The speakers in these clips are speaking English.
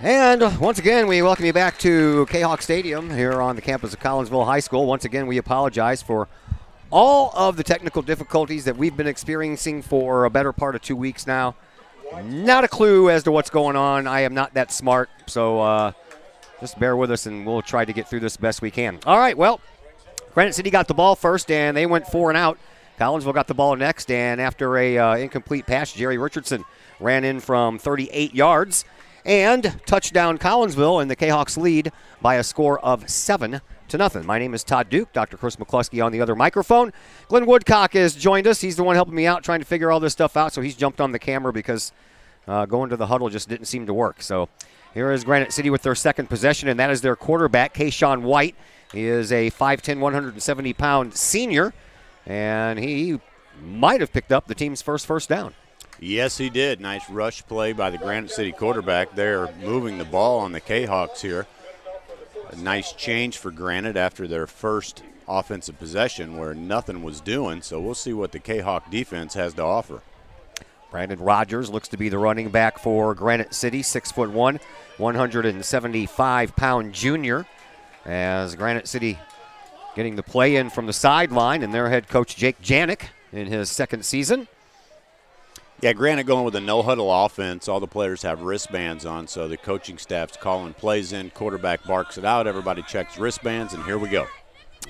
And once again, we welcome you back to Kahok Stadium here on the campus of Collinsville High School. Once again, we apologize for all of the technical difficulties that we've been experiencing for a better part of 2 weeks now. Not a clue as to what's going on. I am not that smart, so just bear with us and we'll try to get through this best we can. All right, well, Granite City got the ball first and they went 4 and out. Collinsville got the ball next, and after a incomplete pass, Jerry Richardson ran in from 38 yards. And touchdown Collinsville, and the Kahawks lead by a score of 7-0. My name is Todd Duke, Dr. Chris McCluskey on the other microphone. Glenn Woodcock has joined us. He's the one helping me out, trying to figure all this stuff out, so he's jumped on the camera because going to the huddle just didn't seem to work. So here is Granite City with their second possession, and that is their quarterback, Kayshawn White. He is a 5'10", 170-pound senior, and he might have picked up the team's first down. Yes, he did. Nice rush play by the Granite City quarterback. They're moving the ball on the Kahawks here. A nice change for Granite after their first offensive possession where nothing was doing. So we'll see what the Kahawk defense has to offer. Brandon Rogers looks to be the running back for Granite City, 6'1", 175-pound junior. As Granite City getting the play in from the sideline, and their head coach Jake Janik in his second season. Yeah, Granite going with a no-huddle offense. All the players have wristbands on, so the coaching staff's calling plays in. Quarterback barks it out. Everybody checks wristbands, and here we go.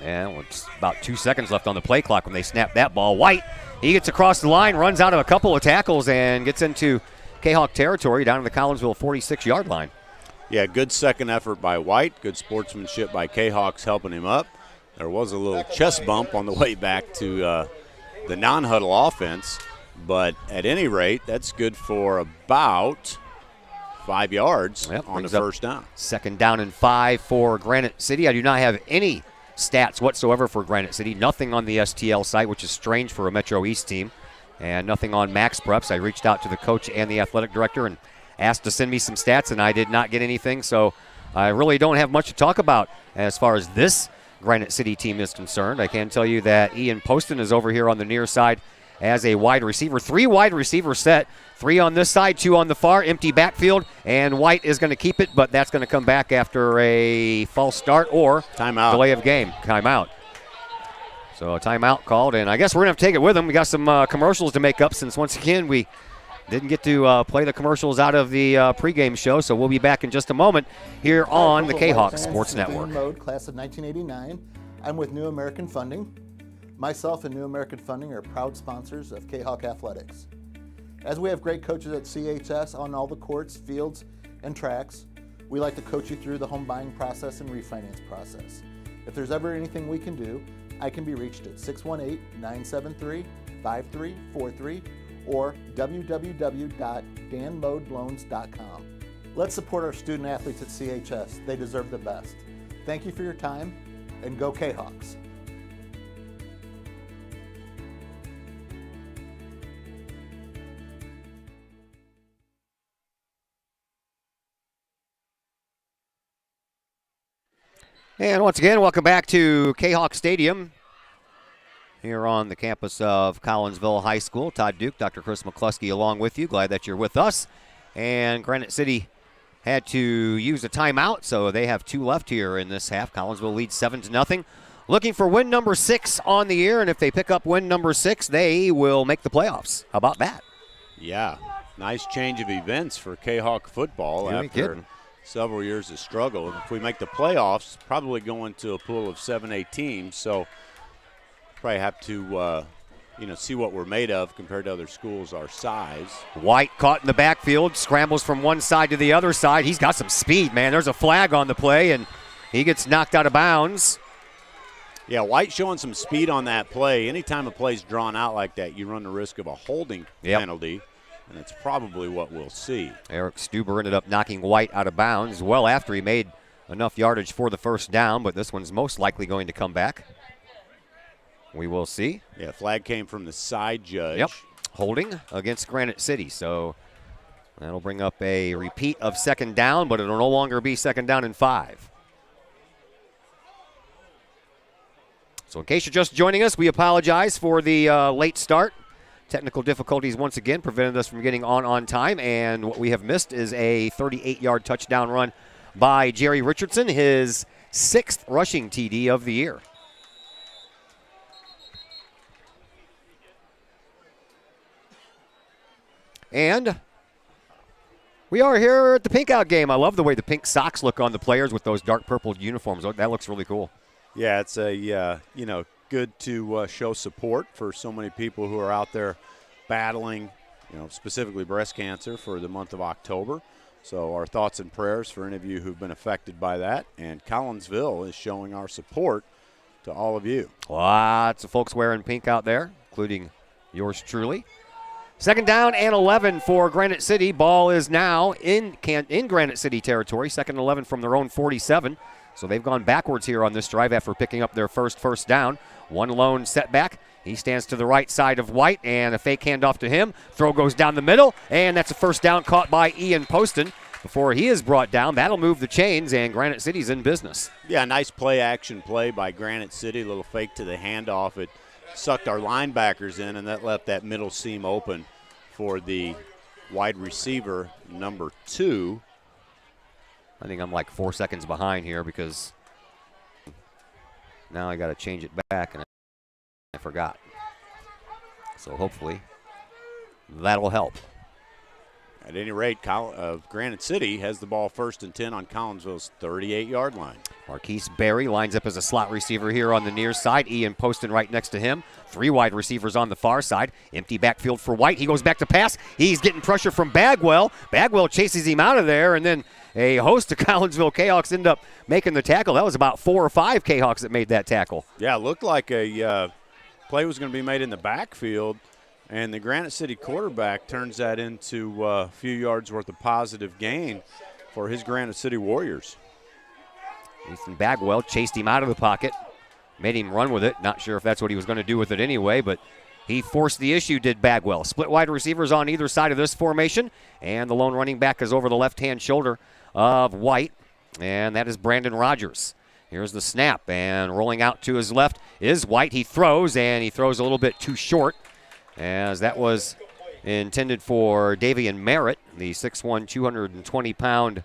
And it's about 2 seconds left on the play clock when they snap that ball. White, he gets across the line, runs out of a couple of tackles, and gets into Kahawk territory down to the Collinsville 46-yard line. Yeah, good second effort by White. Good sportsmanship by Kahawks helping him up. There was a little chest bump on the way back to the non-huddle offense. But at any rate, that's good for about 5 yards on the first down. 2nd down and 5 for Granite City. I do not have any stats whatsoever for Granite City. Nothing on the STL site, which is strange for a Metro East team. And nothing on Max Preps. I reached out to the coach and the athletic director and asked to send me some stats, and I did not get anything. So I really don't have much to talk about as far as this Granite City team is concerned. I can tell you that Ian Poston is over here on the near side as a wide receiver. 3 wide receiver set, 3 on this side, 2 on the far, empty backfield, and White is going to keep it, but that's going to come back after a false start or timeout. Delay of game, timeout. So a timeout called, and I guess we're going to have to take it with them. We got some commercials to make up since, once again, we didn't get to play the commercials out of the pregame show, so we'll be back in just a moment here on the Kahawk Sports Network. Mode, class of 1989. I'm with New American Funding. Myself and New American Funding are proud sponsors of Kahawk Athletics. As we have great coaches at CHS on all the courts, fields, and tracks, we like to coach you through the home buying process and refinance process. If there's ever anything we can do, I can be reached at 618-973-5343 or www.danmodeloans.com. Let's support our student athletes at CHS. They deserve the best. Thank you for your time, and go Kahawks. And once again, welcome back to Kahawk Stadium here on the campus of Collinsville High School. Todd Duke, Dr. Chris McCluskey along with you. Glad that you're with us. And Granite City had to use a timeout, so they have 2 left here in this half. Collinsville leads 7-0. Looking for win number 6 on the year, and if they pick up win number 6, they will make the playoffs. How about that? Yeah, nice change of events for Kahawk football after several years of struggle. If we make the playoffs, probably going to a pool of 7-8 teams, so probably have to see what we're made of compared to other schools our size. White caught in the backfield, scrambles from one side to the other side. He's got some speed, man. There's a flag on the play, and he gets knocked out of bounds. Yeah, White showing some speed on that play. Anytime a play's drawn out like that, you run the risk of a holding penalty. And it's probably what we'll see. Eric Stuber ended up knocking White out of bounds well after he made enough yardage for the first down, but this one's most likely going to come back. We will see. Yeah, flag came from the side judge. Yep, holding against Granite City. So that'll bring up a repeat of 2nd down, but it'll no longer be 2nd down and 5. So in case you're just joining us, we apologize for the late start. Technical difficulties once again prevented us from getting on time, and what we have missed is a 38-yard touchdown run by Jerry Richardson, his 6th rushing TD of the year. And we are here at the Pink Out game. I love the way the pink socks look on the players with those dark purple uniforms. That looks really cool. Yeah, it's good to show support for so many people who are out there battling, specifically breast cancer for the month of October. So our thoughts and prayers for any of you who've been affected by that. And Collinsville is showing our support to all of you. Lots of folks wearing pink out there, including yours truly. 2nd down and 11 for Granite City. Ball is now in Granite City territory. 2nd and 11 from their own 47. So they've gone backwards here on this drive after picking up their first down. One lone setback. He stands to the right side of White, and a fake handoff to him. Throw goes down the middle, and that's a first down caught by Ian Poston. Before he is brought down, that'll move the chains, and Granite City's in business. Yeah, nice play-action play by Granite City. A little fake to the handoff. It sucked our linebackers in, and that left that middle seam open for the wide receiver, number 2. I think I'm like 4 seconds behind here because now I got to change it back, and I forgot. So hopefully that'll help. At any rate, Granite City has the ball 1st and 10 on Collinsville's 38-yard line. Marquise Berry lines up as a slot receiver here on the near side. Ian Poston right next to him. 3 wide receivers on the far side. Empty backfield for White. He goes back to pass. He's getting pressure from Bagwell. Bagwell chases him out of there, and then a host of Collinsville Kahawks end up making the tackle. That was about 4 or 5 Kahawks that made that tackle. Yeah, it looked like a play was going to be made in the backfield, and the Granite City quarterback turns that into a few yards worth of positive gain for his Granite City Warriors. Ethan Bagwell chased him out of the pocket, made him run with it. Not sure if that's what he was going to do with it anyway, but he forced the issue, did Bagwell. Split wide receivers on either side of this formation, and the lone running back is over the left-hand shoulder of White, and that is Brandon Rogers. Here's the snap, and rolling out to his left is White. He throws, and he throws a little bit too short, as that was intended for Davian Merritt, the 6'1", 220-pound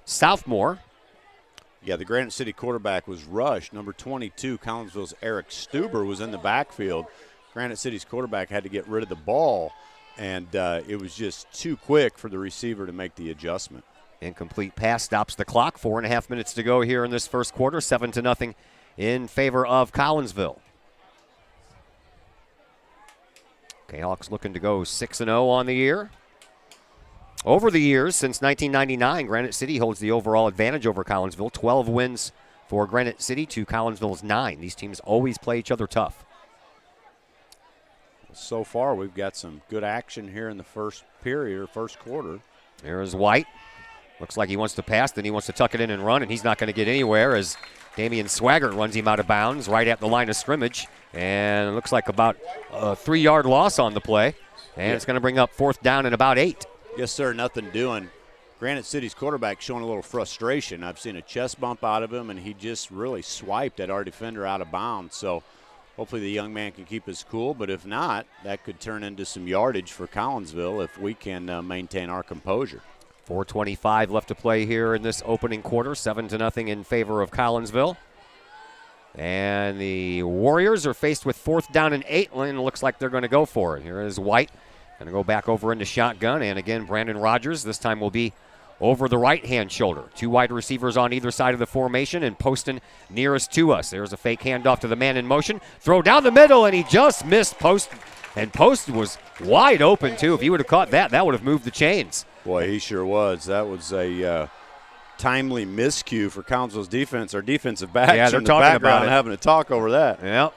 sophomore. Yeah, the Granite City quarterback was rushed. Number 22, Collinsville's Eric Stuber, was in the backfield. Granite City's quarterback had to get rid of the ball, and it was just too quick for the receiver to make the adjustment. Incomplete pass stops the clock. 4.5 minutes to go here in this first quarter. 7-0 in favor of Collinsville. Hawks looking to go 6-0 on the year. Over the years, since 1999, Granite City holds the overall advantage over Collinsville. 12 wins for Granite City to Collinsville's 9. These teams always play each other tough. So far, we've got some good action here in the first period, or first quarter. There's White. Looks like he wants to pass, then he wants to tuck it in and run, and he's not going to get anywhere as Damian Swaggart runs him out of bounds right at the line of scrimmage. And it looks like about a 3-yard loss on the play. And it's going to bring up 4th down and about 8. Yes, sir, nothing doing. Granite City's quarterback showing a little frustration. I've seen a chest bump out of him, and he just really swiped at our defender out of bounds. So hopefully the young man can keep his cool, but if not, that could turn into some yardage for Collinsville if we can maintain our composure. 4:25 left to play here in this opening quarter. 7-0 in favor of Collinsville. And the Warriors are faced with 4th down and 8, and it looks like they're going to go for it. Here is White. Going to go back over into shotgun, and again, Brandon Rogers. This time will be over the right-hand shoulder. 2 wide receivers on either side of the formation, and Poston nearest to us. There's a fake handoff to the man in motion. Throw down the middle, and he just missed Poston. And Poston was wide open, too. If he would have caught that, that would have moved the chains. Boy, he sure was. That was a timely miscue for Collinsville's defense. Our defensive backs in the background having a talk over that. Yep.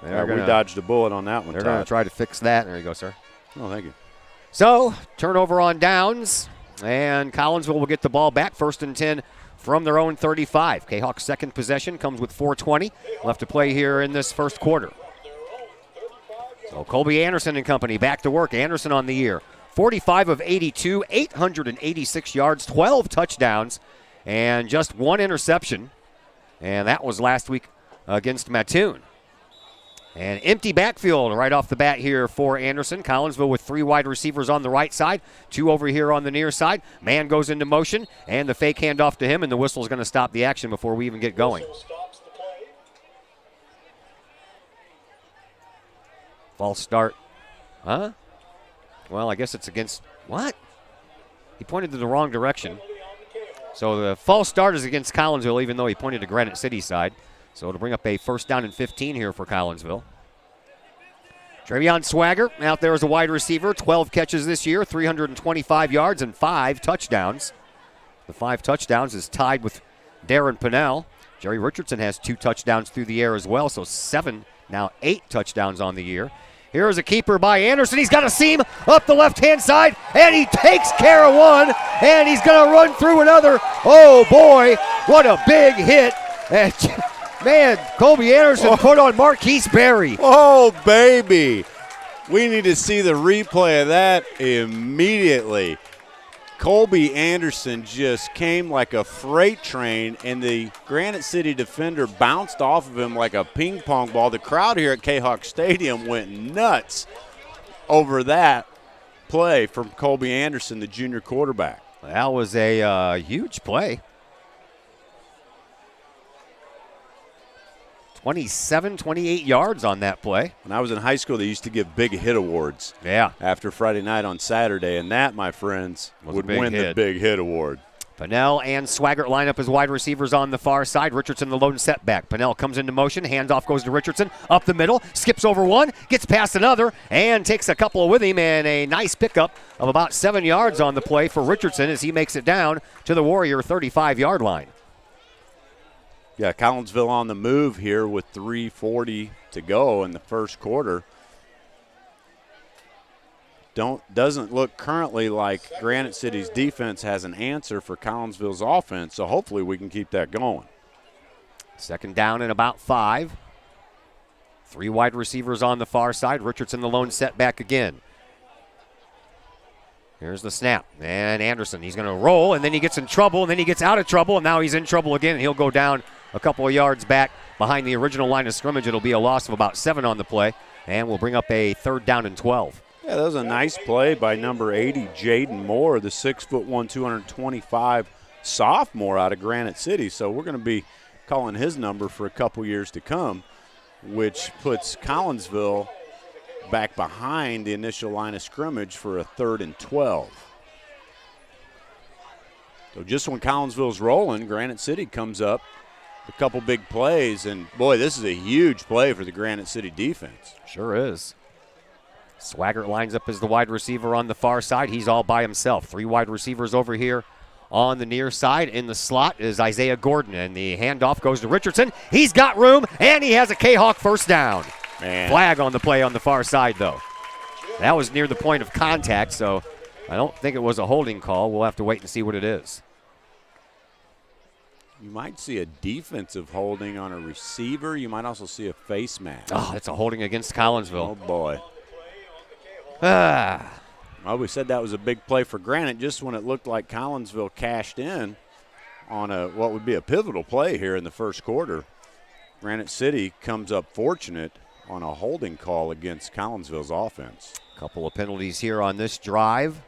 We dodged a bullet on that one. They're going to try to fix that. There you go, sir. Oh, thank you. So, turnover on downs, and Collinsville will get the ball back. 1st and 10 from their own 35. Kahawk's second possession comes with 4:20 left to play here in this first quarter. So, Colby Anderson and company back to work. Anderson on the year. 45 of 82, 886 yards, 12 touchdowns, and just 1 interception. And that was last week against Mattoon. And empty backfield right off the bat here for Anderson. Collinsville with 3 wide receivers on the right side, 2 over here on the near side. Man goes into motion, and the fake handoff to him, and the whistle's going to stop the action before we even get going. False start. Huh? Well, I guess it's against, what? He pointed to the wrong direction. So the false start is against Collinsville, even though he pointed to Granite City side. So to bring up a first down and 15 here for Collinsville. Travion Swagger out there as a wide receiver, 12 catches this year, 325 yards and 5 touchdowns. The 5 touchdowns is tied with Darren Pinnell. Jerry Richardson has 2 touchdowns through the air as well, so 7, now 8 touchdowns on the year. Here is a keeper by Anderson. He's got a seam up the left-hand side, and he takes care of one, and he's going to run through another. Oh, boy, what a big hit. And man, Colby Anderson put on Marquise Berry. Oh, baby. We need to see the replay of that immediately. Colby Anderson just came like a freight train, and the Granite City defender bounced off of him like a ping pong ball. The crowd here at Kahok Stadium went nuts over that play from Colby Anderson, the junior quarterback. That was a huge play. 27, 28 yards on that play. When I was in high school, they used to give big hit awards. Yeah. After Friday night on Saturday, and that, my friends, would win the big hit award. Pinnell and Swaggart line up as wide receivers on the far side. Richardson the lone setback. Pinnell comes into motion. Handoff goes to Richardson. Up the middle. Skips over one. Gets past another. And takes a couple with him. And a nice pickup of about 7 yards on the play for Richardson as he makes it down to the Warrior 35-yard line. Yeah, Collinsville on the move here with 3:40 to go in the first quarter. Doesn't look currently like Granite City's defense has an answer for Collinsville's offense, so hopefully we can keep that going. Second down and about 5. 3 wide receivers on the far side. Richardson the lone setback again. Here's the snap. And Anderson, he's going to roll, and then he gets in trouble, and then he gets out of trouble, and now he's in trouble again, and he'll go down a couple of yards back behind the original line of scrimmage. It'll be a loss of about 7 on the play, and we'll bring up a 3rd down and 12. Yeah, that was a nice play by number 80, Jaden Moore, the 6'1", 225 sophomore out of Granite City. So we're going to be calling his number for a couple years to come, which puts Collinsville back behind the initial line of scrimmage for a 3rd and 12. So just when Collinsville's rolling, Granite City comes up, a couple big plays, and boy, this is a huge play for the Granite City defense. Sure is. Swaggart lines up as the wide receiver on the far side. He's all by himself. 3 wide receivers over here on the near side. In the slot is Isaiah Gordon, and the handoff goes to Richardson. He's got room, and he has a Kahok first down. Man. Flag on the play on the far side, though. That was near the point of contact, so I don't think it was a holding call. We'll have to wait and see what it is. You might see a defensive holding on a receiver. You might also see a face mask. Oh, that's a holding against Collinsville. Oh, boy. Ah. Well, we said that was a big play for Granite just when it looked like Collinsville cashed in on what would be a pivotal play here in the first quarter. Granite City comes up fortunate on a holding call against Collinsville's offense. Couple of penalties here on this drive.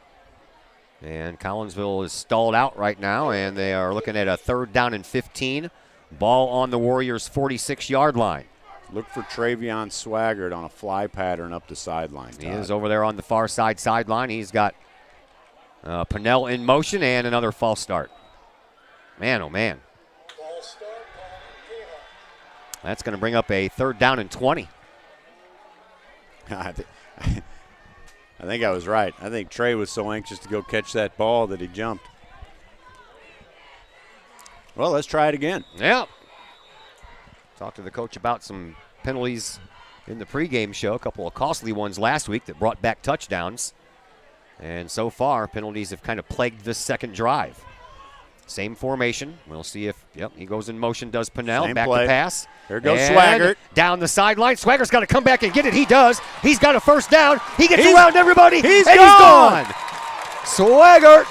And Collinsville is stalled out right now, and they are looking at a 3rd down and 15. Ball on the Warriors' 46-yard line. Look for Travion Swaggart on a fly pattern up the sideline. He is over there on the far sideline. He's got Pinnell in motion and another false start. Man, oh, man. That's going to bring up a 3rd down and 20. I think I was right. I think Trey was so anxious to go catch that ball that he jumped. Well, let's try it again. Yeah. Talked to the coach about some penalties in the pregame show, a couple of costly ones last week that brought back touchdowns. And so far, penalties have kind of plagued this second drive. Same formation. We'll see if, he goes in motion, does Pinnell. Same back play. to pass. Here goes And Swaggart. Down the sideline. Swaggart's got to come back and get it. He does. He's got a first down. He gets around everybody. He's gone. Swaggart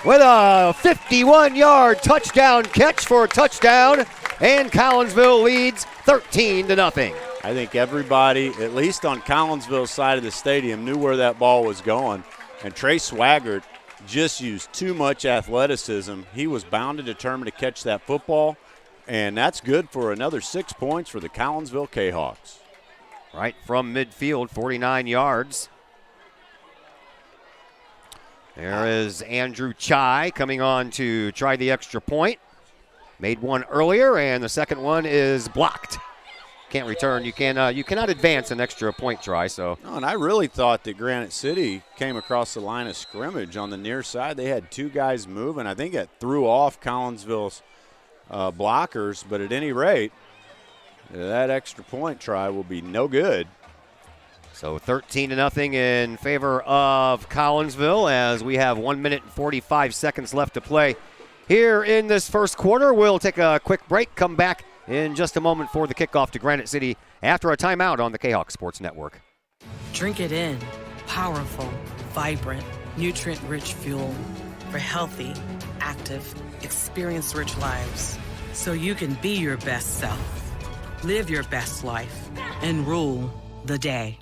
with a 51-yard touchdown catch for a touchdown. and Collinsville leads 13-0. I think everybody, at least on Collinsville's side of the stadium, knew where that ball was going. And Trey Swaggart just used too much athleticism. He was bound and determined to catch that football, and that's good for another 6 points for the Collinsville Kahawks. Right from midfield, 49 yards. There is Andrew Chai coming on to try the extra point. Made one earlier, and the second one is blocked. Can't return. You cannot advance an extra point try. So. No, and I really thought that Granite City came across the line of scrimmage on the near side. They had two guys moving. I think it threw off Collinsville's blockers, but at any rate, that extra point try will be no good. So 13-0 in favor of Collinsville as we have 1 minute and 45 seconds left to play here in this first quarter. We'll take a quick break, come back in just a moment for the kickoff to Granite City after a timeout on the Kahok Sports Network. Drink it in. Powerful, vibrant, nutrient-rich fuel for healthy, active, experience-rich lives. So you can be your best self, live your best life, and rule the day.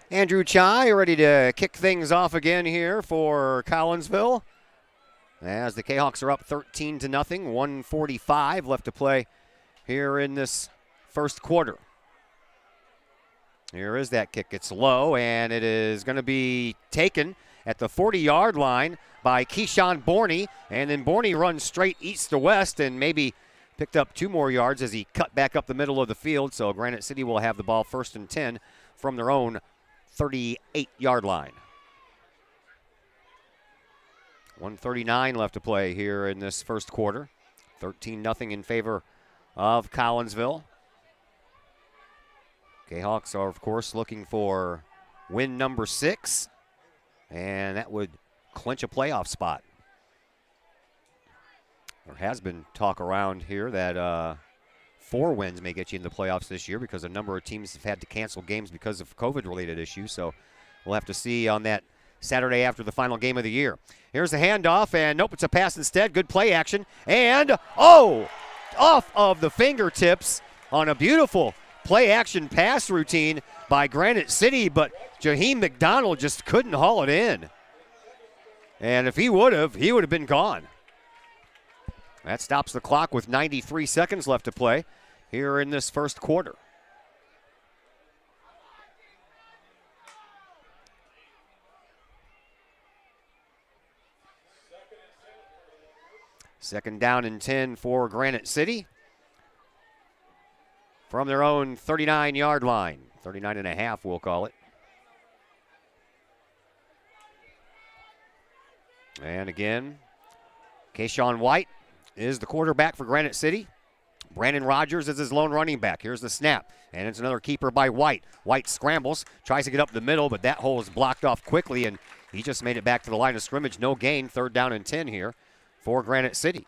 Andrew Chai ready to kick things off again here for Collinsville as the Kahawks are up 13-0, 1:45 left to play here in this first quarter. Here is that kick. It's low, and it is going to be taken at the 40-yard line by Keyshawn Borney, and then Borney runs straight east to west and maybe picked up 2 more yards as he cut back up the middle of the field, so Granite City will have the ball 1st and 10 from their own 38-yard line. 1:39 left to play here in this first quarter. 13-0 in favor of Collinsville. Kahawks are, of course, looking for win number 6, and that would clinch a playoff spot. There has been talk around here that 4 wins may get you in the playoffs this year because a number of teams have had to cancel games because of COVID-related issues. So we'll have to see on that Saturday after the final game of the year. Here's the handoff, and nope, it's a pass instead. Good play action. And, off of the fingertips on a beautiful play action pass routine by Granite City, but Jaheim McDonald just couldn't haul it in. And if he would have been gone. That stops the clock with 93 seconds left to play here in this first quarter. Second down and 10 for Granite City from their own 39-yard line. 39 and a half, we'll call it. And again, Kayshawn White is the quarterback for Granite City. Brandon Rogers is his lone running back. Here's the snap, and it's another keeper by White. White scrambles, tries to get up the middle, but that hole is blocked off quickly, and he just made it back to the line of scrimmage. No gain, 3rd down and 10 here for Granite City.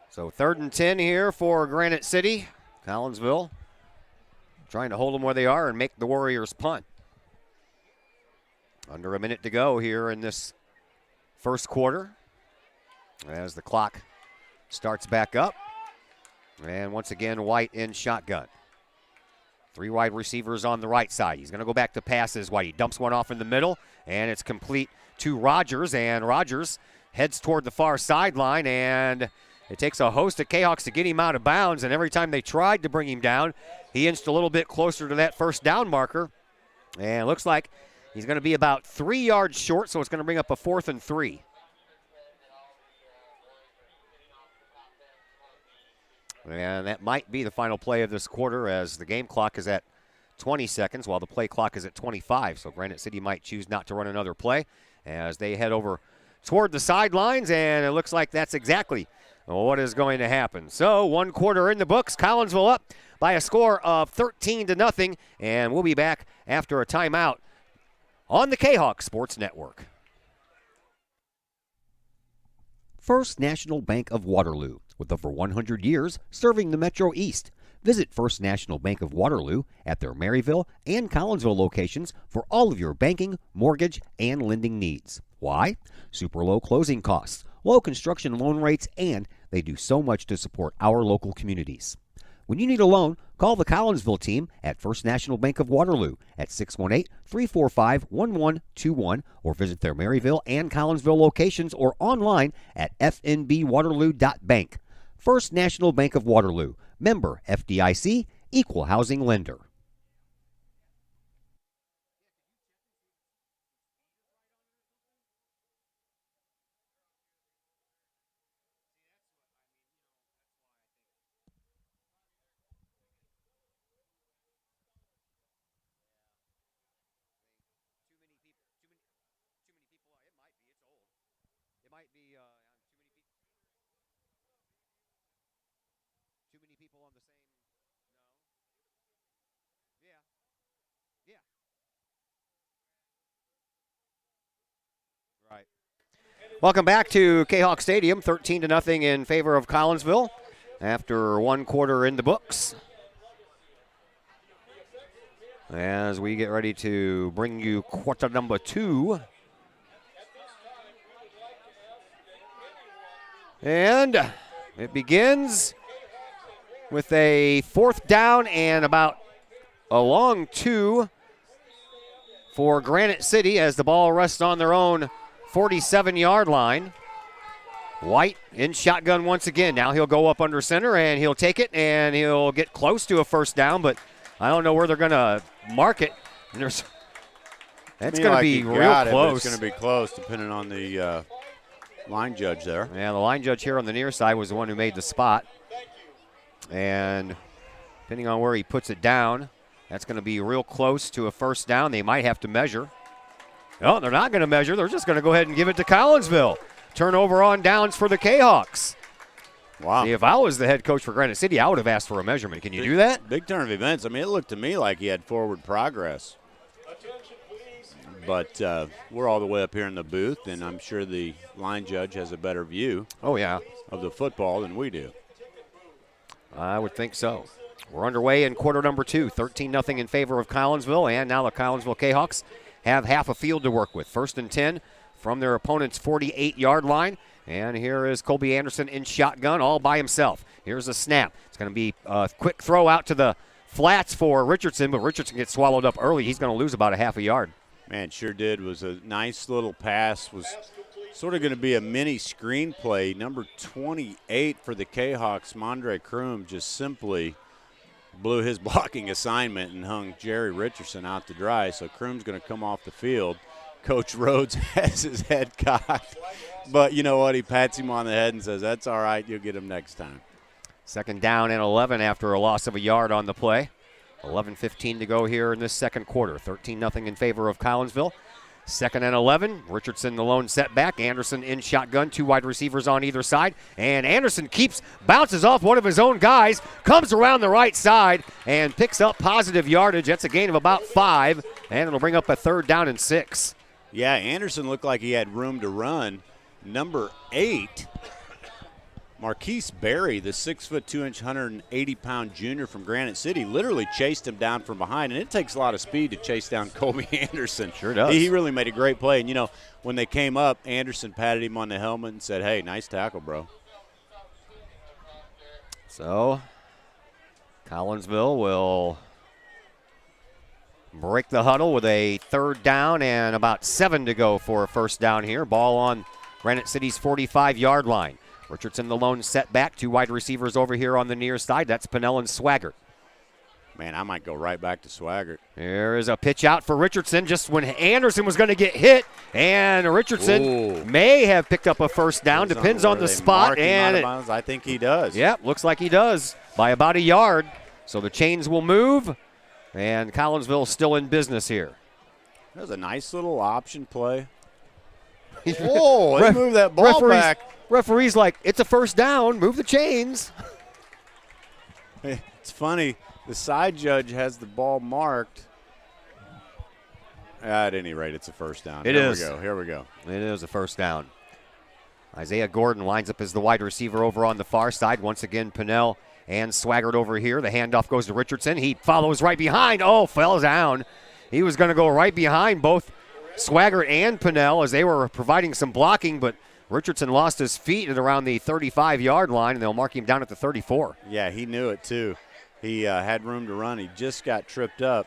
So 3rd and 10 here for Granite City. Collinsville trying to hold them where they are and make the Warriors punt. Under a minute to go here in this first quarter as the clock starts back up. And once again, White in shotgun. 3 wide receivers on the right side. He's going to go back to passes. White, he dumps one off in the middle, and it's complete to Rogers. And Rogers heads toward the far sideline, and it takes a host of Kahawks to get him out of bounds, and every time they tried to bring him down, he inched a little bit closer to that 1st down marker. And it looks like he's going to be about 3 yards short, so it's going to bring up a 4th and 3. And that might be the final play of this quarter as the game clock is at 20 seconds while the play clock is at 25. So Granite City might choose not to run another play as they head over toward the sidelines, and it looks like that's exactly what is going to happen. So 1 quarter in the books, Collinsville up by a score of 13-0, and we'll be back after a timeout on the Kahok Sports Network. First National Bank of Waterloo, with over 100 years serving the Metro East. Visit First National Bank of Waterloo at their Maryville and Collinsville locations for all of your banking, mortgage, and lending needs. Why? Super low closing costs, low construction loan rates, and they do so much to support our local communities. When you need a loan, call the Collinsville team at First National Bank of Waterloo at 618-345-1121 or visit their Maryville and Collinsville locations or online at fnbwaterloo.bank. First National Bank of Waterloo, member FDIC, equal housing lender. Welcome back to Kahok Stadium, 13-0 in favor of Collinsville after 1 quarter in the books. As we get ready to bring you quarter number 2. And it begins with a 4th down and about a long 2 for Granite City as the ball rests on their own 47-yard line. White in shotgun once again. Now he'll go up under center and he'll take it and he'll get close to a first down, but I don't know where they're going to mark it. That's going to be real close. It's going to be close depending on the line judge there. Yeah, the line judge here on the near side was the one who made the spot. And depending on where he puts it down, that's going to be real close to a first down. They might have to measure. No, they're not going to measure. They're just going to go ahead and give it to Collinsville. Turnover on downs for the Kahawks. Wow. See, if I was the head coach for Granite City, I would have asked for a measurement. Can you do that? Big turn of events. I mean, it looked to me like he had forward progress. But we're all the way up here in the booth, and I'm sure the line judge has a better view of the football than we do. I would think so. We're underway in quarter number 2, 13-0 in favor of Collinsville, and now the Collinsville Kahawks have half a field to work with. 1st and 10 from their opponent's 48-yard line. And here is Colby Anderson in shotgun all by himself. Here's a snap. It's going to be a quick throw out to the flats for Richardson, but Richardson gets swallowed up early. He's going to lose about a half a yard. Man, sure did. Was a nice little pass. Was sort of going to be a mini screenplay. Number 28 for the Kahawks, Mondre Kroom, just simply blew his blocking assignment and hung Jerry Richardson out to dry. So Kroom's going to come off the field. Coach Rhodes has his head cocked. But you know what? He pats him on the head and says, that's all right. You'll get him next time. 2nd down and 11 after a loss of a yard on the play. 11:15 to go here in this second quarter. 13-0 in favor of Collinsville. 2nd and 11. Richardson the lone setback. Anderson in shotgun. 2 wide receivers on either side. And Anderson bounces off one of his own guys, comes around the right side, and picks up positive yardage. That's a gain of about 5, and it'll bring up a 3rd down and 6. Yeah, Anderson looked like he had room to run. Number 8, Marquise Berry, the 6'2", 180-pound junior from Granite City, literally chased him down from behind, and it takes a lot of speed to chase down Colby Anderson. Sure does. He really made a great play, and, you know, when they came up, Anderson patted him on the helmet and said, hey, nice tackle, bro. So Collinsville will break the huddle with a 3rd down and about 7 to go for a first down here. Ball on Granite City's 45-yard line. Richardson the lone setback. 2 wide receivers over here on the near side. That's Pinnell and Swaggart. Man, I might go right back to Swaggart. There is a pitch out for Richardson just when Anderson was going to get hit. And Richardson may have picked up a first down. Depends on the spot. And I think he does. Yep, looks like he does by about a yard. So the chains will move. And Collinsville still in business here. That was a nice little option play. Oh, they moved that ball back. Referee's like, it's a first down. Move the chains. It's funny. The side judge has the ball marked. At any rate, it's a first down. Here we go. It is a first down. Isaiah Gordon lines up as the wide receiver over on the far side. Once again, Pinnell and Swaggart over here. The handoff goes to Richardson. He follows right behind. Oh, fell down. He was going to go right behind both Swaggart and Pinnell as they were providing some blocking, but Richardson lost his feet at around the 35-yard line, and they'll mark him down at the 34. Yeah, he knew it too. He had room to run. He just got tripped up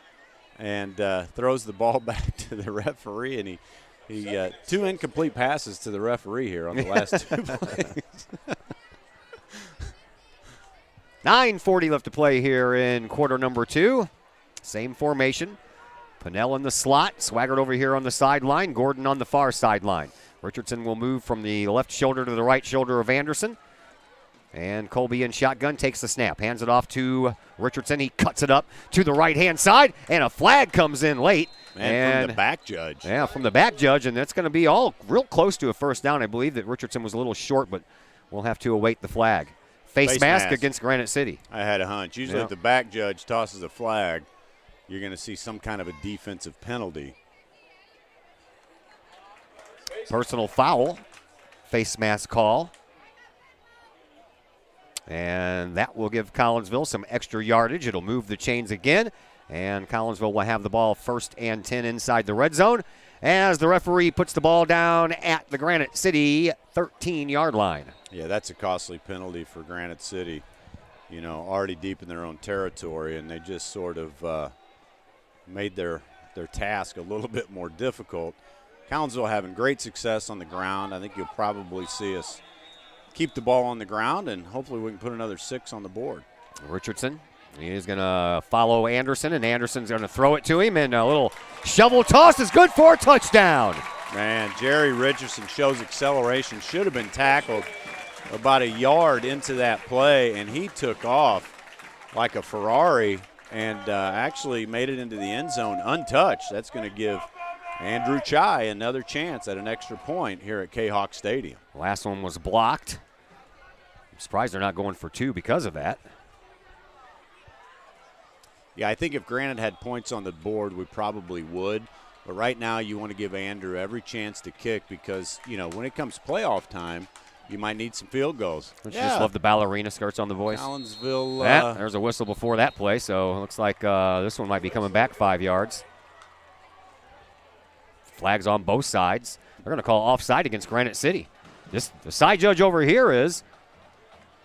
and throws the ball back to the referee, and he 2 incomplete passes to the referee here on the last 2 plays. 9:40 left to play here in quarter number 2. Same formation. Pinnell in the slot. Swaggart over here on the sideline. Gordon on the far sideline. Richardson will move from the left shoulder to the right shoulder of Anderson. And Colby in shotgun takes the snap. Hands it off to Richardson. He cuts it up to the right-hand side, and a flag comes in late. And from the back judge. Yeah, from the back judge, and that's going to be all real close to a first down. I believe that Richardson was a little short, but we'll have to await the flag. Face mask against Granite City. I had a hunch. Usually if the back judge tosses a flag, you're going to see some kind of a defensive penalty. Personal foul. Face mask call. And that will give Collinsville some extra yardage. It'll move the chains again. And Collinsville will have the ball 1st and 10 inside the red zone as the referee puts the ball down at the Granite City 13-yard line. Yeah, that's a costly penalty for Granite City. You know, already deep in their own territory, and they just sort of made their task a little bit more difficult. Collinsville having great success on the ground. I think you'll probably see us keep the ball on the ground, and hopefully we can put another 6 on the board. Richardson, he is going to follow Anderson, and Anderson's going to throw it to him, and a little shovel toss is good for a touchdown. Man, Jerry Richardson shows acceleration. Should have been tackled about a yard into that play, and he took off like a Ferrari and actually made it into the end zone untouched. That's going to give Andrew Chai another chance at an extra point here at Kahok Stadium. Last one was blocked. I'm surprised they're not going for 2 because of that. Yeah, I think if Granite had points on the board, we probably would. But right now you want to give Andrew every chance to kick because, you know, when it comes playoff time, you might need some field goals. Don't you just love the ballerina skirts on the voice? Collinsville. There's a whistle before that play, so it looks like this one might be coming back 5 yards. Flags on both sides. They're going to call offside against Granite City. The side judge over here is.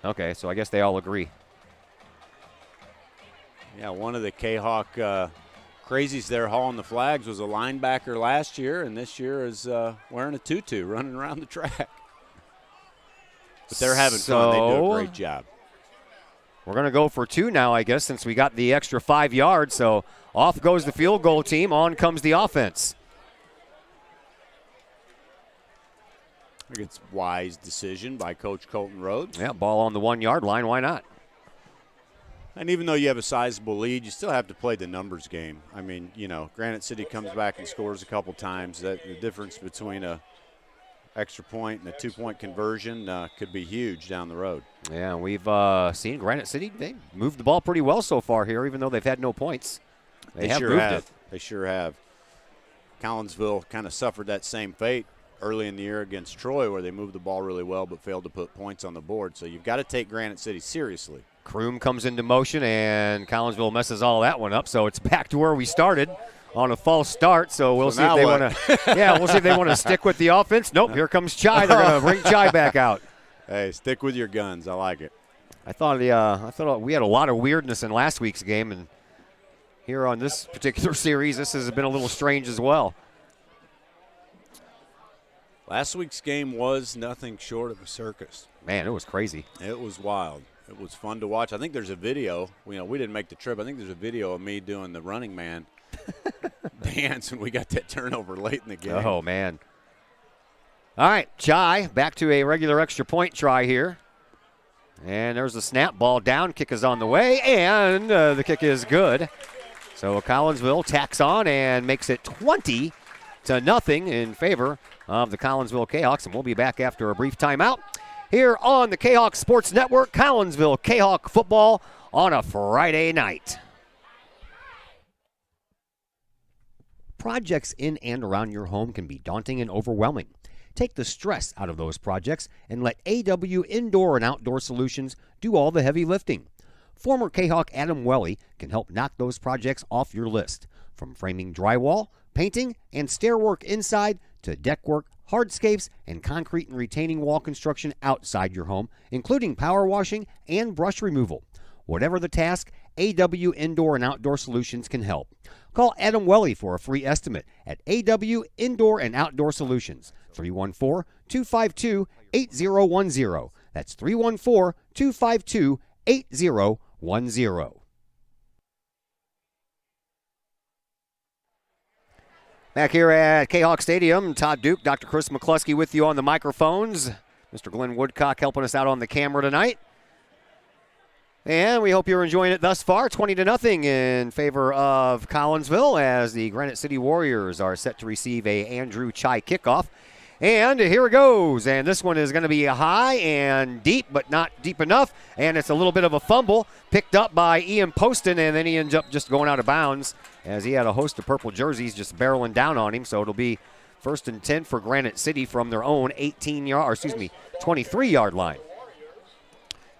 Okay, so I guess they all agree. Yeah, one of the Kahok crazies there hauling the flags was a linebacker last year, and this year is wearing a tutu running around the track. But they're having fun. They do a great job. We're going to go for 2 now, I guess, since we got the extra 5 yards. So off goes the field goal team. On comes the offense. I think it's a wise decision by Coach Colton Rhodes. Yeah, ball on the 1-yard line. Why not? And even though you have a sizable lead, you still have to play the numbers game. I mean, you know, Granite City comes back and scores a couple times. That the difference between a extra point and a 2-point conversion could be huge down the road. Yeah, we've seen Granite City. They moved the ball pretty well so far here, even though they've had no points. They have sure moved have. it. They sure have. Collinsville kind of suffered that same fate early in the year against Troy, where they moved the ball really well but failed to put points on the board. So you've got to take Granite City seriously. Kroom comes into motion, and Collinsville messes all that one up. So it's back to where we started on a false start. So we'll see if they want to. Yeah, we'll see if they want to stick with the offense. Nope, here comes Chai. They're going to bring Chai back out. Hey, stick with your guns. I like it. I thought we had a lot of weirdness in last week's game, and here on this particular series, this has been a little strange as well. Last week's game was nothing short of a circus. Man, it was crazy. It was wild. It was fun to watch. I think there's a video. You know, we didn't make the trip. I think there's a video of me doing the running man dance when we got that turnover late in the game. Oh, man. All right, Chai back to a regular extra point try here. And there's the snap, ball down, kick is on the way, and the kick is good. So Collinsville tacks on and makes it 20 8-0 in favor of the Collinsville Kahawks, and we'll be back after a brief timeout here on the Kahawk Sports Network. Collinsville Kahawk football on a Friday night. Projects in and around your home can be daunting and overwhelming. Take the stress out of those projects and let AW Indoor and Outdoor Solutions do all the heavy lifting. Former Kahawk Adam Welly can help knock those projects off your list. From framing drywall, painting, and stair work inside to deck work, hardscapes, and concrete and retaining wall construction outside your home, including power washing and brush removal. Whatever the task, AW Indoor and Outdoor Solutions can help. Call Adam Welly for a free estimate at AW Indoor and Outdoor Solutions, 314-252-8010. That's 314-252-8010. Back here at Kahawk Stadium, Todd Duke, Dr. Chris McCluskey with you on the microphones. Mr. Glenn Woodcock helping us out on the camera tonight. And we hope you're enjoying it thus far. 20-0 in favor of Collinsville as the Granite City Warriors are set to receive a Andrew Chai kickoff. And here it goes. And this one is going to be high and deep, but not deep enough. And it's a little bit of a fumble picked up by Ian Poston, and then he ends up just going out of bounds as he had a host of purple jerseys just barreling down on him. So it'll be 1st and 10 for Granite City from their own 23-yard line.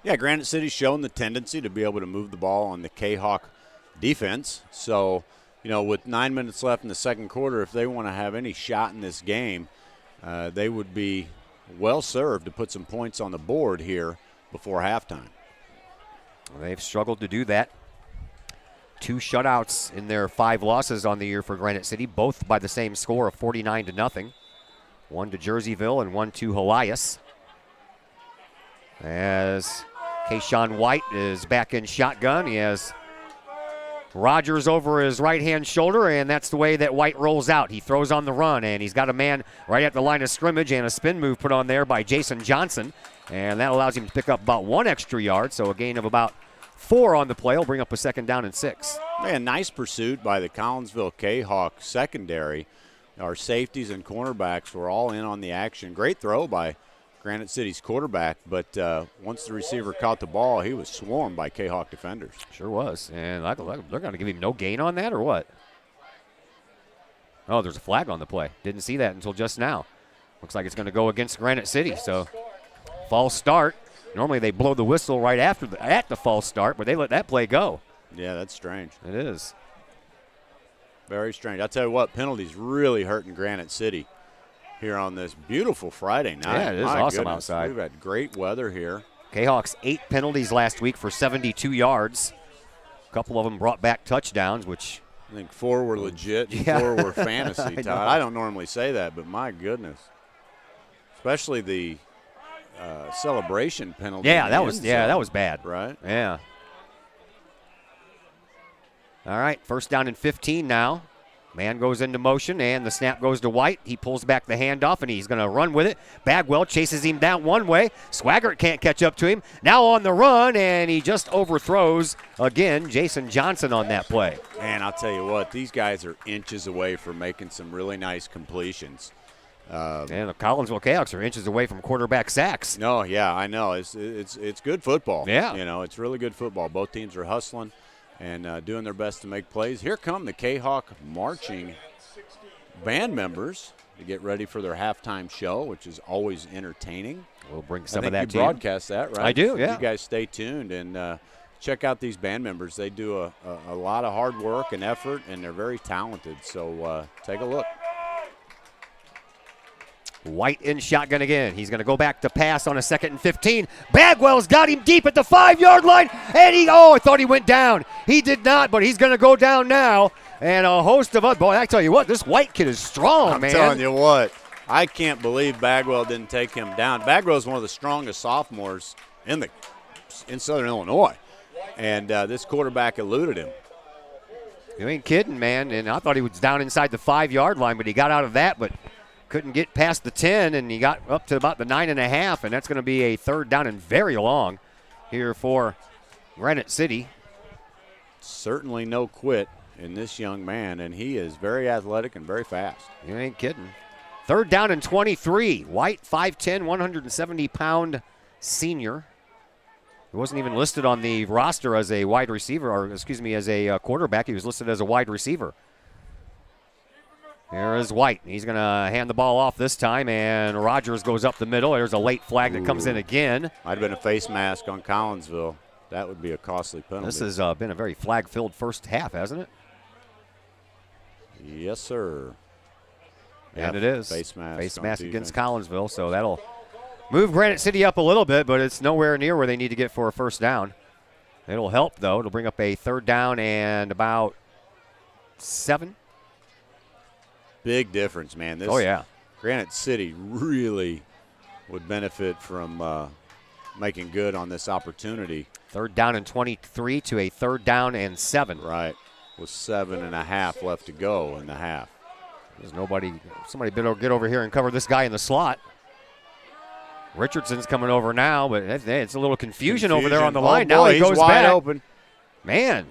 Yeah, Granite City's shown the tendency to be able to move the ball on the Kahawk defense. So, with 9 minutes left in the second quarter, if they want to have any shot in this game, they would be well served to put some points on the board here before halftime. Well, they've struggled to do that. 2 shutouts in their 5 losses on the year for Granite City, both by the same score of 49-0. One to Jerseyville and one to Helias. As Kayshawn White is back in shotgun, he has Rogers over his right-hand shoulder, and that's the way that White rolls out. He throws on the run, and he's got a man right at the line of scrimmage and a spin move put on there by Jason Johnson, and that allows him to pick up about 1 extra yard, so a gain of about 4 on the play will bring up a 2nd down and 6. Man, nice pursuit by the Collinsville Kahawk secondary. Our safeties and cornerbacks were all in on the action. Great throw by Granite City's quarterback, but once the receiver caught the ball, he was swarmed by Kahawk defenders. Sure was. And they're going to give him no gain on that or what? Oh, there's a flag on the play. Didn't see that until just now. Looks like it's going to go against Granite City. So, false start. Normally they blow the whistle right at the false start, but they let that play go. Yeah, that's strange. It is. Very strange. I'll tell you what, penalties really hurting Granite City here on this beautiful Friday night. Yeah, it is awesome outside. We've had great weather here. Kahawks 8 penalties last week for 72 yards. A couple of them brought back touchdowns, which I think 4 were legit, and 4 were fantasy, Todd. I don't normally say that, but my goodness. Especially the celebration penalty. Yeah, that was bad. Right? Yeah. All right, 1st down and 15 now. Man goes into motion, and the snap goes to White. He pulls back the handoff, and he's going to run with it. Bagwell chases him down one way. Swaggart can't catch up to him. Now on the run, and he just overthrows, again, Jason Johnson on that play. And I'll tell you what, these guys are inches away from making some really nice completions. And the Collinsville Kahawks are inches away from quarterback sacks. No, yeah, I know. It's good football. Yeah. It's really good football. Both teams are hustling and doing their best to make plays. Here come the Kahawk marching band members to get ready for their halftime show, which is always entertaining. We'll bring some of that to you. Broadcast that, right? I do, so yeah. You guys stay tuned and check out these band members. They do a lot of hard work and effort, and they're very talented. So take a look. White in shotgun again. He's going to go back to pass on a 2nd and 15. Bagwell's got him deep at the 5-yard line, and I thought he went down. He did not, but he's going to go down now. And a host of us. Boy, I tell you what, this White kid is strong, man. I'm telling you what, I can't believe Bagwell didn't take him down. Bagwell's one of the strongest sophomores in Southern Illinois, and this quarterback eluded him. You ain't kidding, man. And I thought he was down inside the 5-yard line, but he got out of that, but couldn't get past the 10, and he got up to about the 9.5, and that's going to be a 3rd down and very long here for Granite City. Certainly no quit in this young man, and he is very athletic and very fast. You ain't kidding. 3rd down and 23. White, 5'10", 170-pound senior. He wasn't even listed on the roster as a wide receiver, or excuse me, as a quarterback. He was listed as a wide receiver. Here is White. He's going to hand the ball off this time, and Rogers goes up the middle. There's a late flag that comes in again. Might have been a face mask on Collinsville. That would be a costly penalty. This has been a very flag-filled first half, hasn't it? Yes, sir. And it is. Face mask. Face mask against Collinsville, so that'll move Granite City up a little bit, but it's nowhere near where they need to get for a first down. It'll help, though. It'll bring up a 3rd down and about 7. Big difference, man. Oh, yeah. Granite City really would benefit from making good on this opportunity. 3rd down and 23 to a 3rd down and 7. Right. With 7.5 left to go in the half. There's nobody. Somebody better get over here and cover this guy in the slot. Richardson's coming over now, but it's a little confusion over there on the line. Now he goes wide back. Open. Man,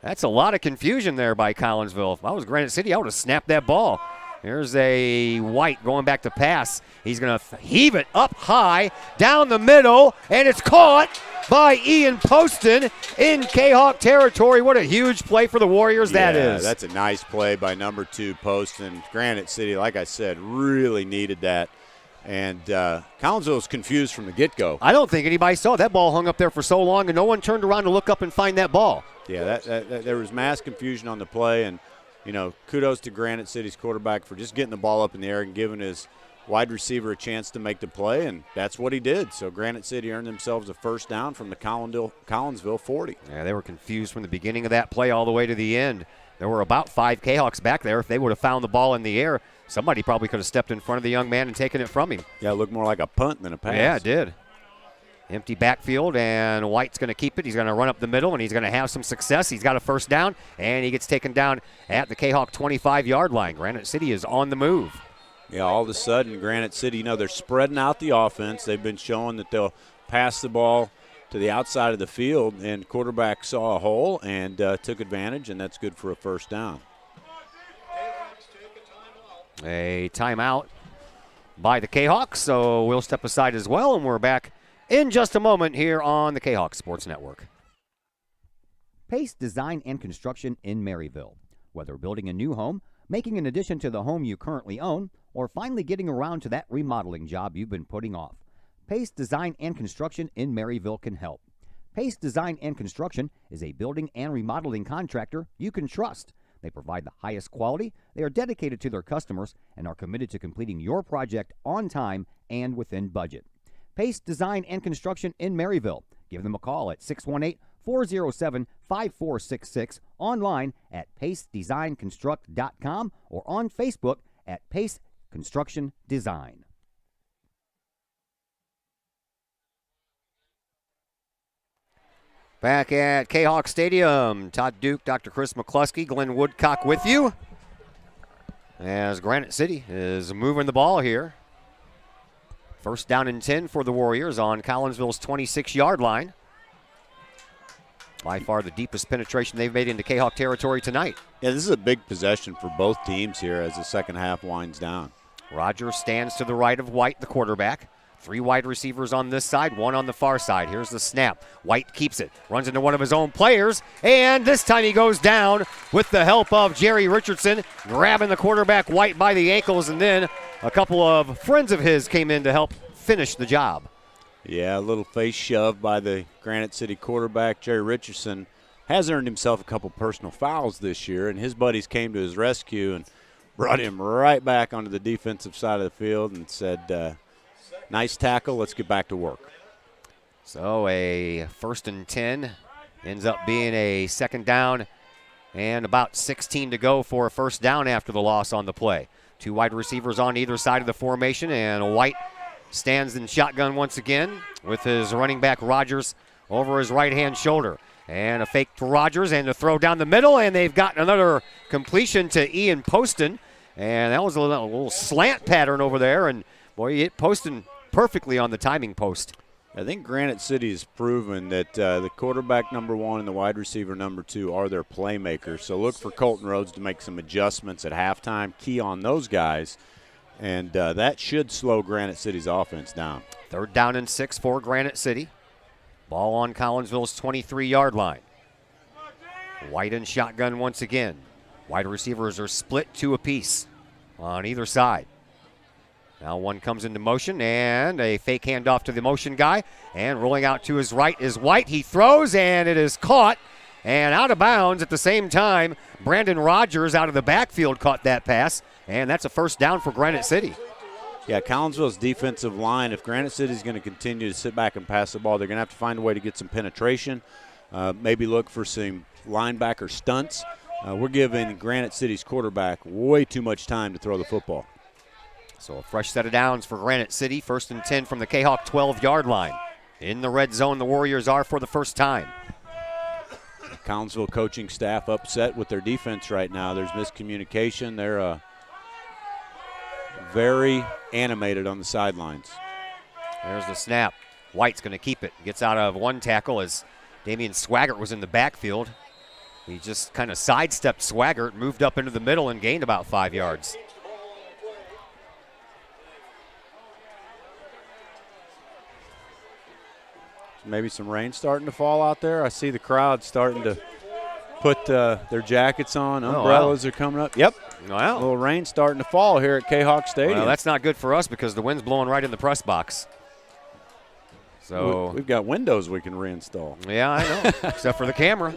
that's a lot of confusion there by Collinsville. If I was Granite City, I would have snapped that ball. Here's a White going back to pass. He's going to heave it up high, down the middle, and it's caught by Ian Poston in Kahok territory. What a huge play for the Warriors that is. That's a nice play by number 2 Poston. Granite City, like I said, really needed that. And Collinsville was confused from the get-go. I don't think anybody saw that ball hung up there for so long, and no one turned around to look up and find that ball. Yeah, there was mass confusion on the play, and kudos to Granite City's quarterback for just getting the ball up in the air and giving his wide receiver a chance to make the play, and that's what he did. So Granite City earned themselves a first down from the Collinsville 40. Yeah, they were confused from the beginning of that play all the way to the end. There were about 5 Kahawks back there. If they would have found the ball in the air, somebody probably could have stepped in front of the young man and taken it from him. Yeah, it looked more like a punt than a pass. Yeah, it did. Empty backfield, and White's going to keep it. He's going to run up the middle, and he's going to have some success. He's got a first down, and he gets taken down at the Kahawk 25-yard line. Granite City is on the move. Yeah, all of a sudden, Granite City, they're spreading out the offense. They've been showing that they'll pass the ball to the outside of the field, and quarterback saw a hole and took advantage, and that's good for a first down. A timeout by the Kahawks, so we'll step aside as well, and we're back in just a moment here on the Kahawk Sports Network. Pace Design and Construction in Maryville. Whether building a new home, making an addition to the home you currently own, or finally getting around to that remodeling job you've been putting off, Pace Design and Construction in Maryville can help. Pace Design and Construction is a building and remodeling contractor you can trust. They provide the highest quality, they are dedicated to their customers, and are committed to completing your project on time and within budget. Pace Design and Construction in Maryville. Give them a call at 618-407-5466, online at pacedesignconstruct.com, or on Facebook at Pace Construction Design. Back at Kahawk Stadium, Todd Duke, Dr. Chris McCluskey, Glenn Woodcock with you as Granite City is moving the ball here. First down and 10 for the Warriors on Collinsville's 26-yard line. By far the deepest penetration they've made into Kahawk territory tonight. Yeah, this is a big possession for both teams here as the second half winds down. Rogers stands to the right of White, the quarterback. 3 wide receivers on this side, 1 on the far side. Here's the snap. White keeps it, runs into one of his own players, and this time he goes down with the help of Jerry Richardson, grabbing the quarterback White by the ankles, and then a couple of friends of his came in to help finish the job. Yeah, a little face shove by the Granite City quarterback. Jerry Richardson has earned himself a couple personal fouls this year, and his buddies came to his rescue and brought him right back onto the defensive side of the field and said, nice tackle, let's get back to work. So a 1st and 10 ends up being a 2nd down and about 16 to go for a first down after the loss on the play. 2 wide receivers on either side of the formation, and White stands in shotgun once again with his running back Rogers over his right-hand shoulder. And a fake to Rogers and a throw down the middle, and they've got another completion to Ian Poston. And that was a little slant pattern over there, and boy, he hit Poston perfectly on the timing post. I think Granite City has proven that the quarterback number 1 and the wide receiver number 2 are their playmakers. So look for Colton Rhodes to make some adjustments at halftime, key on those guys, and that should slow Granite City's offense down. 3rd down and 6 for Granite City. Ball on Collinsville's 23-yard line. White in shotgun once again. Wide receivers are split 2 apiece on either side. Now one comes into motion, and a fake handoff to the motion guy. And rolling out to his right is White. He throws, and it is caught and out of bounds at the same time. Brandon Rogers out of the backfield caught that pass, and that's a 1st down for Granite City. Yeah, Collinsville's defensive line, if Granite City is going to continue to sit back and pass the ball, they're going to have to find a way to get some penetration, maybe look for some linebacker stunts. We're giving Granite City's quarterback way too much time to throw the football. So a fresh set of downs for Granite City. 1st and 10 from the Kahok 12-yard line. In the red zone, the Warriors are for the first time. The Collinsville coaching staff upset with their defense right now. There's miscommunication. They're very animated on the sidelines. There's the snap. White's going to keep it. Gets out of one tackle as Damian Swaggart was in the backfield. He just kind of sidestepped Swaggart, moved up into the middle, and gained about 5 yards. Maybe some rain starting to fall out there. I see the crowd starting to put their jackets on. Umbrellas are coming up. Yep. Wow. A little rain starting to fall here at Kahok Stadium. Well, that's not good for us because the wind's blowing right in the press box. So we've got windows we can reinstall. Yeah, I know, except for the camera.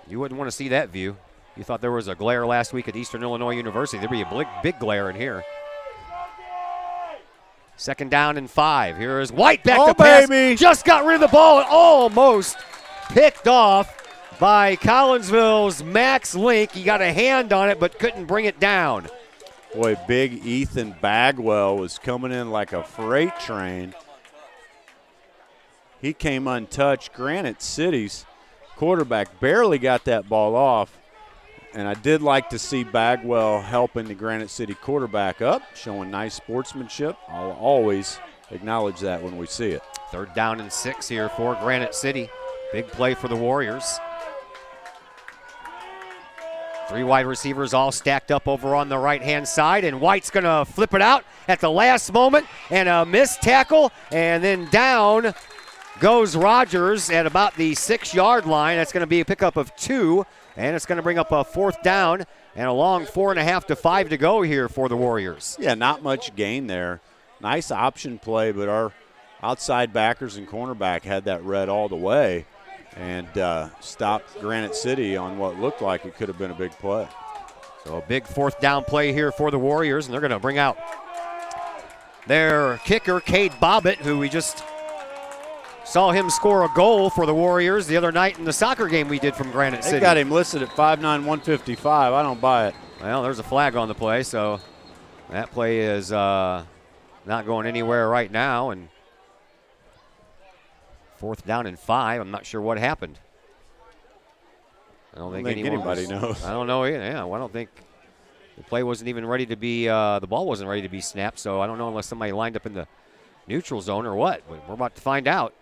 You wouldn't want to see that view. You thought there was a glare last week at Eastern Illinois University. There'd be a big glare in here. 2nd down and 5. Here is White back to pass. Baby. Just got rid of the ball and almost picked off by Collinsville's Max Link. He got a hand on it but couldn't bring it down. Boy, big Ethan Bagwell was coming in like a freight train. He came untouched. Granite City's quarterback barely got that ball off. And I did like to see Bagwell helping the Granite City quarterback up, showing nice sportsmanship. I'll always acknowledge that when we see it. 3rd down and 6 here for Granite City. Big play for the Warriors. 3 wide receivers all stacked up over on the right-hand side, and White's going to flip it out at the last moment, and a missed tackle, and then down goes Rogers at about the 6-yard line. That's going to be a pickup of 2. And it's going to bring up a 4th down and a long 4.5 to 5 to go here for the Warriors. Yeah, not much gain there. Nice option play, but our outside backers and cornerback had that read all the way and stopped Granite City on what looked like it could have been a big play. So a big 4th down play here for the Warriors, and they're going to bring out their kicker, Cade Bobbitt, who we just saw him score a goal for the Warriors the other night in the soccer game we did from Granite City. They got him listed at 5'9", 155. I don't buy it. Well, there's a flag on the play, so that play is not going anywhere right now. And 4th down and 5. I'm not sure what happened. I don't think anybody knows. I don't know either. Yeah, well, I don't think the play wasn't even ready to be. The ball wasn't ready to be snapped. So I don't know unless somebody lined up in the neutral zone or what. But we're about to find out.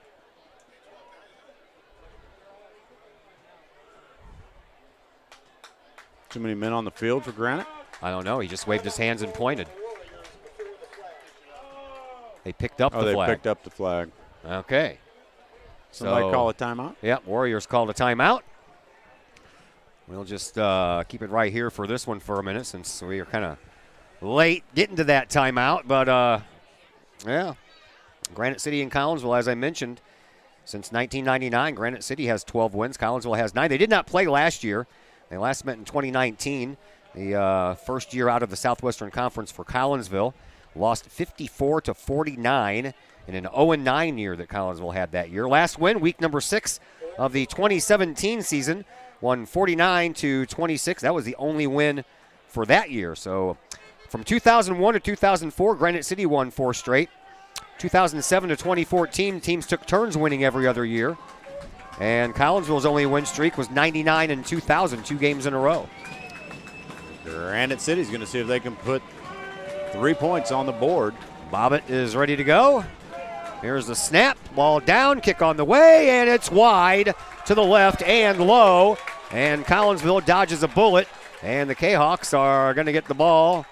Too many men on the field for Granite? I don't know. He just waved his hands and pointed. They picked up the flag. Oh, they picked up the flag. Okay. Somebody call a timeout? Yep, Warriors called a timeout. We'll just keep it right here for this one for a minute since we are kind of late getting to that timeout. But, yeah, Granite City and Collinsville, as I mentioned, since 1999, Granite City has 12 wins. Collinsville has 9. They did not play last year. They last met in 2019, the first year out of the Southwestern Conference for Collinsville. Lost 54-49 in an 0-9 year that Collinsville had that year. Last win, week number 6 of the 2017 season, won 49-26. That was the only win for that year. So from 2001 to 2004, Granite City won 4 straight. 2007 to 2014, teams took turns winning every other year. And Collinsville's only win streak was 99 and 2000, 2 games in a row. Granite City's going to see if they can put 3 points on the board. Bobbitt is ready to go. Here's the snap, ball down, kick on the way, and it's wide to the left and low. And Collinsville dodges a bullet, and the Kahawks are going to get the ball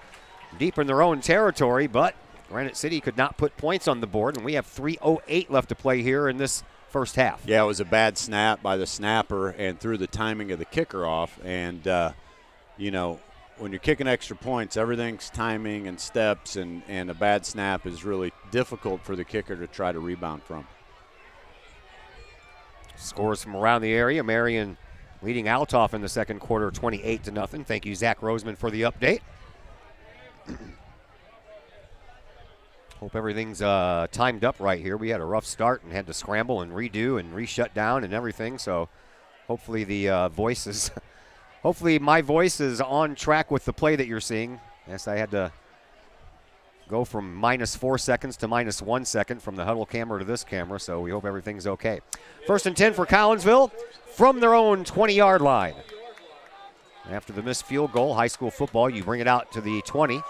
deep in their own territory, but Granite City could not put points on the board, and we have 3:08 left to play here in this first half. Yeah, it was a bad snap by the snapper and threw the timing of the kicker off. And, when you're kicking extra points, everything's timing and steps, and a bad snap is really difficult for the kicker to try to rebound from. Scores from around the area. Marion leading Altoff in the second quarter, 28-0. Thank you, Zach Roseman, for the update. Hope everything's timed up right here. We had a rough start and had to scramble and redo and re-shut down and everything, so hopefully the voices – hopefully my voice is on track with the play that you're seeing. Yes, I had to go from -4 seconds to -1 second from the huddle camera to this camera, so we hope everything's okay. 1st and 10 for Collinsville from their own 20-yard line. After the missed field goal, high school football, you bring it out to the 20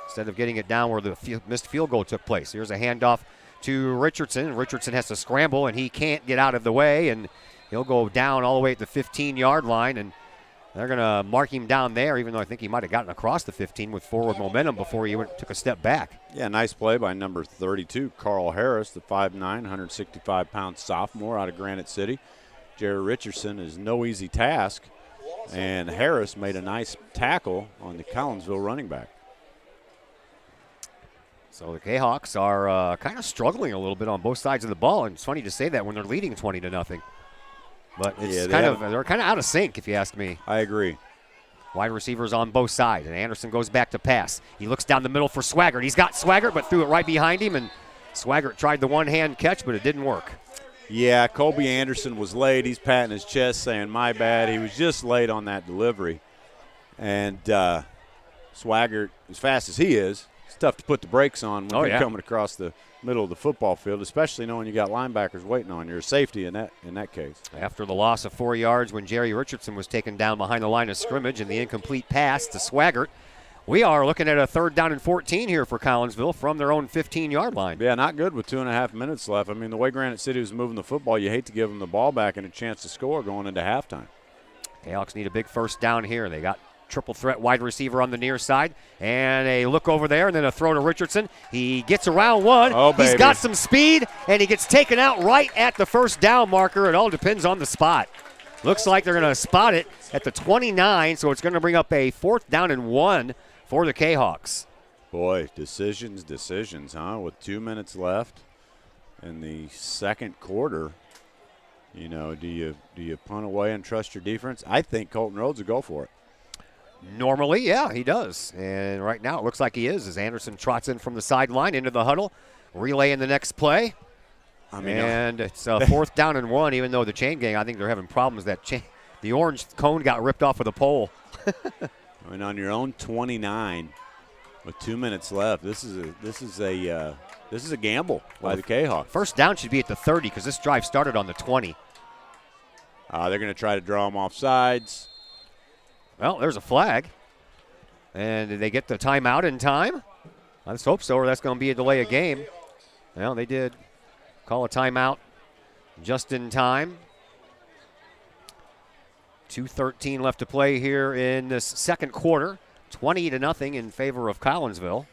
instead of getting it down where the missed field goal took place. Here's a handoff to Richardson. Richardson has to scramble, and he can't get out of the way, and he'll go down all the way at the 15-yard line, and they're going to mark him down there, even though I think he might have gotten across the 15 with forward momentum before he took a step back. Yeah, nice play by number 32, Carl Harris, the 5'9", 165-pound sophomore out of Granite City. Jerry Richardson is no easy task, and Harris made a nice tackle on the Collinsville running back. So the Kahawks are kind of struggling a little bit on both sides of the ball, and it's funny to say that when they're leading 20-0. But it's they're kind of out of sync, if you ask me. I agree. Wide receivers on both sides, and Anderson goes back to pass. He looks down the middle for Swaggart. He's got Swaggart, but threw it right behind him, and Swaggart tried the one-hand catch, but it didn't work. Yeah, Colby Anderson was late. He's patting his chest saying, my bad. He was just late on that delivery. And Swaggart, as fast as he is, it's tough to put the brakes on when you're coming across the middle of the football field, especially knowing you got linebackers waiting on you. Or safety in that case. After the loss of 4 yards when Jerry Richardson was taken down behind the line of scrimmage and the incomplete pass to Swaggart, we are looking at a 3rd down and 14 here for Collinsville from their own 15-yard line. Yeah, not good with 2.5 minutes left. I mean, the way Granite City was moving the football, you hate to give them the ball back and a chance to score going into halftime. Kahawks need a big 1st down here. They got triple threat wide receiver on the near side, and a look over there, and then a throw to Richardson. He gets around one. Oh, baby. He's got some speed, and he gets taken out right at the 1st down marker. It all depends on the spot. Looks like they're going to spot it at the 29, so it's going to bring up a 4th down and 1 for the Kahawks. Boy, decisions, huh? With 2 minutes left in the second quarter, do you punt away and trust your defense? I think Colton Rhodes will go for it. Normally, yeah, he does. And right now it looks like he is as Anderson trots in from the sideline into the huddle, relay in the next play. And it's a 4th down and 1, even though the chain gang, I think they're having problems. The orange cone got ripped off of the pole. I mean, on your own 29 with 2 minutes left, this is a gamble by the Kahawks. 1st down should be at the 30 because this drive started on the 20. They're going to try to draw them off sides. Well, there's a flag. And did they get the timeout in time? Let's hope so, or that's going to be a delay of game. Well, they did call a timeout just in time. 2:13 left to play here in this second quarter. 20-0 in favor of Collinsville.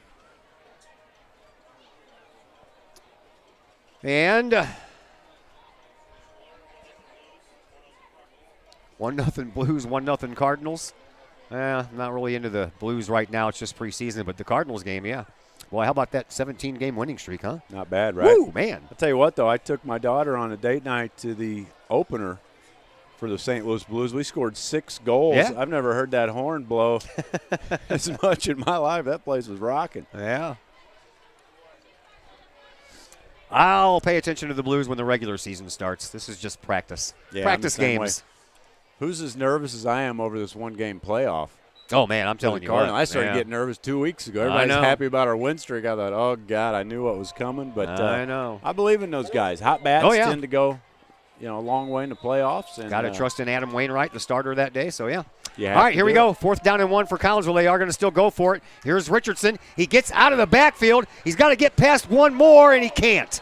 And 1-0 Blues, 1-0 Cardinals. I'm not really into the Blues right now. It's just preseason, but the Cardinals game, yeah. Boy, how about that 17-game winning streak, huh? Not bad, right? Woo, man. I'll tell you what, though. I took my daughter on a date night to the opener for the St. Louis Blues. We scored 6 goals. Yeah. I've never heard that horn blow as much in my life. That place was rocking. Yeah. I'll pay attention to the Blues when the regular season starts. This is just practice. Yeah, practice games. Who's as nervous as I am over this one-game playoff? Oh, man, I'm telling you what. I started getting nervous 2 weeks ago. Everybody's happy about our win streak. I thought, oh, God, I knew what was coming. But I know. I believe in those guys. Hot bats tend to go a long way in the playoffs. Got to trust in Adam Wainwright, the starter that day, so yeah. All right, here we go. 4th down and 1 for Collinsville. They are going to still go for it. Here's Richardson. He gets out of the backfield. He's got to get past one more, and he can't.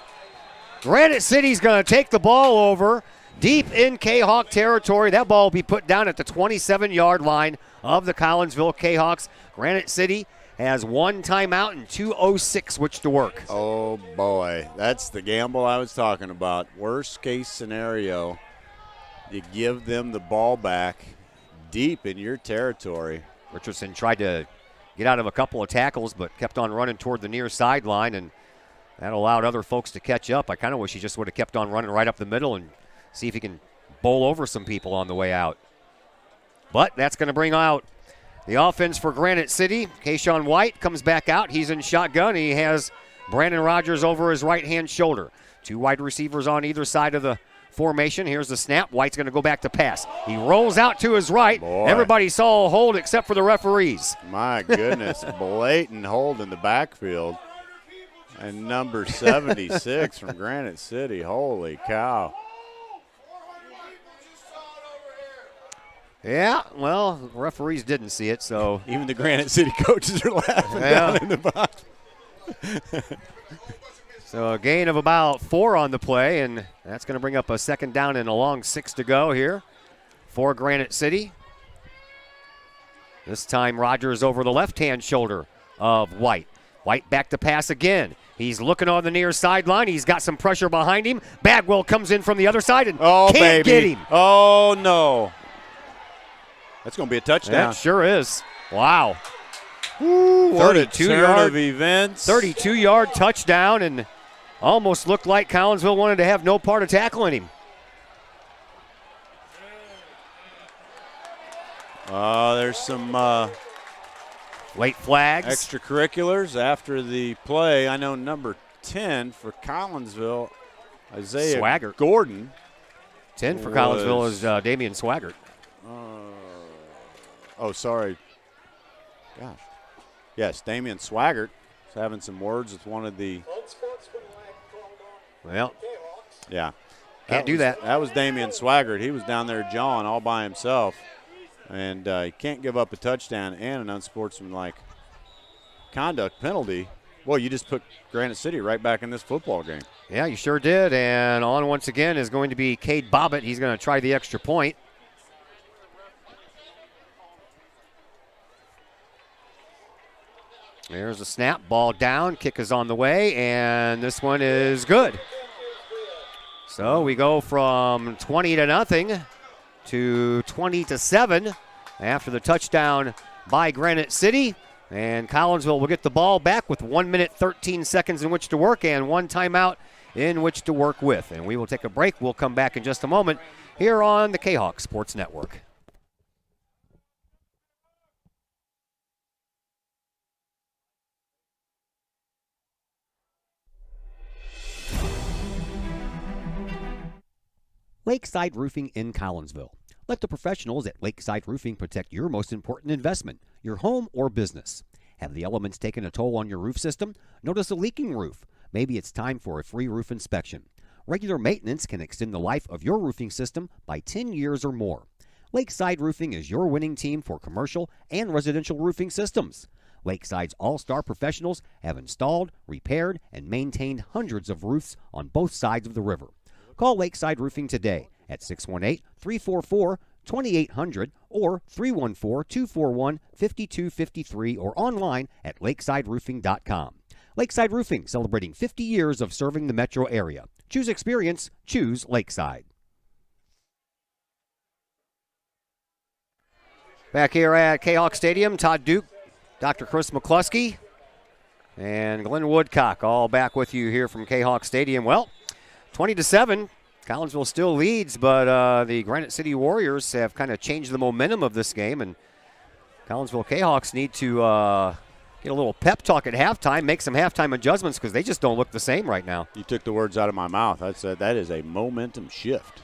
Granite City's going to take the ball over deep in Kahok territory. That ball will be put down at the 27-yard line of the Collinsville Kahawks. Granite City has 1 timeout and 2:06 which to work. Oh, boy. That's the gamble I was talking about. Worst case scenario, you give them the ball back deep in your territory. Richardson tried to get out of a couple of tackles but kept on running toward the near sideline, and that allowed other folks to catch up. I kind of wish he just would have kept on running right up the middle and see if he can bowl over some people on the way out. But that's going to bring out the offense for Granite City. Kayshawn White comes back out. He's in shotgun. He has Brandon Rogers over his right-hand shoulder. 2 wide receivers on either side of the formation. Here's the snap. White's going to go back to pass. He rolls out to his right. Boy. Everybody saw a hold except for the referees. My goodness, blatant hold in the backfield. And number 76 from Granite City. Holy cow. Yeah, well, referees didn't see it, so. Even the Granite City coaches are laughing down in the box. So a gain of about 4 on the play, and that's going to bring up a second down and a long 6 to go here for Granite City. This time Rogers over the left-hand shoulder of White. White back to pass again. He's looking on the near sideline. He's got some pressure behind him. Bagwell comes in from the other side and can't get him. Oh, no. That's going to be a touchdown. That sure is. Wow. Ooh, What a turn of events. 32-yard touchdown, and almost looked like Collinsville wanted to have no part of tackling him. There's some late flags. extracurriculars after the play. I know number 10 for Collinsville, Isaiah Swaggart. Gordon. 10 for Collinsville is Damian Swaggart. Oh, sorry. Gosh. Yes, Damian Swaggart is having some words with one of the. Well, Yeah. Can't do that. That was Damian Swaggart. He was down there jawing all by himself. And he can't give up a touchdown and an unsportsmanlike conduct penalty. Well, you just put Granite City right back in this football game. yeah, you sure did. And on once again is going to be Cade Bobbitt. He's going to try the extra point. There's a snap, ball down, kick is on the way, and this one is good. So we go from 20-0 to 20-7 after the touchdown by Granite City. And Collinsville will get the ball back with 1 minute, 13 seconds in which to work and 1 timeout in which to work with. And we will take a break. We'll come back in just a moment here on the Kahok Sports Network. Lakeside Roofing in Collinsville. Let the professionals at Lakeside Roofing protect your most important investment, your home or business. Have the elements taken a toll on your roof system? Notice a leaking roof? Maybe it's time for a free roof inspection. Regular maintenance can extend the life of your roofing system by 10 years or more. Lakeside Roofing is your winning team for commercial and residential roofing systems. Lakeside's all-star professionals have installed, repaired, and maintained hundreds of roofs on both sides of the river. Call Lakeside Roofing today at 618-344-2800 or 314-241-5253 or online at lakesideroofing.com. Lakeside Roofing, celebrating 50 years of serving the metro area. Choose experience, choose Lakeside. Back here at Kahok Stadium, Todd Duke, Dr. Chris McCluskey, and Glenn Woodcock all back with you here from Kahok Stadium. Well, 20-7, Collinsville still leads, but the Granite City Warriors have kind of changed the momentum of this game, and Collinsville Kahawks need to get a little pep talk at halftime, make some halftime adjustments because they just don't look the same right now. You took the words out of my mouth. I said that is a momentum shift.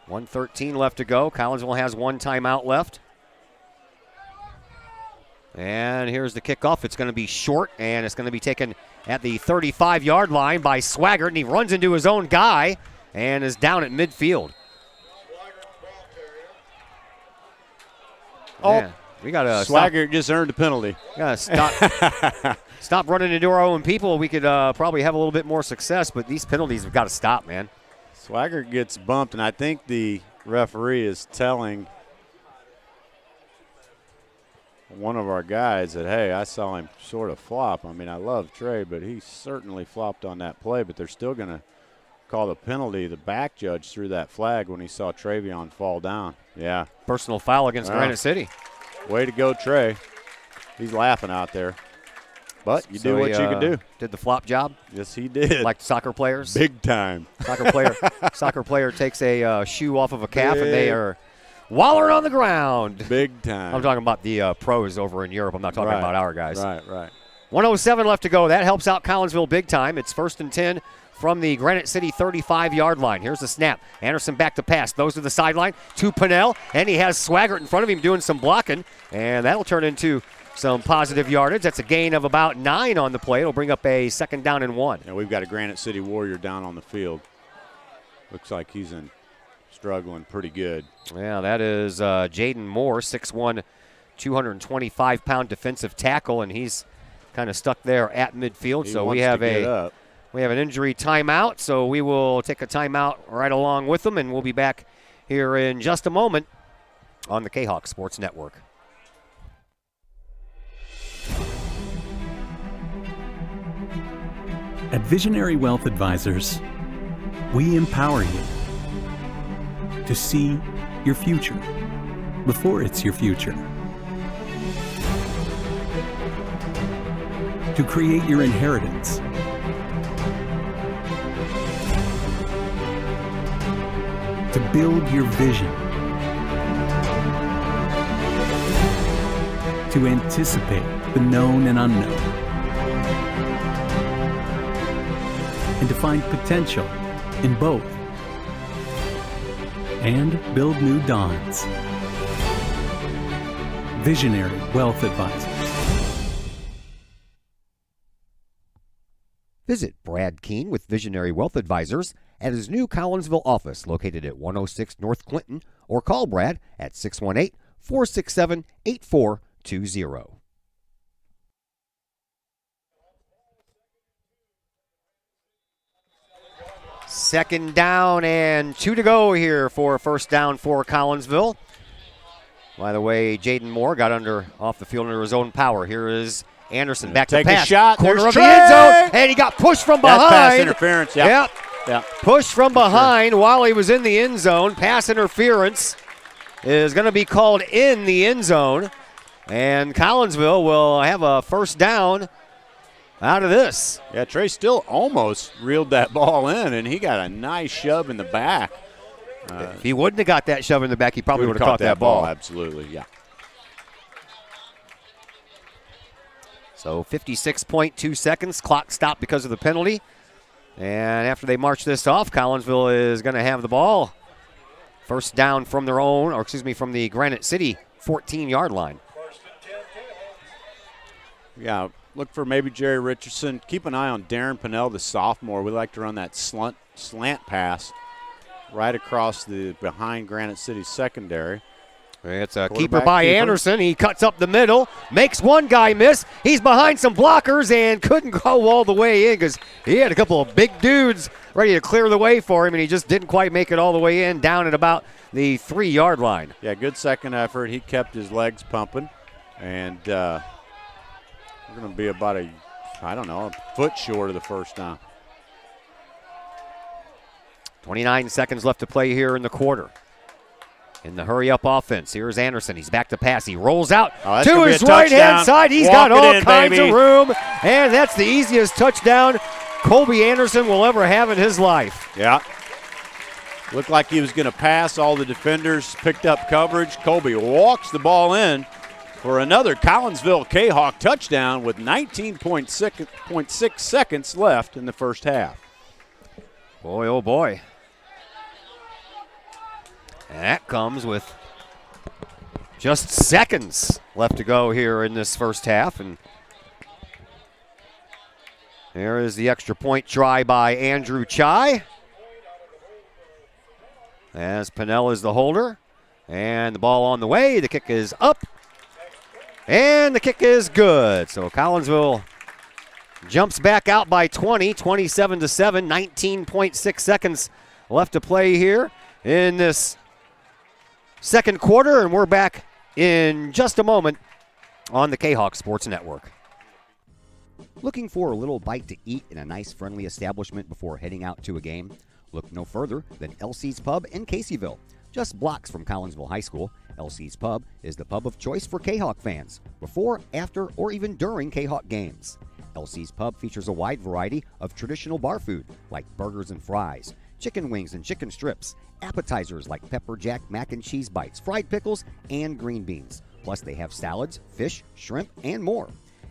1:13 left to go. Collinsville has 1 timeout left. And here's the kickoff. It's going to be short, and it's going to be taken at the 35-yard line by Swaggart, and he runs into his own guy and is down at midfield. Oh, Yeah. We got to Swagger just earned a penalty. Got to stop running into our own people. We could probably have a little bit more success, but these penalties have got to stop, man. Swagger gets bumped, and I think the referee is telling one of our guys that, hey, I saw him sort of flop. I mean, I love Trey, but he certainly flopped on that play, but they're still going to call the penalty. The back judge threw that flag when he saw Travion fall down. Yeah. Personal foul against Granite City. Way to go, Trey. He's laughing out there. But you do what you can do. Did the flop job? Yes, he did. Like soccer players? Big time. Soccer player takes a shoe off of a calf, and they are wallering on the ground. Big time. I'm talking about the pros over in Europe. I'm not talking about our guys. Right. 1:07 left to go. That helps out Collinsville big time. It's 1st and 10 from the Granite City 35-yard line. Here's the snap. Anderson back to pass. Those to the sideline to Pinnell, and he has Swaggart in front of him doing some blocking, and that'll turn into some positive yardage. That's a gain of about 9 on the play. It'll bring up a 2nd down and 1. And we've got a Granite City Warrior down on the field. Looks like he's struggling pretty good. Yeah, that is Jaden Moore, 6'1", 225-pound defensive tackle, and he's kind of stuck there at midfield. So we have an injury timeout, so we will take a timeout right along with them, and we'll be back here in just a moment on the Kahok Sports Network. At Visionary Wealth Advisors, we empower you to see your future before it's your future, to create your inheritance, to build your vision, to anticipate the known and unknown, and to find potential in both, and build new dawns. Visionary Wealth Advisors. Visit Brad Keene with Visionary Wealth Advisors at his new Collinsville office located at 106 North Clinton, or call Brad at 618-467-8420. Second down and 2 to go here for a 1st down for Collinsville. By the way, Jaden Moore got off the field under his own power. Here is Anderson back to pass. Take a shot. Corner There's of the end zone, and he got pushed from behind. That's pass interference. Yeah. Pushed from behind while he was in the end zone. Pass interference is going to be called in the end zone, and Collinsville will have a 1st down out of this. Yeah, Trey still almost reeled that ball in, and he got a nice shove in the back. If he wouldn't have got that shove in the back, he probably would have caught that ball. Absolutely, yeah. So 56.2 seconds. Clock stopped because of the penalty. And after they march this off, Collinsville is going to have the ball. 1st down from from the Granite City 14-yard line. Yeah, look for maybe Jerry Richardson. Keep an eye on Darren Pinnell, the sophomore. We like to run that slant pass right across the behind Granite City secondary. It's a keeper by Anderson. He cuts up the middle, makes one guy miss. He's behind some blockers and couldn't go all the way in because he had a couple of big dudes ready to clear the way for him, and he just didn't quite make it all the way in, down at about the 3-yard line. Yeah, good second effort. He kept his legs pumping, and we're going to be about a foot short of the 1st down. 29 seconds left to play here in the quarter. In the hurry-up offense, here's Anderson. He's back to pass. He rolls out to his right-hand side. He's got all kinds of room, and that's the easiest touchdown Colby Anderson will ever have in his life. Yeah. Looked like he was going to pass. All the defenders picked up coverage. Colby walks the ball in for another Collinsville Kahok touchdown with 19.6 seconds left in the 1st half. Boy, oh boy. And that comes with just seconds left to go here in this 1st half. And there is the extra point try by Andrew Chai, as Pinnell is the holder. And the ball on the way. The kick is up. And the kick is good. So Collinsville jumps back out by 20, 27-7, 19.6 seconds left to play here in this second quarter, and we're back in just a moment on the Kahok Sports Network. Looking for a little bite to eat in a nice, friendly establishment before heading out to a game? Look no further than LC's Pub in Caseyville. Just blocks from Collinsville High School, LC's Pub is the pub of choice for Kahawk fans, before, after, or even during Kahawk games. LC's Pub features a wide variety of traditional bar food, like burgers and fries, chicken wings and chicken strips, appetizers like pepper jack mac and cheese bites, fried pickles, and green beans. Plus, they have salads, fish, shrimp, and more.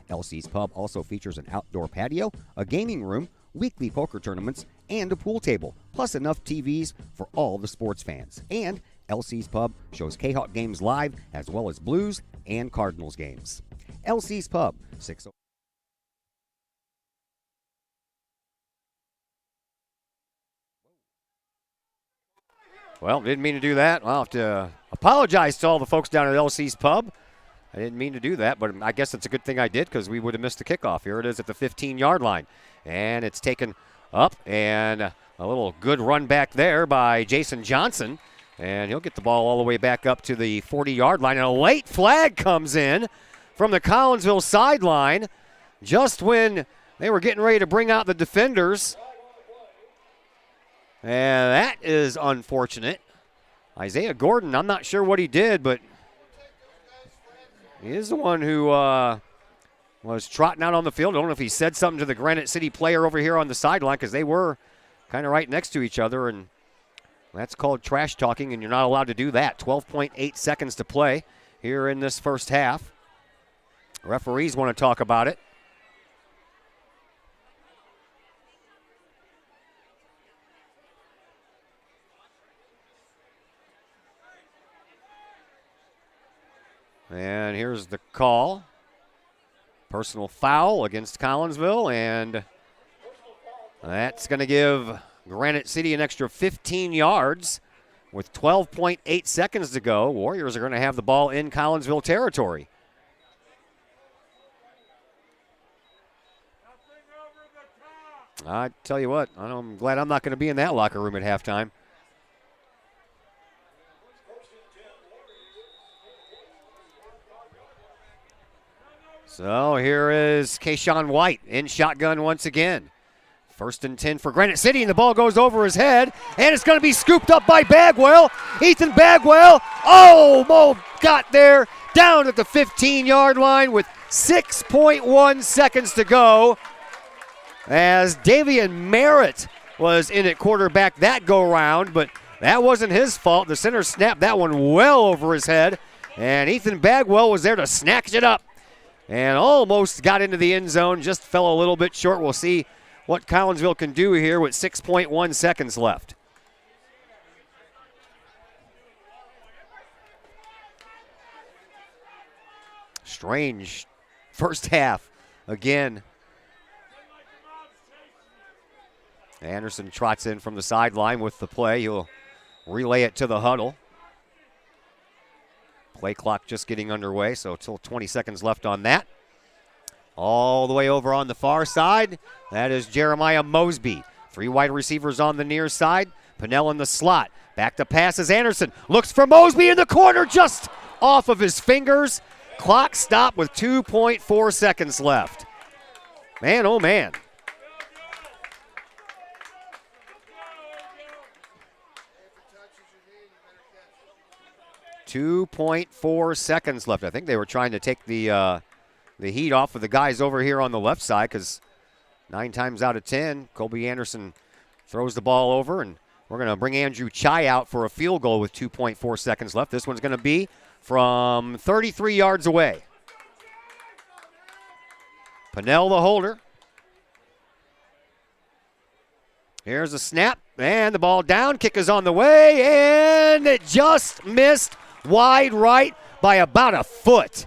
LC's Pub also features an outdoor patio, a gaming room, weekly poker tournaments, and a pool table, plus enough TVs for all the sports fans. And LC's Pub shows Kahawk games live, as well as Blues and Cardinals games. LC's Pub, 60. Well, didn't mean to do that. I'll have to apologize to all the folks down at LC's Pub. I didn't mean to do that, but I guess it's a good thing I did because we would have missed the kickoff. Here it is at the 15-yard line. And it's taken up, and a little good run back there by Jason Johnson. And he'll get the ball all the way back up to the 40-yard line. And a late flag comes in from the Collinsville sideline just when they were getting ready to bring out the defenders. And that is unfortunate. Isaiah Gordon, I'm not sure what he did, but he is the one who was trotting out on the field. I don't know if he said something to the Granite City player over here on the sideline because they were kind of right next to each other, and that's called trash talking, and you're not allowed to do that. 12.8 seconds to play here in this first half. Referees want to talk about it. And here's the call. Personal foul against Collinsville, and that's going to give Granite City an extra 15 yards with 12.8 seconds to go. Warriors are going to have the ball in Collinsville territory. I tell you what, I'm glad I'm not going to be in that locker room at halftime. So here is Kayshawn White in shotgun once again. 1st and 10 for Granite City, and the ball goes over his head, and it's going to be scooped up by Bagwell. Ethan Bagwell, got there down at the 15-yard line with 6.1 seconds to go as Davian Merritt was in at quarterback that go-round, but that wasn't his fault. The center snapped that one well over his head, and Ethan Bagwell was there to snatch it up and almost got into the end zone, just fell a little bit short. We'll see what Collinsville can do here with 6.1 seconds left. Strange first half again. Anderson trots in from the sideline with the play. He'll relay it to the huddle. Play clock just getting underway, so till 20 seconds left on that. All the way over on the far side, that is Jeremiah Mosby. 3 wide receivers on the near side. Pinnell in the slot. Back to pass as Anderson looks for Mosby in the corner, just off of his fingers. Clock stopped with 2.4 seconds left. Man, oh man. 2.4 seconds left. I think they were trying to take the heat off of the guys over here on the left side because 9 times out of 10, Colby Anderson throws the ball over, and we're going to bring Andrew Chai out for a field goal with 2.4 seconds left. This one's going to be from 33 yards away. Pinnell the holder. Here's a snap, and the ball down. Kick is on the way, and it just missed wide right by about a foot.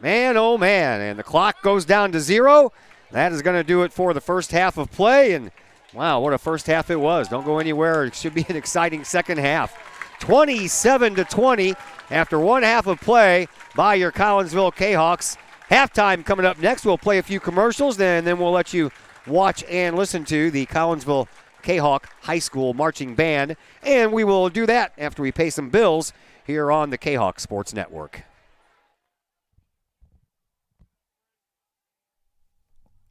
Man, oh man, and the clock goes down to 0. That is going to do it for the first half of play, and wow, what a first half it was. Don't go anywhere. It should be an exciting second half. 27-20 after one half of play by your Collinsville Kahawks. Halftime coming up next. We'll play a few commercials, and then we'll let you watch and listen to the Collinsville Kahok High School Marching Band. And we will do that after we pay some bills here on the Kahawk Sports Network.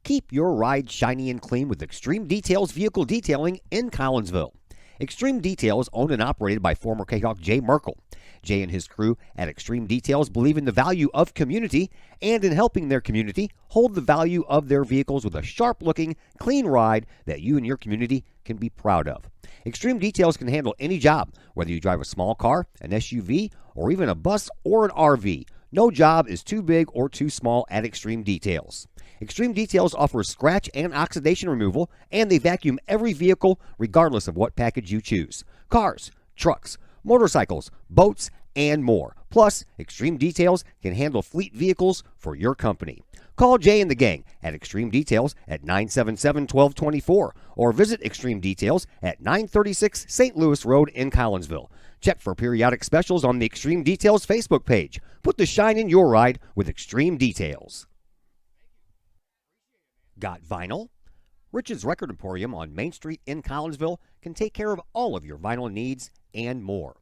Keep your ride shiny and clean with Extreme Details Vehicle Detailing in Collinsville. Extreme Details, owned and operated by former Kahawk Jay Merkel. Jay and his crew at Extreme Details believe in the value of community and in helping their community hold the value of their vehicles with a sharp-looking, clean ride that you and your community can be proud of. Extreme Details can handle any job, whether you drive a small car, an SUV, or even a bus or an RV. No job is too big or too small at Extreme Details. Extreme Details offers scratch and oxidation removal, and they vacuum every vehicle regardless of what package you choose. Cars, trucks, motorcycles, boats, and more. Plus, Extreme Details can handle fleet vehicles for your company. Call Jay and the gang at Extreme Details at 977-1224 or visit Extreme Details at 936 St. Louis Road in Collinsville. Check for periodic specials on the Extreme Details Facebook page. Put the shine in your ride with Extreme Details. Got vinyl? Rich's Record Emporium on Main Street in Collinsville can take care of all of your vinyl needs and more.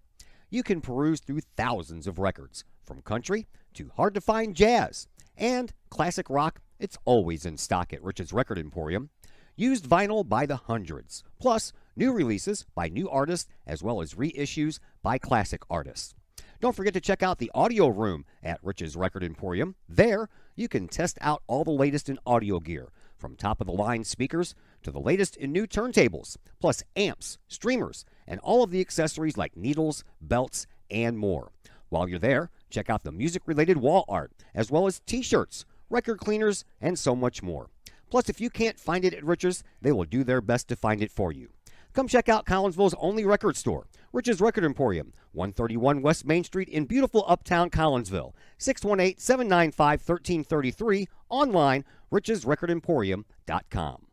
You can peruse through thousands of records, from country to hard-to-find jazz. And classic rock, it's always in stock at Rich's Record Emporium. Used vinyl by the hundreds, plus new releases by new artists as well as reissues by classic artists. Don't forget to check out the audio room at Rich's Record Emporium. There, you can test out all the latest in audio gear, from top-of-the-line speakers to the latest in new turntables, plus amps, streamers, and all of the accessories like needles, belts, and more. While you're there, check out the music-related wall art, as well as t-shirts, record cleaners, and so much more. Plus, if you can't find it at Rich's, they will do their best to find it for you. Come check out Collinsville's only record store, Rich's Record Emporium, 131 West Main Street in beautiful uptown Collinsville, 618-795-1333, online, richesrecordemporium.com.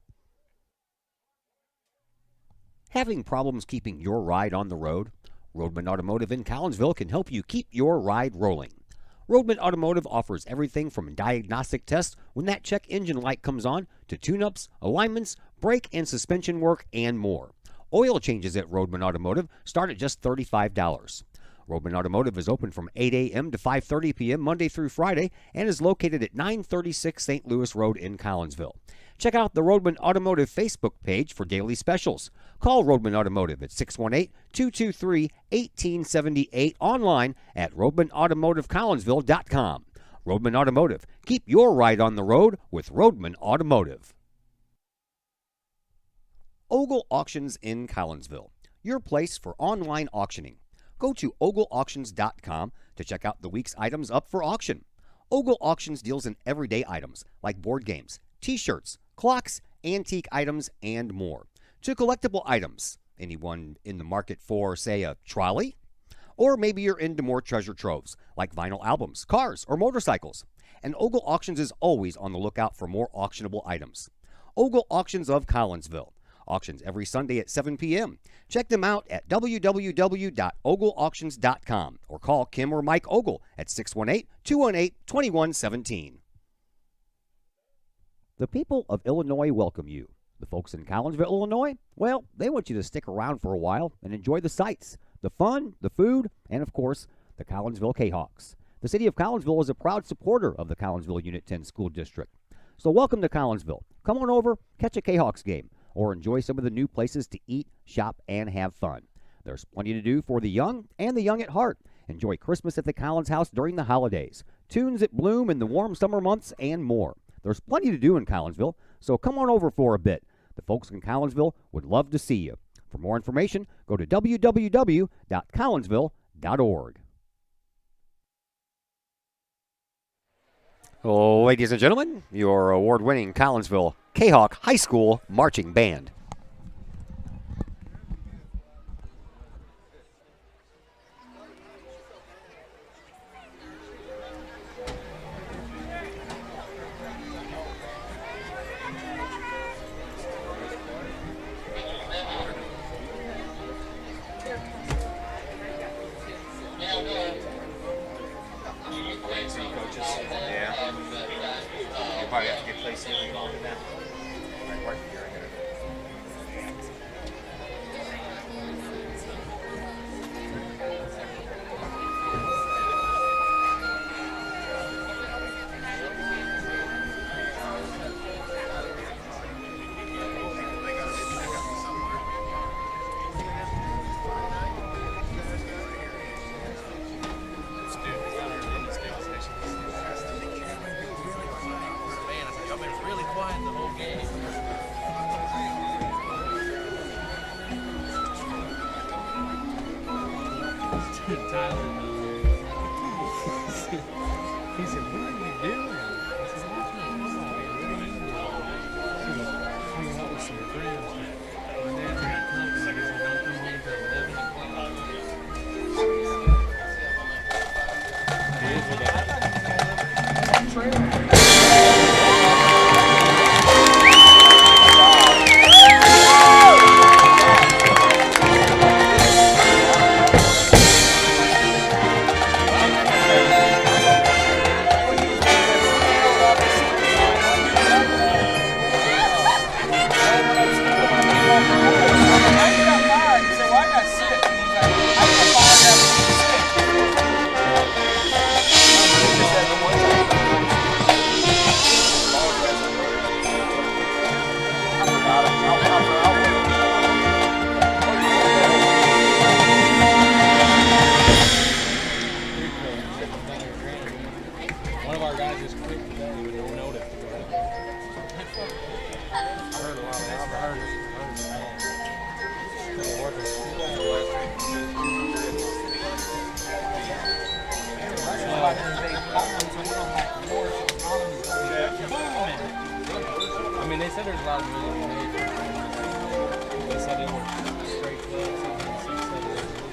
Having problems keeping your ride on the road? Roadman Automotive in Collinsville can help you keep your ride rolling. Roadman Automotive offers everything from diagnostic tests when that check engine light comes on to tune-ups, alignments, brake and suspension work, and more. Oil changes at Roadman Automotive start at just $35. Roadman Automotive is open from 8 a.m. to 5:30 p.m. Monday through Friday and is located at 936 St. Louis Road in Collinsville. Check out the Roadman Automotive Facebook page for daily specials. Call Roadman Automotive at 618-223-1878, online at roadmanautomotivecollinsville.com. Roadman Automotive. Keep your ride on the road with Roadman Automotive. Ogle Auctions in Collinsville, your place for online auctioning. Go to ogleauctions.com to check out the week's items up for auction. Ogle Auctions deals in everyday items like board games, t-shirts, clocks, antique items, and more, to collectible items. Anyone in the market for, say, a trolley? Or maybe you're into more treasure troves like vinyl albums, cars, or motorcycles. And Ogle Auctions is always on the lookout for more auctionable items. Ogle Auctions of Collinsville. Auctions every Sunday at 7 p.m. Check them out at www.ogleauctions.com or call Kim or Mike Ogle at 618-218-2117. The people of Illinois welcome you. The folks in Collinsville, Illinois, well, they want you to stick around for a while and enjoy the sights, the fun, the food, and, of course, the Collinsville Kahawks. The city of Collinsville is a proud supporter of the Collinsville Unit 10 School District. So welcome to Collinsville. Come on over, catch a Kahawks game, or enjoy some of the new places to eat, shop, and have fun. There's plenty to do for the young and the young at heart. Enjoy Christmas at the Collins House during the holidays, tunes at Bloom in the warm summer months, and more. There's plenty to do in Collinsville, so come on over for a bit. The folks in Collinsville would love to see you. For more information, go to www.collinsville.org. Oh, ladies and gentlemen, your award-winning Collinsville Kahawk High School Marching Band. coaches. Yeah. You probably have to get placed involved in that. Right here. Y'all been really quiet the whole game. Tyler. He said, "What are you doing?" I said, "Watching a football game. What are you doing?" He goes, "Hanging out with some friends. My dad's got company. He said, don't come home till 11 o'clock." One of our guys just quit today with no notice. I heard a lot of that. I heard it. I mean, they said there's a lot of really made. They said they were straight clubs, 6, 7 days a week.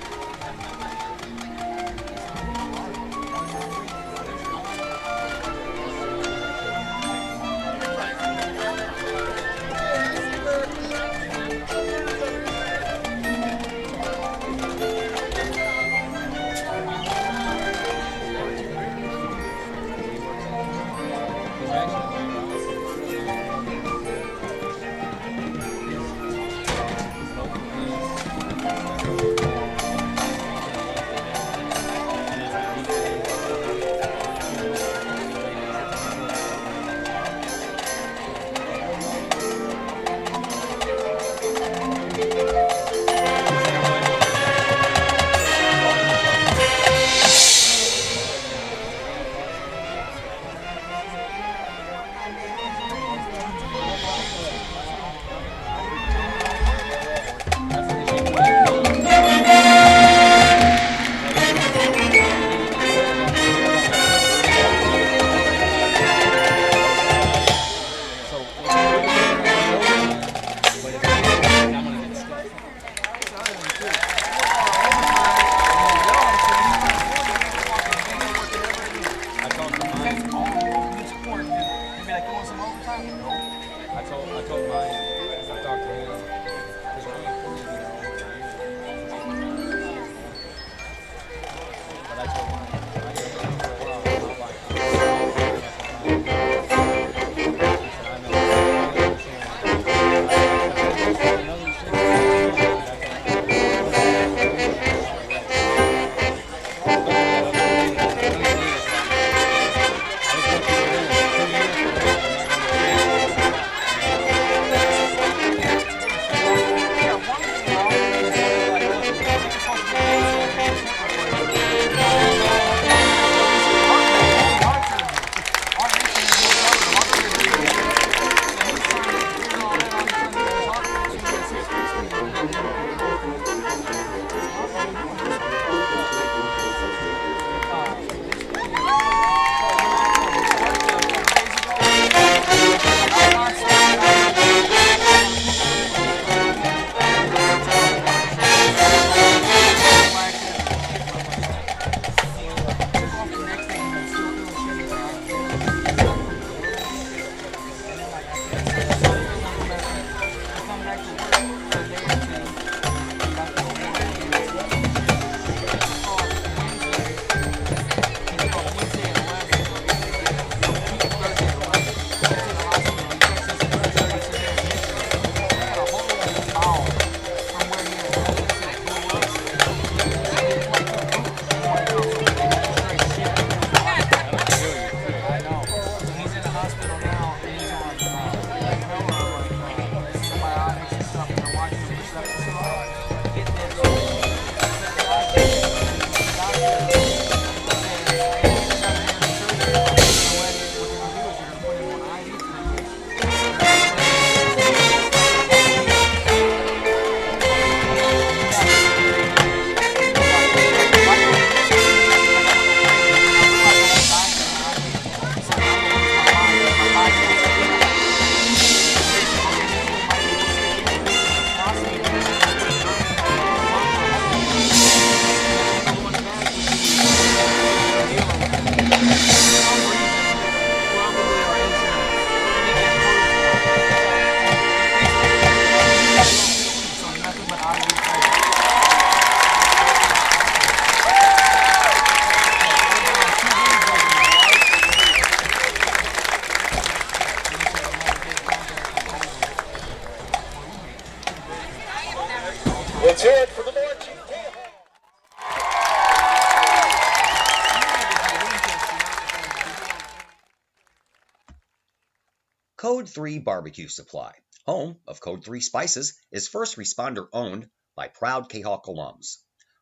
Code 3 Barbecue Supply, home of Code 3 Spices, is first responder owned by proud Kahok alums.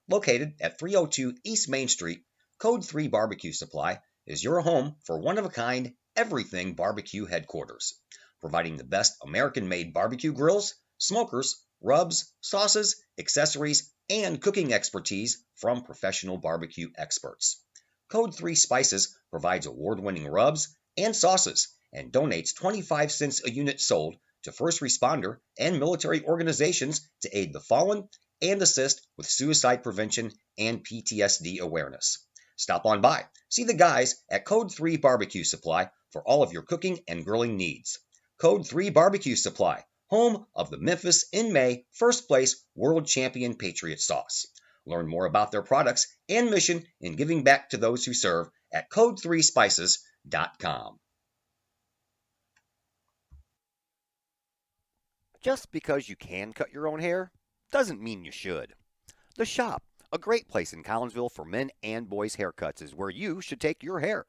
Located at 302 East Main Street, Code 3 Barbecue Supply is your home for one-of-a-kind everything barbecue headquarters, providing the best American-made barbecue grills, smokers, rubs, sauces, accessories, and cooking expertise from professional barbecue experts. Code 3 Spices provides award-winning rubs and sauces and donates 25 cents a unit sold to first responder and military organizations to aid the fallen and assist with suicide prevention and PTSD awareness. Stop on by. See the guys at Code 3 Barbecue Supply for all of your cooking and grilling needs. Code 3 Barbecue Supply, home of the Memphis in May first place world champion Patriot sauce. Learn more about their products and mission in giving back to those who serve at code3spices.com. Just because you can cut your own hair doesn't mean you should. The Shop, a great place in Collinsville for men and boys haircuts, is where you should take your hair.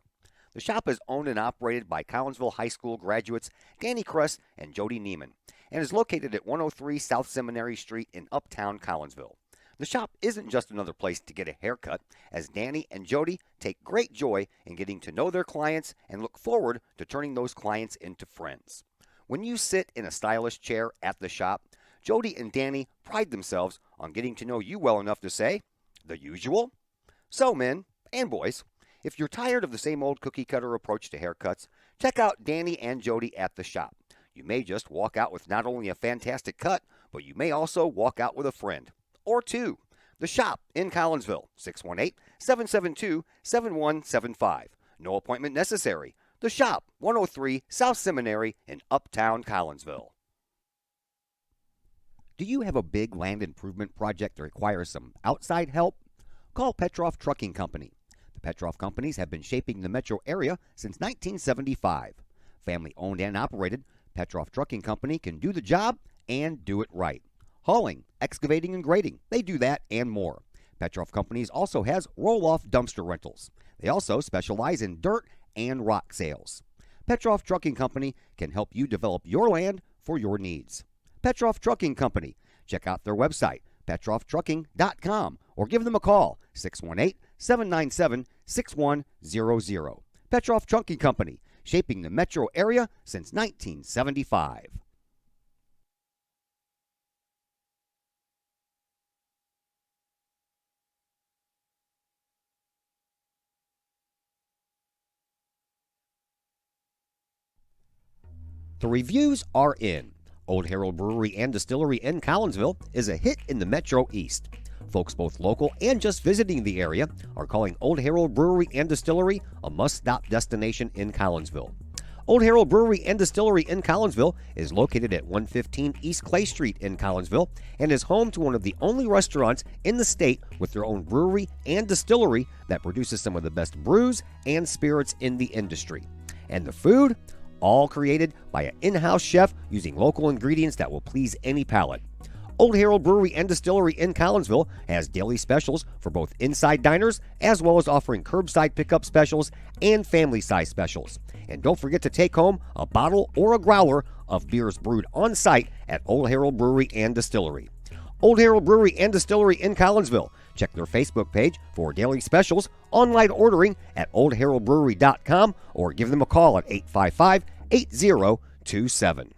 The Shop is owned and operated by Collinsville High School graduates Danny Kress and Jody Neiman, and is located at 103 South Seminary Street in Uptown Collinsville. The Shop isn't just another place to get a haircut, as Danny and Jody take great joy in getting to know their clients and look forward to turning those clients into friends. When you sit in a stylish chair at the Shop, Jody and Danny pride themselves on getting to know you well enough to say the usual. So, men and boys, if you're tired of the same old cookie cutter approach to haircuts, check out Danny and Jody at the Shop. You may just walk out with not only a fantastic cut, but you may also walk out with a friend or two. The Shop in Collinsville, 618-772-7175. No appointment necessary. The Shop, 103 South Seminary in Uptown Collinsville. Do you have a big land improvement project that requires some outside help? Call Petroff Trucking Company. The Petroff Companies have been shaping the metro area since 1975. Family owned and operated, Petroff Trucking Company can do the job and do it right. Hauling, excavating, and grading, they do that and more. Petroff Companies also has roll-off dumpster rentals. They also specialize in dirt and rock sales. Petroff Trucking Company can help you develop your land for your needs. Petroff Trucking Company. Check out their website, petrofftrucking.com, or give them a call, 618-797-6100. Petroff Trucking Company, shaping the metro area since 1975. The reviews are in. Old Herald Brewery and Distillery in Collinsville is a hit in the Metro East. Folks both local and just visiting the area are calling Old Herald Brewery and Distillery a must-stop destination in Collinsville. Old Herald Brewery and Distillery in Collinsville is located at 115 East Clay Street in Collinsville and is home to one of the only restaurants in the state with their own brewery and distillery that produces some of the best brews and spirits in the industry. And the food? All created by an in-house chef using local ingredients that will please any palate. Old Herald Brewery and Distillery in Collinsville has daily specials for both inside diners as well as offering curbside pickup specials and family-size specials. And don't forget to take home a bottle or a growler of beers brewed on site at Old Herald Brewery and Distillery. Old Herald Brewery and Distillery in Collinsville. Check their Facebook page for daily specials, online ordering at oldheraldbrewery.com, or give them a call at 855-8027.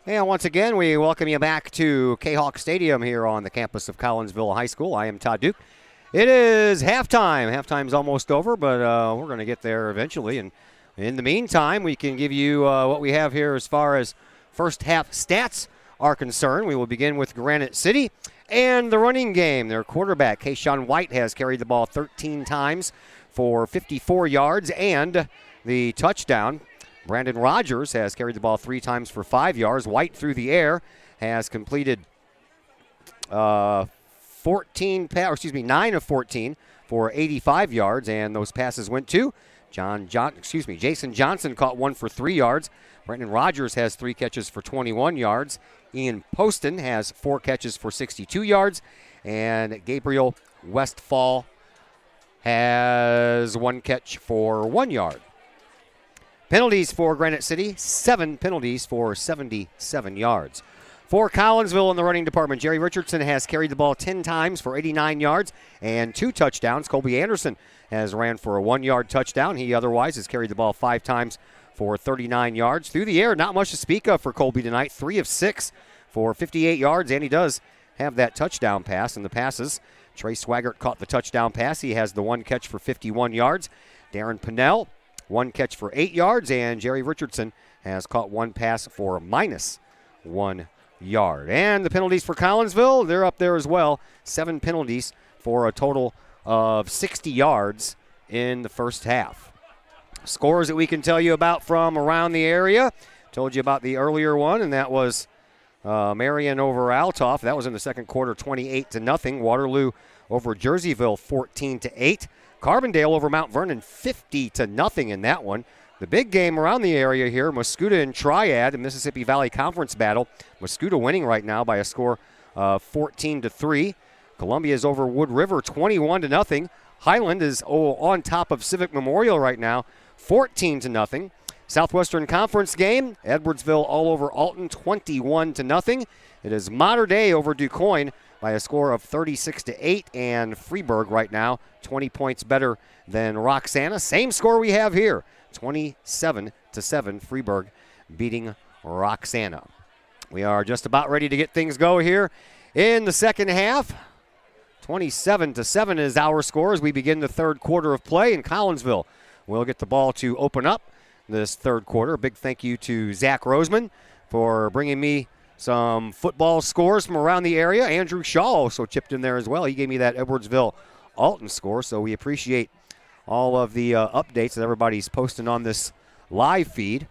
And once again, we welcome you back to Kahok Stadium here on the campus of Collinsville High School. I am Todd Duke. It is halftime. Halftime's almost over, but we're going to get there eventually. And in the meantime, we can give you what we have here as far as first half stats are concerned. We will begin with Granite City and the running game. Their quarterback, Kayshawn White, has carried the ball 13 times for 54 yards and the touchdown. Brandon Rogers has carried the ball 3 times for 5 yards. White through the air has completed 9 of 14 for 85 yards, and those passes went to Jason Johnson caught one for 3 yards. Brandon Rogers has 3 catches for 21 yards. Ian Poston has 4 catches for 62 yards. And Gabriel Westfall has 1 catch for 1 yard. Penalties for Granite City, 7 penalties for 77 yards. For Collinsville in the running department, Jerry Richardson has carried the ball 10 times for 89 yards and 2 touchdowns. Colby Anderson has ran for a 1-yard touchdown. He otherwise has carried the ball 5 times for 39 yards. Through the air, not much to speak of for Colby tonight. 3 of 6 for 58 yards, and he does have that touchdown pass. In the passes, Trey Swaggart caught the touchdown pass. He has the 1 catch for 51 yards. Darren Pinnell, 1 catch for 8 yards, and Jerry Richardson has caught 1 pass for -1 yard. And the penalties for Collinsville, they're up there as well. 7 penalties for a total of 60 yards in the first half. Scores that we can tell you about from around the area. Told you about the earlier one, and that was Marion over Altoff. That was in the second quarter, 28-0. Waterloo over Jerseyville, 14-8. Carbondale over Mount Vernon, 50-0 in that one. The big game around the area here, Muscuda and Triad, a Mississippi Valley Conference battle. Muscuda winning right now by a score of 14-3. Columbia is over Wood River, 21-0. Highland is on top of Civic Memorial right now, 14-0. Southwestern Conference game, Edwardsville all over Alton, 21-0. It is Mater Dei over DuQuoin by a score of 36-8, and Freeburg right now 20 points better than Roxana. Same score we have here, 27-7. Freeburg beating Roxana. We are just about ready to get things go here in the second half. 27-7 is our score as we begin the third quarter of play, and Collinsville will get the ball to open up this third quarter. A big thank you to Zach Roseman for bringing me some football scores from around the area. Andrew Shaw also chipped in there as well. He gave me that Edwardsville Alton score, so we appreciate all of the updates that everybody's posting on this live feed.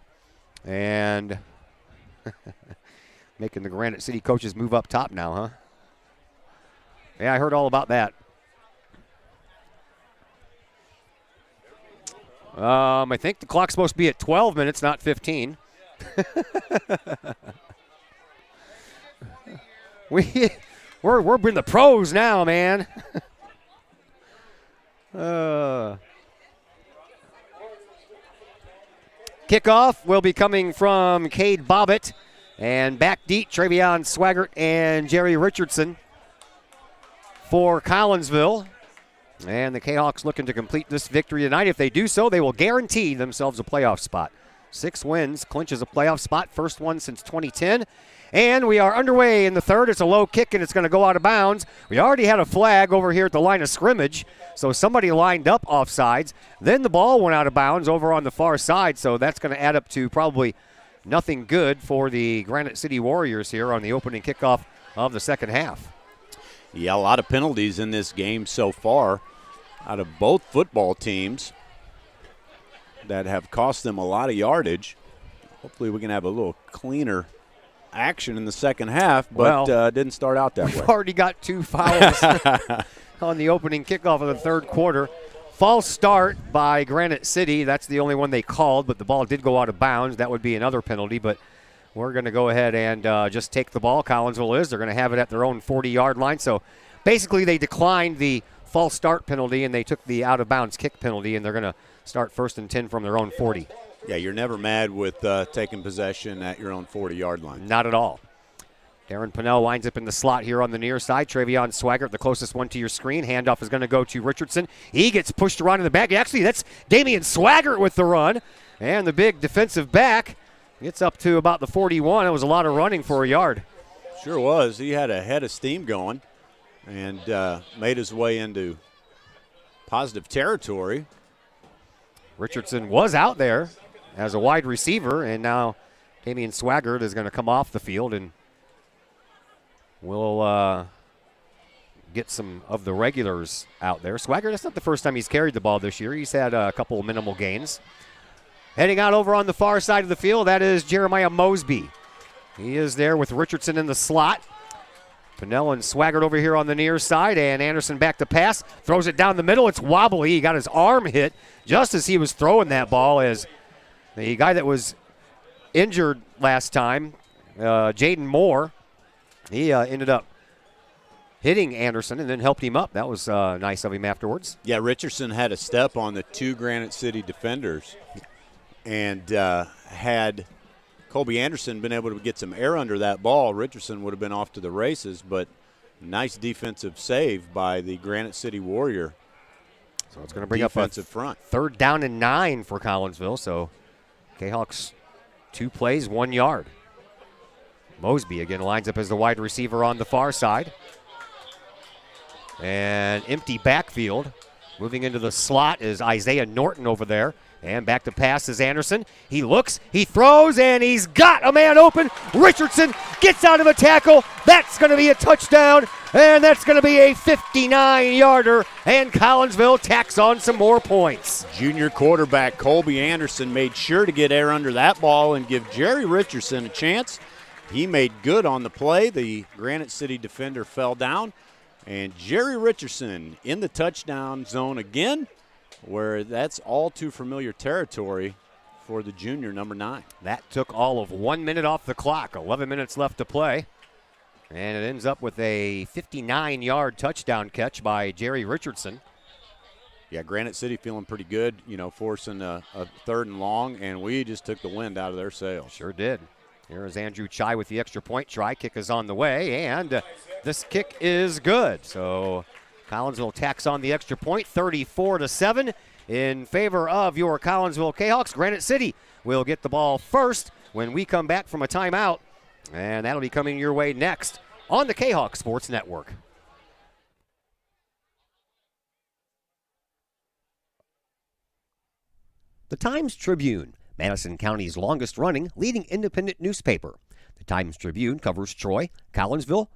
And making the Granite City coaches move up top now, huh? Yeah, I heard all about that. I think the clock's supposed to be at 12 minutes, not 15. We're in the pros now, man. Kickoff will be coming from Cade Bobbitt, and back deep, Travion Swaggart and Jerry Richardson for Collinsville. And the Kahawks looking to complete this victory tonight. If they do so, they will guarantee themselves a playoff spot. 6 wins clinches a playoff spot, first one since 2010. And we are underway in the third. It's a low kick, and it's going to go out of bounds. We already had a flag over here at the line of scrimmage, so somebody lined up offsides. Then the ball went out of bounds over on the far side, so that's going to add up to probably nothing good for the Granite City Warriors here on the opening kickoff of the second half. Yeah, a lot of penalties in this game so far out of both football teams that have cost them a lot of yardage. Hopefully we can have a little cleaner action in the second half, but didn't start out that way. We've already got 2 fouls on the opening kickoff of the third quarter. False start by Granite City. That's the only one they called, but the ball did go out of bounds. That would be another penalty, but we're going to go ahead and just take the ball. Collinsville is. They're going to have it at their own 40-yard line. So basically they declined the false start penalty, and they took the out-of-bounds kick penalty, and they're going to start 1st and 10 from their own 40. Yeah, you're never mad with taking possession at your own 40-yard line. Not at all. Darren Pinnell lines up in the slot here on the near side. Travion Swaggart, the closest one to your screen. Handoff is going to go to Richardson. He gets pushed around in the back. Actually, that's Damian Swaggart with the run. And the big defensive back gets up to about the 41. It was a lot of running for a yard. Sure was. He had a head of steam going and made his way into positive territory. Richardson was out there as a wide receiver, and now Damian Swaggart is going to come off the field, and we'll get some of the regulars out there. Swaggart, that's not the first time he's carried the ball this year. He's had a couple of minimal gains. Heading out over on the far side of the field, that is Jeremiah Mosby. He is there with Richardson in the slot. Pinnell and Swaggart over here on the near side, and Anderson back to pass. Throws it down the middle. It's wobbly. He got his arm hit just as he was throwing that ball, as the guy that was injured last time, Jaden Moore, he ended up hitting Anderson and then helped him up. That was nice of him afterwards. Yeah, Richardson had a step on the 2 Granite City defenders, and had Colby Anderson been able to get some air under that ball, Richardson would have been off to the races, but nice defensive save by the Granite City Warrior. So it's going to bring up a front. 3rd down and 9 for Collinsville. So Kahawks 2 plays, 1 yard. Mosby again lines up as the wide receiver on the far side. And empty backfield. Moving into the slot is Isaiah Norton over there. And back to pass is Anderson. He looks, he throws, and he's got a man open. Richardson gets out of a tackle. That's going to be a touchdown, and that's going to be a 59-yarder, and Collinsville tacks on some more points. Junior quarterback Colby Anderson made sure to get air under that ball and give Jerry Richardson a chance. He made good on the play. The Granite City defender fell down, and Jerry Richardson in the touchdown zone again, where that's all too familiar territory for the junior, number 9. That took all of 1 minute off the clock, 11 minutes left to play. And it ends up with a 59-yard touchdown catch by Jerry Richardson. Yeah, Granite City feeling pretty good, forcing a 3rd and long, and we just took the wind out of their sails. Sure did. Here is Andrew Chai with the extra point try. Kick is on the way, and this kick is good. So Collinsville tacks on the extra point, 34-7 in favor of your Collinsville Kahawks. Granite City will get the ball first when we come back from a timeout, and that'll be coming your way next on the Kahawk Sports Network. The Times-Tribune, Madison County's longest-running leading independent newspaper. The Times-Tribune covers Troy, Collinsville,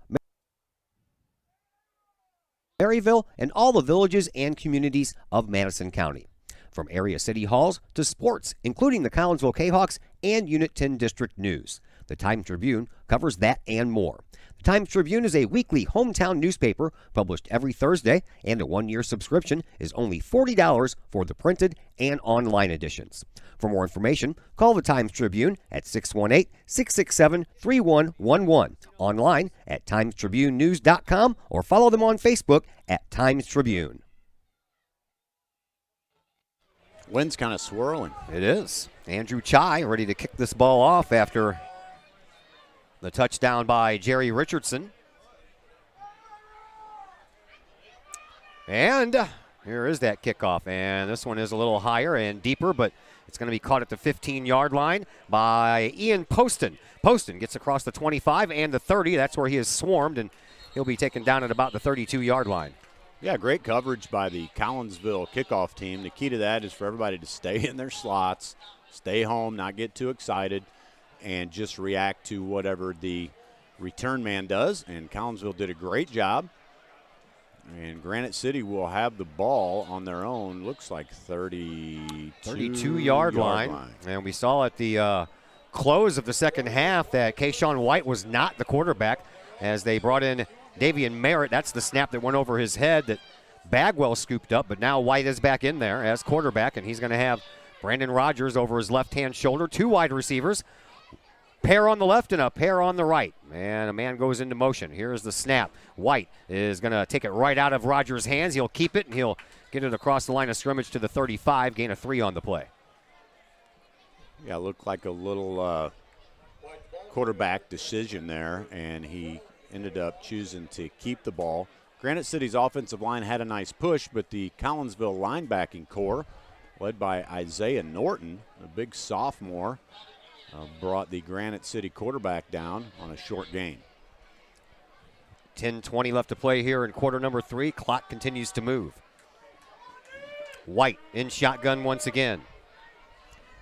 Maryville, and all the villages and communities of Madison County. From area city halls to sports, including the Collinsville Kahawks and Unit 10 District News. The Times-Tribune covers that and more. The Times-Tribune is a weekly hometown newspaper published every Thursday, and a 1-year subscription is only $40 for the printed and online editions. For more information, call the Times-Tribune at 618-667-3111, online at timestribunenews.com, or follow them on Facebook at Times-Tribune. Wind's kind of swirling. It is. Andrew Chai ready to kick this ball off after the touchdown by Jerry Richardson. And here is that kickoff. And this one is a little higher and deeper, but it's going to be caught at the 15-yard line by Ian Poston. Poston gets across the 25 and the 30. That's where he is swarmed, and he'll be taken down at about the 32-yard line. Yeah, great coverage by the Collinsville kickoff team. The key to that is for everybody to stay in their slots, stay home, not get too excited, and just react to whatever the return man does. And Collinsville did a great job. And Granite City will have the ball on their own, looks like 32-yard line. And we saw at the close of the second half that Kayshawn White was not the quarterback as they brought in Davian Merritt. That's the snap that went over his head that Bagwell scooped up, but now White is back in there as quarterback, and he's going to have Brandon Rogers over his left-hand shoulder, 2 wide receivers, pair on the left and a pair on the right. And a man goes into motion. Here's the snap. White is going to take it right out of Rogers' hands. He'll keep it, and he'll get it across the line of scrimmage to the 35, gain of 3 on the play. Yeah, looked like a little quarterback decision there, and he ended up choosing to keep the ball. Granite City's offensive line had a nice push, but the Collinsville linebacking core, led by Isaiah Norton, a big sophomore, brought the Granite City quarterback down on a short gain. 10:20 left to play here in quarter number 3. Clock continues to move. White in shotgun once again.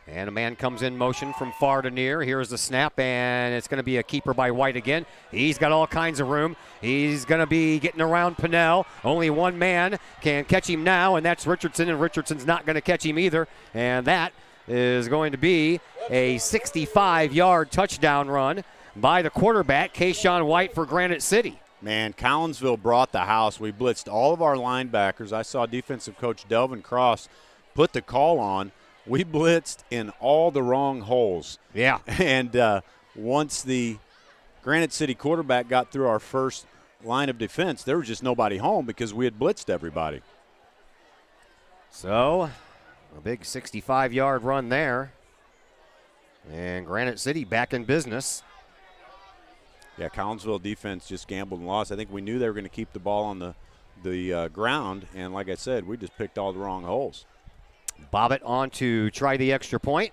And a man comes in motion from far to near. Here's the snap, and it's going to be a keeper by White again. He's got all kinds of room. He's going to be getting around Pinnell. Only one man can catch him now, and that's Richardson, and Richardson's not going to catch him either. And that is going to be a 65-yard touchdown run by the quarterback, Kayshawn White, for Granite City. Man, Collinsville brought the house. We blitzed all of our linebackers. I saw defensive coach Delvin Cross put the call on. We blitzed in all the wrong holes. Yeah. And once the Granite City quarterback got through our first line of defense, there was just nobody home because we had blitzed everybody. So, a big 65-yard run there. And Granite City back in business. Yeah, Collinsville defense just gambled and lost. I think we knew they were going to keep the ball on the ground, and like I said, we just picked all the wrong holes. Bobbitt on to try the extra point.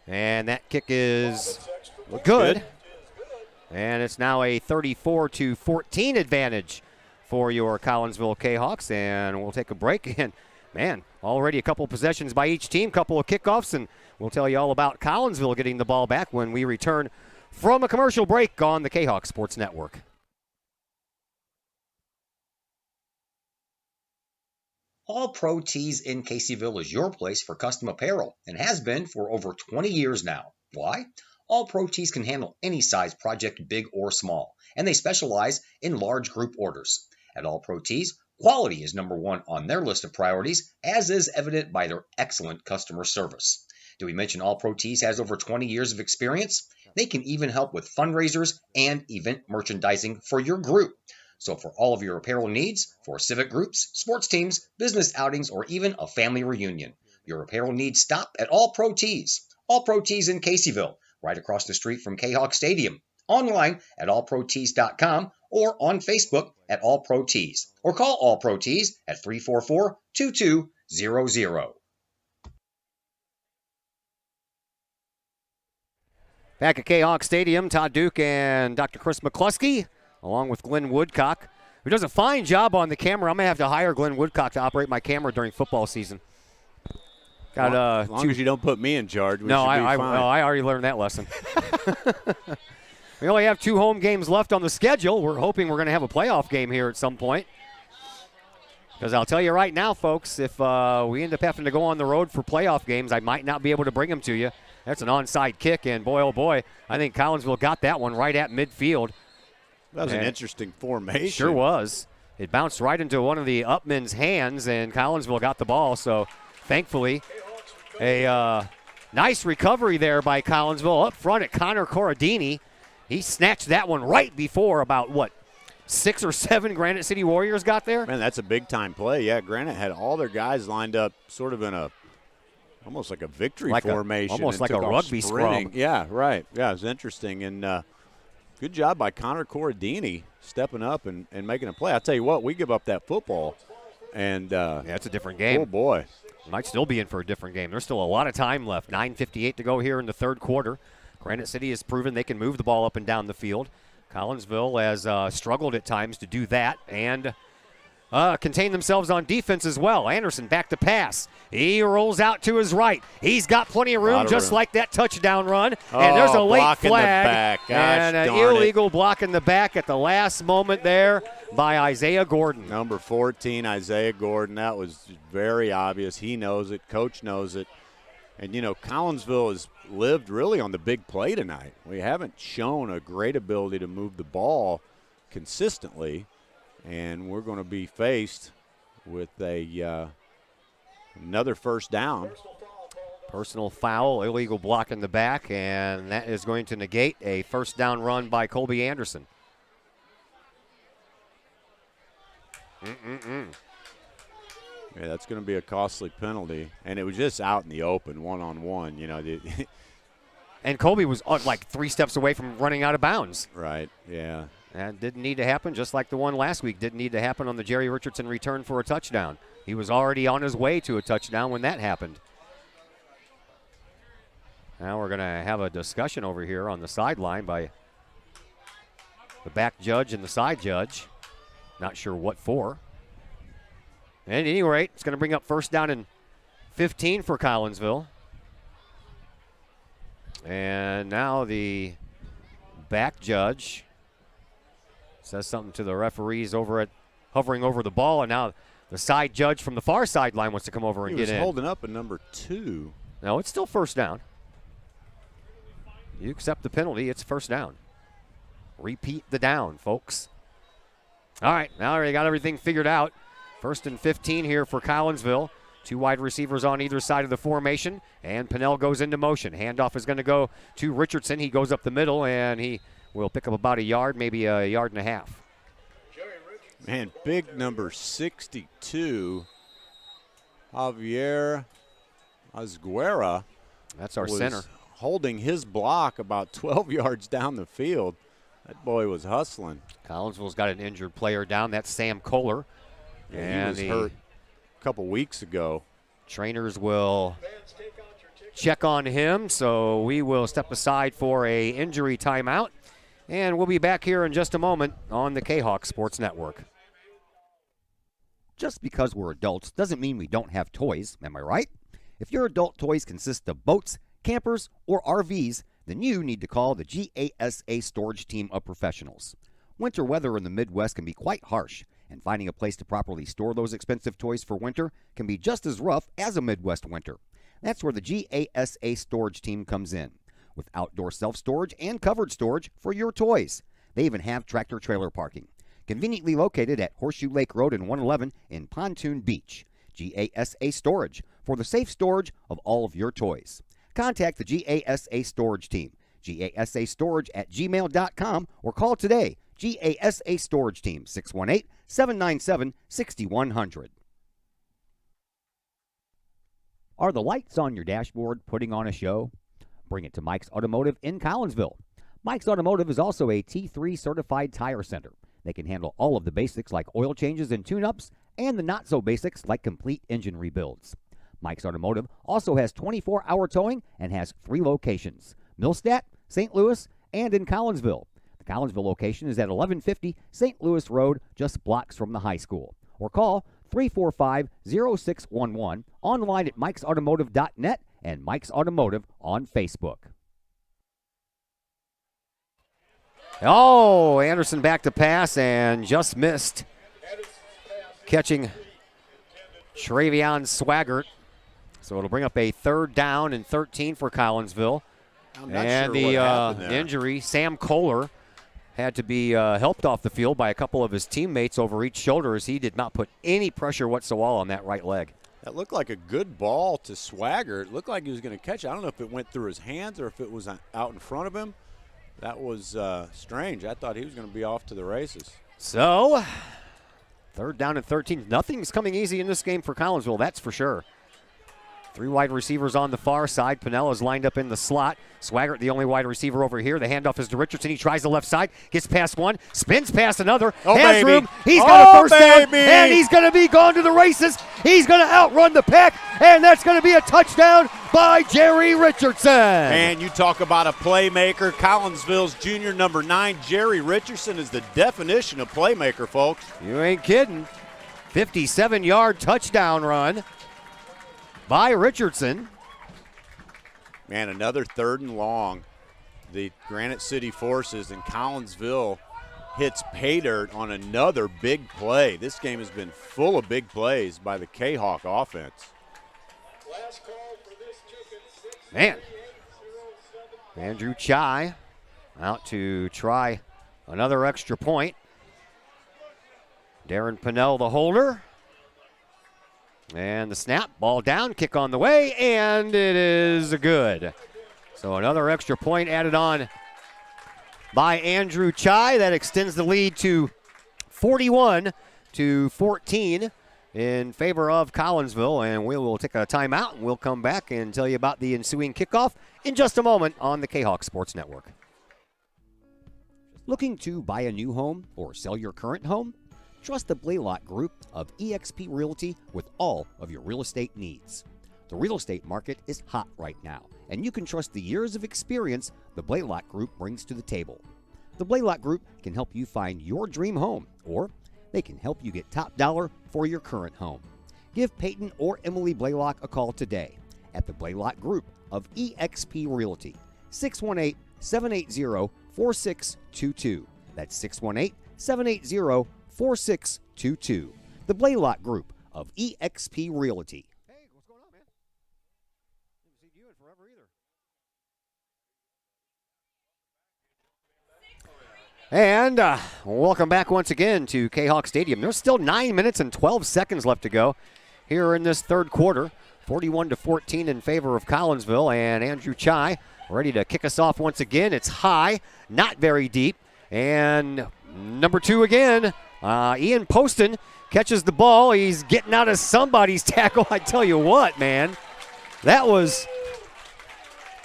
And that kick is good. And it's now a 34-14 advantage for your Collinsville Kahawks. And we'll take a break. And, man, already a couple possessions by each team, couple of kickoffs, and we'll tell you all about Collinsville getting the ball back when we return from a commercial break on the Kahawk Sports Network. All Pro Tees in Caseyville is your place for custom apparel and has been for over 20 years now. Why? All Pro Tees can handle any size project, big or small, and they specialize in large group orders. At All Pro Tees, quality is number one on their list of priorities, as is evident by their excellent customer service. Did we mention All Pro Tees has over 20 years of experience? They can even help with fundraisers and event merchandising for your group. So for all of your apparel needs, for civic groups, sports teams, business outings, or even a family reunion, your apparel needs stop at All Pro Tees. All Pro Tees in Caseyville, right across the street from Kahok Stadium. Online at allprotees.com or on Facebook at All Pro Tees. Or call All Pro Tees at 344-2200. Back at Kahok Stadium, Todd Duke and Dr. Chris McCluskey, along with Glenn Woodcock, who does a fine job on the camera. I'm going to have to hire Glenn Woodcock to operate my camera during football season. Got as long as you don't put me in charge, we should be fine. I already learned that lesson. We only have 2 home games left on the schedule. We're hoping we're going to have a playoff game here at some point. Because I'll tell you right now, folks, if we end up having to go on the road for playoff games, I might not be able to bring them to you. That's an onside kick, and boy, oh boy, I think Collinsville got that one right at midfield. That was an interesting formation. Sure was. It bounced right into one of the upmen's hands, and Collinsville got the ball. So, thankfully, a nice recovery there by Collinsville. Up front at Connor Corradini. He snatched that one right before about, 6 or 7 Granite City Warriors got there? Man, that's a big-time play. Yeah, Granite had all their guys lined up sort of in almost like a victory formation. Almost like a rugby scrum. Yeah, right. Yeah, it was interesting. And good job by Connor Corradini stepping up and making a play. I'll tell you what, we give up that football. And it's a different game. Oh, boy. Might still be in for a different game. There's still a lot of time left. 9:58 to go here in the third quarter. Granite City has proven they can move the ball up and down the field. Collinsville has struggled at times to do that and contain themselves on defense as well. Anderson back to pass. He rolls out to his right. He's got plenty of room, just like that touchdown run. And there's a late flag and an illegal block in the back at the last moment there by Isaiah Gordon. Number 14, Isaiah Gordon. That was very obvious. He knows it. Coach knows it. And, Collinsville has lived really on the big play tonight. We haven't shown a great ability to move the ball consistently, and we're going to be faced with another first down. Personal foul, illegal block in the back, and that is going to negate a first down run by Colby Anderson. Yeah, that's going to be a costly penalty. And it was just out in the open, one-on-one, And Colby was like 3 steps away from running out of bounds. Right, yeah. That didn't need to happen, just like the one last week didn't need to happen on the Jerry Richardson return for a touchdown. He was already on his way to a touchdown when that happened. Now we're going to have a discussion over here on the sideline by the back judge and the side judge. Not sure what for. At any rate, it's going to bring up first down and 15 for Collinsville. And now the back judge says something to the referees hovering over the ball, and now the side judge from the far sideline wants to come over and get in. He was holding up a number 2. No, it's still first down. You accept the penalty, it's first down. Repeat the down, folks. All right, now they got everything figured out. First and 15 here for Collinsville. 2 wide receivers on either side of the formation, and Pinnell goes into motion. Handoff is going to go to Richardson. He goes up the middle, and he will pick up about a yard, maybe a yard and a half. Man, big number 62, Javier Azguera. That's our was center. Holding his block about 12 yards down the field. That boy was hustling. Collinsville's got an injured player down. That's Sam Kohler. And he was hurt a couple weeks ago. Trainers will check on him, so we will step aside for a injury timeout. And we'll be back here in just a moment on the Kahok Sports Network. Just because we're adults doesn't mean we don't have toys, am I right? If your adult toys consist of boats, campers, or RVs, then you need to call the GASA storage team of professionals. Winter weather in the Midwest can be quite harsh, and finding a place to properly store those expensive toys for winter can be just as rough as a Midwest winter. That's where the GASA storage team comes in, with outdoor self-storage and covered storage for your toys. They even have tractor-trailer parking. Conveniently located at Horseshoe Lake Road and 111 in Pontoon Beach. GASA Storage for the safe storage of all of your toys. Contact the GASA Storage Team, gasastorage@gmail.com, or call today, GASA Storage Team, 618-797-6100. Are the lights on your dashboard putting on a show? Bring it to Mike's Automotive in Collinsville. Mike's Automotive is also a T3 certified tire center. They can handle all of the basics like oil changes and tune-ups, and the not-so-basics like complete engine rebuilds. Mike's Automotive also has 24-hour towing and has 3 locations, Millstadt, St. Louis, and in Collinsville. The Collinsville location is at 1150 St. Louis Road, just blocks from the high school. Or call 345-0611, online at mikesautomotive.net and Mike's Automotive on Facebook. Oh, Anderson back to pass and just missed. Catching Travion Swaggart. So it'll bring up a 3rd down and 13 for Collinsville. And sure the injury, Sam Kohler had to be helped off the field by a couple of his teammates over each shoulder as he did not put any pressure whatsoever on that right leg. That looked like a good ball to Swagger. It looked like he was going to catch it. I don't know if it went through his hands or if it was out in front of him. That was strange. I thought he was going to be off to the races. So, 3rd down and 13. Nothing's coming easy in this game for Collinsville, that's for sure. 3 wide receivers on the far side. Pinella's lined up in the slot. Swaggart, the only wide receiver over here. The handoff is to Richardson. He tries the left side, gets past one, spins past another, has room. He's got a first down, and he's going to be gone to the races. He's going to outrun the pack, and that's going to be a touchdown by Jerry Richardson. And you talk about a playmaker. Collinsville's junior number 9, Jerry Richardson, is the definition of playmaker, folks. You ain't kidding. 57-yard touchdown run by Richardson. Man, another 3rd and long. The Granite City Forces and Collinsville hits pay dirt on another big play. This game has been full of big plays by the Kahok offense. Man, Andrew Chai out to try another extra point. Darren Pinnell, the holder. And the snap, ball down, kick on the way, and it is good. So another extra point added on by Andrew Chai. That extends the lead to 41-14 in favor of Collinsville. And we will take a timeout, and we'll come back and tell you about the ensuing kickoff in just a moment on the Kahok Sports Network. Looking to buy a new home or sell your current home? Trust the Blaylock Group of eXp Realty with all of your real estate needs. The real estate market is hot right now, and you can trust the years of experience the Blaylock Group brings to the table. The Blaylock Group can help you find your dream home, or they can help you get top dollar for your current home. Give Peyton or Emily Blaylock a call today at the Blaylock Group of eXp Realty, 618-780-4622. That's 618-780-4622. The Blaylock Group of eXp Realty. Hey, what's going on, man? Haven't seen you in forever either. And welcome back once again to Kahok Stadium. There's still 9 minutes and 12 seconds left to go here in this 3rd quarter. 41-14 in favor of Collinsville, and Andrew Chai ready to kick us off once again. It's high, not very deep, and number 2 again Ian Poston catches the ball. He's getting out of somebody's tackle. I tell you what, man. That was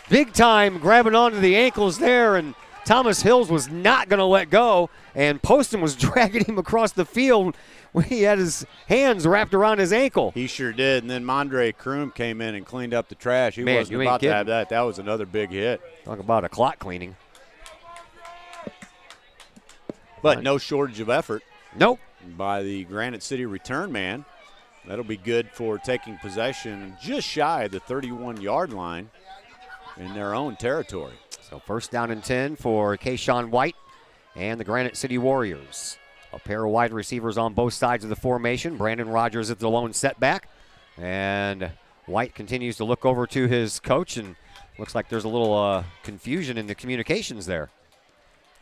big time grabbing onto the ankles there, and Thomas Hills was not going to let go, and Poston was dragging him across the field when he had his hands wrapped around his ankle. He sure did, and then Mondre Kroom came in and cleaned up the trash. He Man, wasn't about to have that. That was another big hit. Talk about a clock cleaning. But no shortage of effort. Nope. By the Granite City return man. That'll be good for taking possession just shy of the 31-yard line in their own territory. So first down and 10 for Kayshawn White and the Granite City Warriors. A pair of wide receivers on both sides of the formation. Brandon Rogers at the lone setback. And White continues to look over to his coach, and looks like there's a little confusion in the communications there.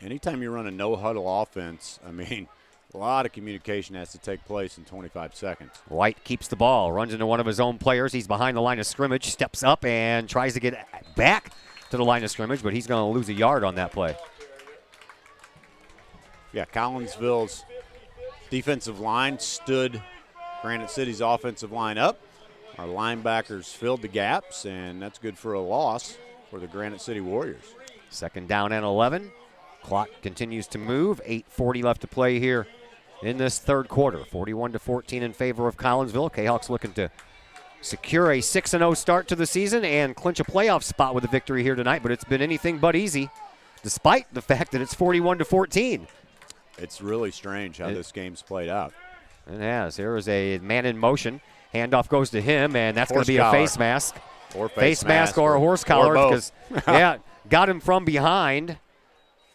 Anytime you run a no-huddle offense, I mean, a lot of communication has to take place in 25 seconds. White keeps the ball, runs into one of his own players. He's behind the line of scrimmage, steps up and tries to get back to the line of scrimmage, but he's going to lose a yard on that play. Yeah, Collinsville's defensive line stood Granite City's offensive line up. Our linebackers filled the gaps, and that's good for a loss for the Granite City Warriors. Second down and 11. Clock continues to move. 8:40 left to play here in this third quarter. 41-14 in favor of Collinsville. Kahawks looking to secure a 6-0 start to the season and clinch a playoff spot with a victory here tonight, but it's been anything but easy, despite the fact that it's 41-14. It's really strange how this game's played out. It has. There is a man in motion. Handoff goes to him, and that's going to be a face mask. Or face mask or a horse collar, because, yeah, got him from behind.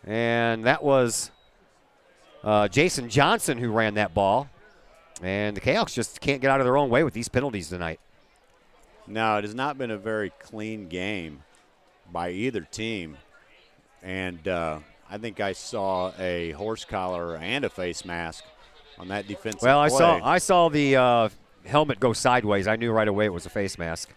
And that was Jason Johnson who ran that ball. And the Kahawks just can't get out of their own way with these penalties tonight. No, it has not been a very clean game by either team. And I think I saw a horse collar and a face mask on that defensive play. I saw the helmet go sideways. I knew right away it was a face mask.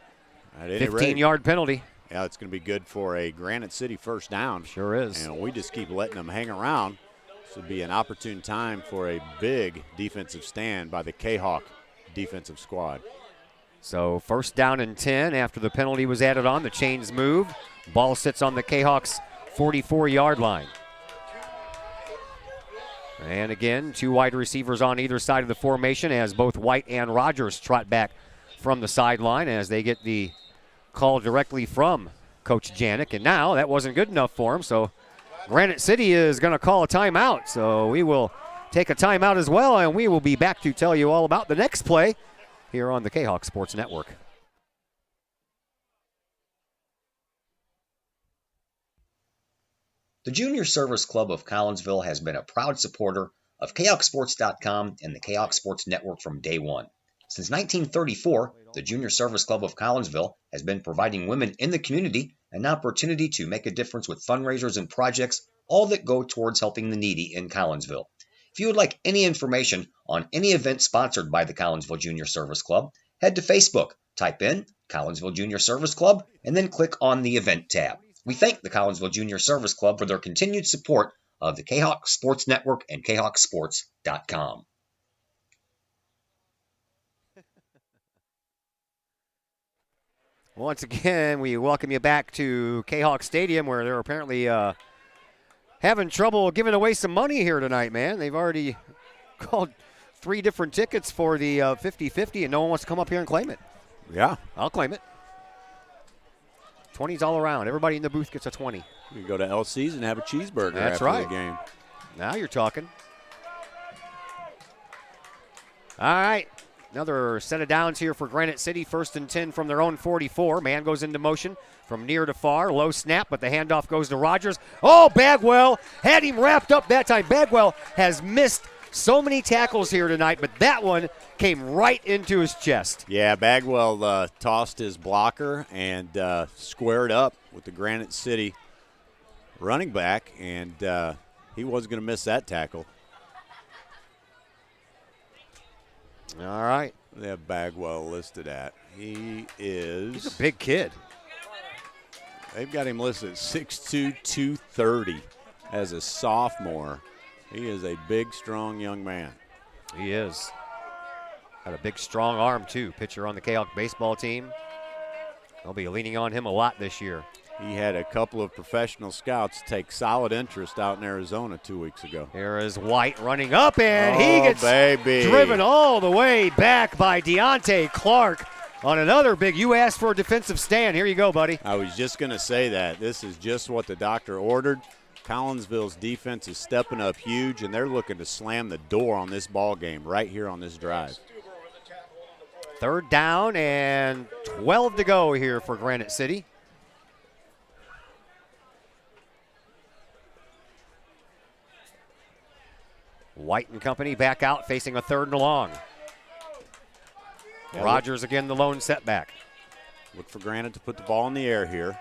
15-yard penalty. Yeah, it's going to be good for a Granite City first down. Sure is. And we just keep letting them hang around. This would be an opportune time for a big defensive stand by the Kahawk defensive squad. So first down and 10 after the penalty was added on. The chains move. Ball sits on the Kahawks' 44-yard line. And again, two wide receivers on either side of the formation as both White and Rogers trot back from the sideline as they get the call directly from Coach Janik. And now that wasn't good enough for him, so Granite City is going to call a timeout. So we will take a timeout as well, and we will be back to tell you all about the next play here on the Kahawk Sports Network. The Junior Service Club of Collinsville has been a proud supporter of KahawkSports.com and the Kahawk Sports Network from day one. Since 1934, the Junior Service Club of Collinsville has been providing women in the community an opportunity to make a difference with fundraisers and projects, all that go towards helping the needy in Collinsville. If you would like any information on any event sponsored by the Collinsville Junior Service Club, head to Facebook, type in Collinsville Junior Service Club, and then click on the event tab. We thank the Collinsville Junior Service Club for their continued support of the Kahawk Sports Network and KahawkSports.com. Once again, we welcome you back to Kahawk Stadium, where they're apparently having trouble giving away some money here tonight, man. They've already called 3 different tickets for the 50-50, and no one wants to come up here and claim it. Yeah. I'll claim it. 20s all around. Everybody in the booth gets a 20. You can go to LC's and have a cheeseburger That's after right. the game. Now you're talking. All right. Another set of downs here for Granite City. First and 10 from their own 44. Man goes into motion from near to far. Low snap, but the handoff goes to Rogers. Oh, Bagwell had him wrapped up that time. Bagwell has missed so many tackles here tonight, but that one came right into his chest. Yeah, Bagwell tossed his blocker and squared up with the Granite City running back, and he wasn't going to miss that tackle. All right. They have Bagwell listed at. He's a big kid. They've got him listed at 6'2", 230 as a sophomore. He is a big, strong young man. He is. Got a big, strong arm, too. Pitcher on the Kahok baseball team. They'll be leaning on him a lot this year. He had a couple of professional scouts take solid interest out in Arizona 2 weeks ago. Here is White running up, and he gets baby. driven all the way back by Deontay Clark on another big. You asked for a defensive stand. Here you go, buddy. I was just going to say that. This is just what the doctor ordered. Collinsville's defense is stepping up huge, and they're looking to slam the door on this ball game right here on this drive. 3rd down and 12 to go here for Granite City. White and company back out facing a 3rd and long. Yeah, Rogers again the lone setback. Look for Granite to put the ball in the air here.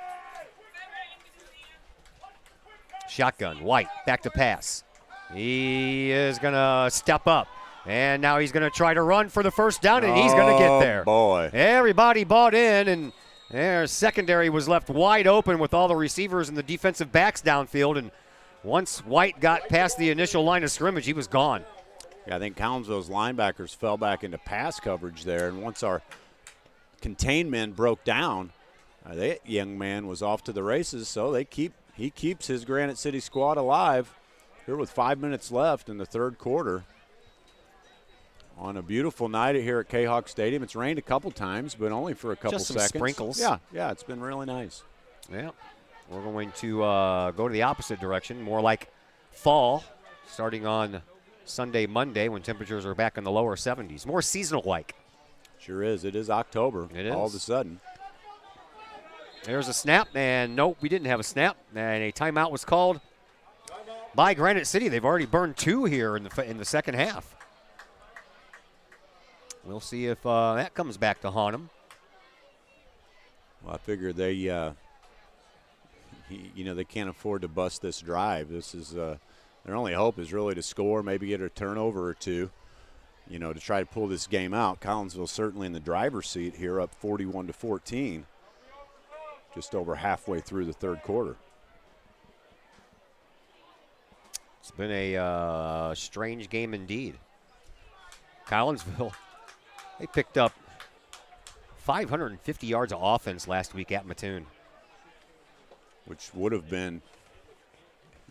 Shotgun, White, back to pass. He is going to step up, and now he's going to try to run for the 1st down, and he's going to get there. Boy. Everybody bought in, and their secondary was left wide open with all the receivers and the defensive backs downfield, and once White got past the initial line of scrimmage, he was gone. Yeah, I think Collinsville's linebackers fell back into pass coverage there, and once our containment broke down, that young man was off to the races, so he keeps his Granite City squad alive here with 5 minutes left in the 3rd quarter. On a beautiful night here at Kahok Stadium. It's rained a couple times, but only for a couple Just some seconds. sprinkles. Yeah, it's been really nice. Yeah. We're going to go to the opposite direction, more like fall, starting on Sunday, Monday, when temperatures are back in the lower 70s. More seasonal-like. Sure is. It is October. It is. All of a sudden. There's a snap, and nope, we didn't have a snap, and a timeout was called by Granite City. They've already burned 2 here in the second half. We'll see if that comes back to haunt them. Well, I figure they can't afford to bust this drive. This is their only hope is really to score, maybe get a turnover or two, to try to pull this game out. Collinsville certainly in the driver's seat here, up 41-14, just over halfway through the 3rd quarter. It's been a strange game indeed. Collinsville, they picked up 550 yards of offense last week at Mattoon. Which would have been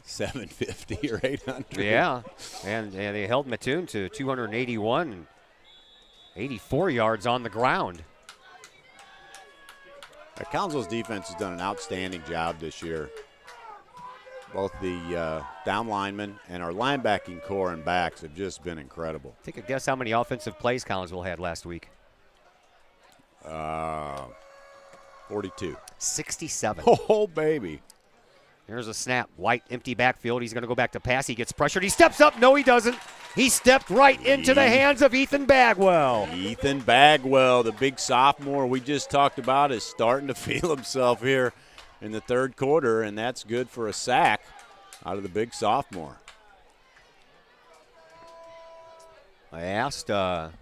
750 or 800. Yeah, and they held Mattoon to 281 and 84 yards on the ground. Collinsville's defense has done an outstanding job this year. Both the down linemen and our linebacking core and backs have just been incredible. Take a guess how many offensive plays Collinsville had last week. 42. 67. Oh, baby. There's a snap. White, empty backfield. He's going to go back to pass. He gets pressured. He steps up. No, he doesn't. He stepped right into the hands of Ethan Bagwell. Ethan Bagwell, the big sophomore we just talked about, is starting to feel himself here in the 3rd quarter, and that's good for a sack out of the big sophomore. I asked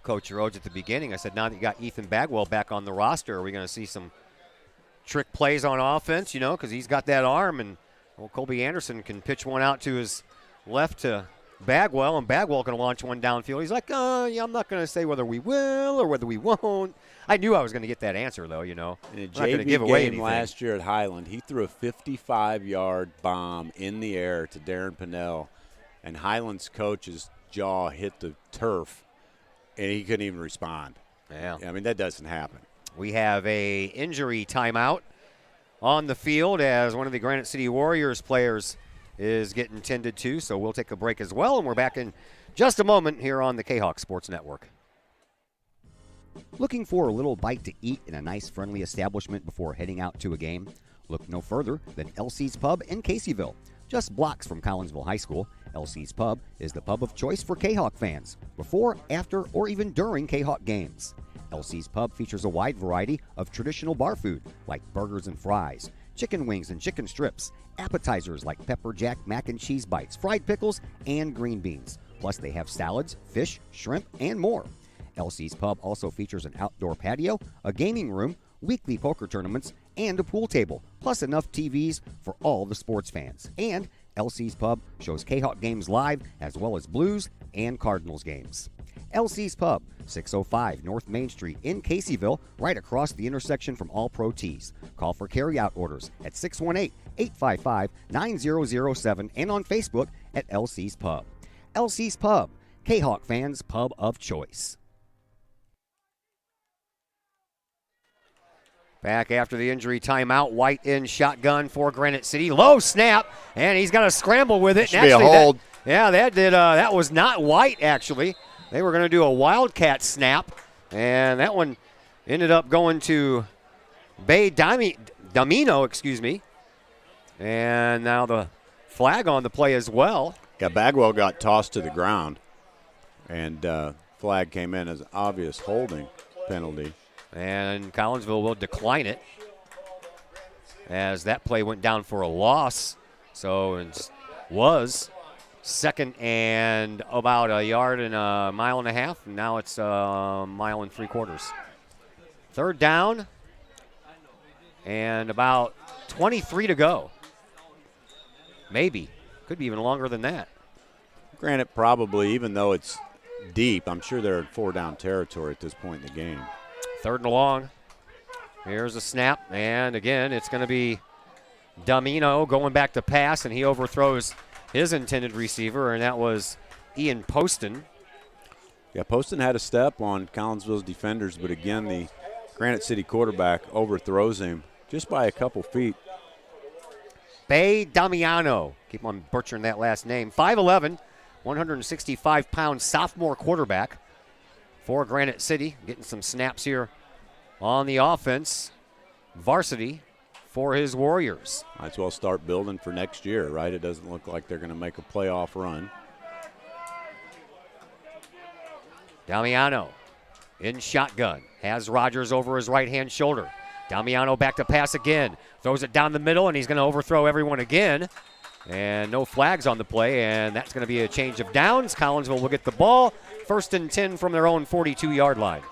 Coach Rhodes at the beginning, I said, now that you got Ethan Bagwell back on the roster, are we going to see some trick plays on offense, because he's got that arm, and Colby Anderson can pitch one out to his left to Bagwell, and Bagwell can launch one downfield. He's like, yeah, I'm not going to say whether we will or whether we won't. I knew I was going to get that answer, though, In a I'm not JV gonna give away game anything. last year at Highland, he threw a 55-yard bomb in the air to Darren Pinnell, and Highland's coach's jaw hit the turf, and he couldn't even respond. Yeah. I mean, that doesn't happen. We have a injury timeout on the field as one of the Granite City Warriors players is getting tended to, so we'll take a break as well, and we're back in just a moment here on the Kahok Sports Network. Looking for a little bite to eat in a nice, friendly establishment before heading out to a game? Look no further than LC's Pub in Caseyville. Just blocks from Collinsville High School, LC's Pub is the pub of choice for Kahok fans, before, after, or even during Kahok games. LC's Pub features a wide variety of traditional bar food like burgers and fries, chicken wings and chicken strips, appetizers like pepper jack mac and cheese bites, fried pickles, and green beans. Plus they have salads, fish, shrimp, and more. LC's Pub also features an outdoor patio, a gaming room, weekly poker tournaments, and a pool table, plus enough TVs for all the sports fans. And LC's Pub shows Kahok games live as well as Blues and Cardinals games. LC's Pub, 605 North Main Street in Caseyville, right across the intersection from All Pro Tees. Call for carry-out orders at 618-855-9007 and on Facebook at LC's Pub. LC's Pub, Kahok fans' pub of choice. Back after the injury timeout, White in shotgun for Granite City. Low snap, and he's got to scramble with it. Should be a hold. That was not White, actually. They were going to do a Wildcat snap, and that one ended up going to Damino, And now the flag on the play as well. Yeah, Bagwell got tossed to the ground, and flag came in as an obvious holding penalty. And Collinsville will decline it as that play went down for a loss. So it was second and about a yard and a mile and a half. And now it's a mile and 3/4. Third down and about 23 to go. Maybe. Could be even longer than that. Granite probably, even though it's deep, I'm sure they're in 4-down territory at this point in the game. Third and long. Here's a snap, and again, it's going to be Damino going back to pass, and he overthrows his intended receiver, and that was Ian Poston. Yeah, Poston had a step on Collinsville's defenders, but again, the Granite City quarterback overthrows him just by a couple feet. Bay Damiano. Keep on butchering that last name. 5'11", 165-pound sophomore quarterback for Granite City. Getting some snaps here on the offense. Varsity for his Warriors. Might as well start building for next year, right? It doesn't look like they're going to make a playoff run. Damiano in shotgun. Has Rogers over his right-hand shoulder. Damiano back to pass again. Throws it down the middle, and he's going to overthrow everyone again. And no flags on the play, and that's going to be a change of downs. Collinsville will get the ball. 1st and 10 from their own 42-yard line.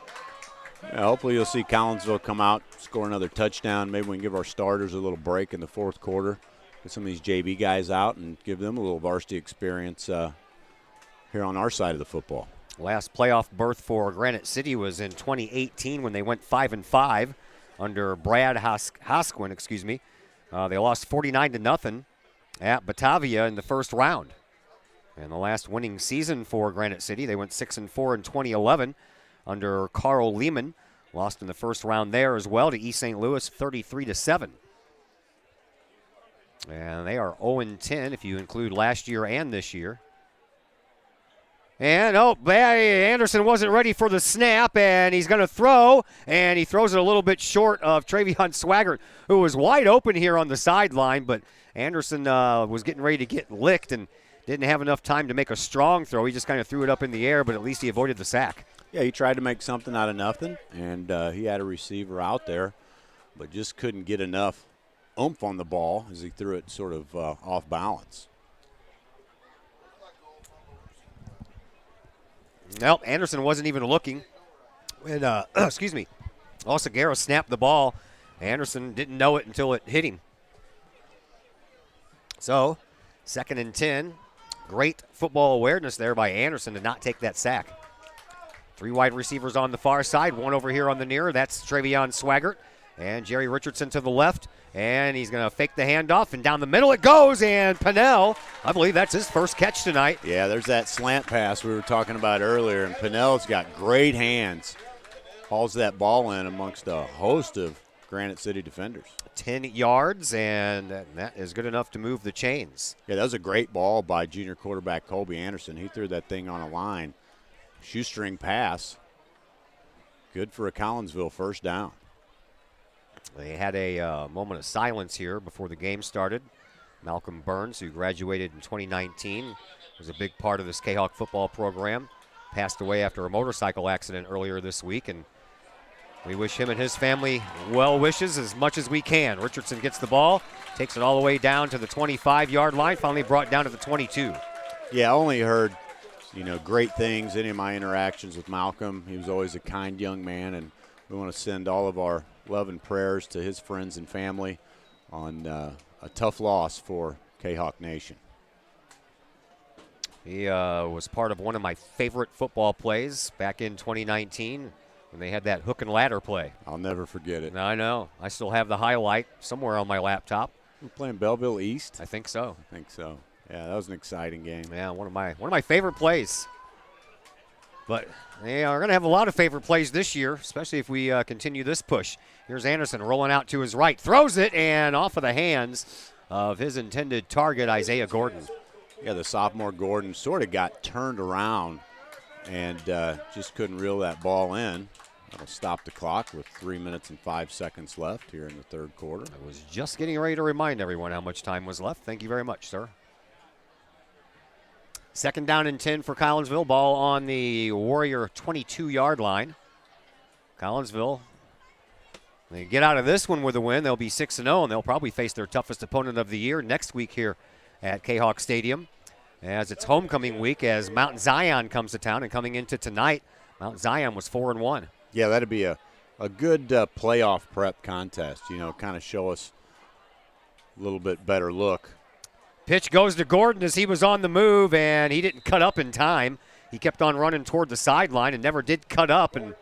Yeah, hopefully you'll see Collinsville come out, score another touchdown. Maybe we can give our starters a little break in the 4th quarter. Get some of these JV guys out and give them a little varsity experience here on our side of the football. Last playoff berth for Granite City was in 2018 when they went 5-5 under Brad Hosquin. They lost 49-0 at Batavia in the first round. And the last winning season for Granite City, they went 6-4 in 2011 under Carl Lehman. Lost in the first round there as well to East St. Louis, 33-7. And they are 0-10 if you include last year and this year. And, Anderson wasn't ready for the snap, and he's going to throw, and he throws it a little bit short of Travion Swaggart, who was wide open here on the sideline, but Anderson was getting ready to get licked and didn't have enough time to make a strong throw. He just kind of threw it up in the air, but at least he avoided the sack. Yeah, he tried to make something out of nothing, and he had a receiver out there, but just couldn't get enough oomph on the ball as he threw it sort of off balance. Nope, Anderson wasn't even looking. And, Alciguera snapped the ball. Anderson didn't know it until it hit him. So, 2nd and 10. Great football awareness there by Anderson to not take that sack. 3 wide receivers on the far side, 1 over here on the near. That's Travion Swaggart and Jerry Richardson to the left. And he's going to fake the handoff, and down the middle it goes, and Pinnell, I believe that's his first catch tonight. Yeah, there's that slant pass we were talking about earlier, and Pinnell's got great hands. Hauls that ball in amongst a host of Granite City defenders. 10 yards, and that is good enough to move the chains. Yeah, that was a great ball by junior quarterback Colby Anderson. He threw that thing on a line. Shoestring pass. Good for a Collinsville first down. They had a moment of silence here before the game started. Malcolm Burns, who graduated in 2019, was a big part of this Kahok football program, passed away after a motorcycle accident earlier this week, and we wish him and his family well wishes as much as we can. Richardson gets the ball, takes it all the way down to the 25-yard line, finally brought down to the 22. Yeah, I only heard, great things, any of my interactions with Malcolm. He was always a kind young man, and we want to send all of our love and prayers to his friends and family on a tough loss for Kahok Nation. He was part of one of my favorite football plays back in 2019 when they had that hook and ladder play. I'll never forget it. I know. I still have the highlight somewhere on my laptop. We're playing Belleville East? I think so. I think so. Yeah, that was an exciting game. Yeah, one of my favorite plays. But they are going to have a lot of favorite plays this year, especially if we continue this push. Here's Anderson rolling out to his right. Throws it, and off of the hands of his intended target, Isaiah Gordon. Yeah, the sophomore Gordon sort of got turned around and just couldn't reel that ball in. That'll stop the clock with 3 minutes and 5 seconds left here in the third quarter. I was just getting ready to remind everyone how much time was left. Thank you very much, sir. Second down and 10 for Collinsville. Ball on the Warrior 22-yard line. Collinsville, they get out of this one with a win. They'll be 6-0, and they'll probably face their toughest opponent of the year next week here at Kahok Stadium, as it's homecoming week as Mount Zion comes to town. And coming into tonight, Mount Zion was 4-1. Yeah, that'd be a good playoff prep contest, kind of show us a little bit better look. Pitch goes to Gordon as he was on the move, and he didn't cut up in time. He kept on running toward the sideline and never did cut up, and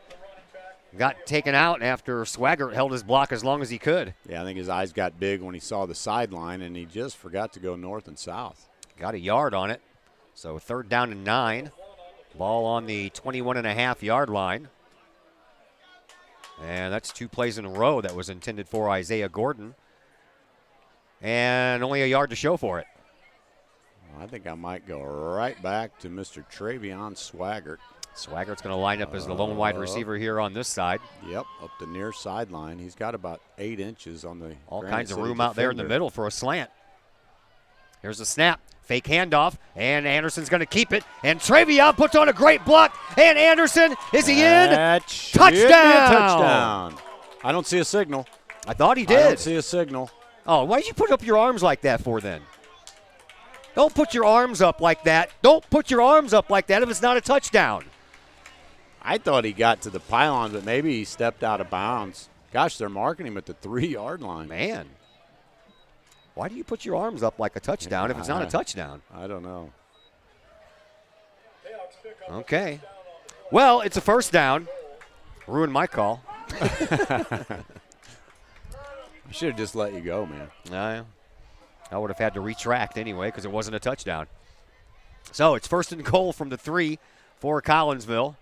got taken out after Swaggart held his block as long as he could. Yeah, I think his eyes got big when he saw the sideline, and he just forgot to go north and south. Got a yard on it. So third down and 9. Ball on the 21.5-yard line. And that's 2 plays in a row that was intended for Isaiah Gordon. And only a yard to show for it. I think I might go right back to Mr. Travion Swaggart. Swaggart's going to line up as the lone wide receiver here on this side. Yep, up the near sideline. He's got about 8 inches on the all Granite kinds of City room out there in the defender. middle for a slant. Here's a snap. Fake handoff, and Anderson's going to keep it. And Travion puts on a great block. And Anderson, is he in? Should be a Touchdown! touchdown. I don't see a signal. I thought he I did. don't see a signal. Oh, why did you put up your arms like that for then? Don't put your arms up like that. Don't put your arms up like that if it's not a touchdown. I thought he got to the pylon, but maybe he stepped out of bounds. Gosh, they're marking him at the 3-yard line. Man, why do you put your arms up like a touchdown if it's not a touchdown? I don't know. Okay. Well, it's a first down. Ruined my call. I should have just let you go, man. I would have had to retract anyway because it wasn't a touchdown. So it's first and goal from the 3 for Collinsville.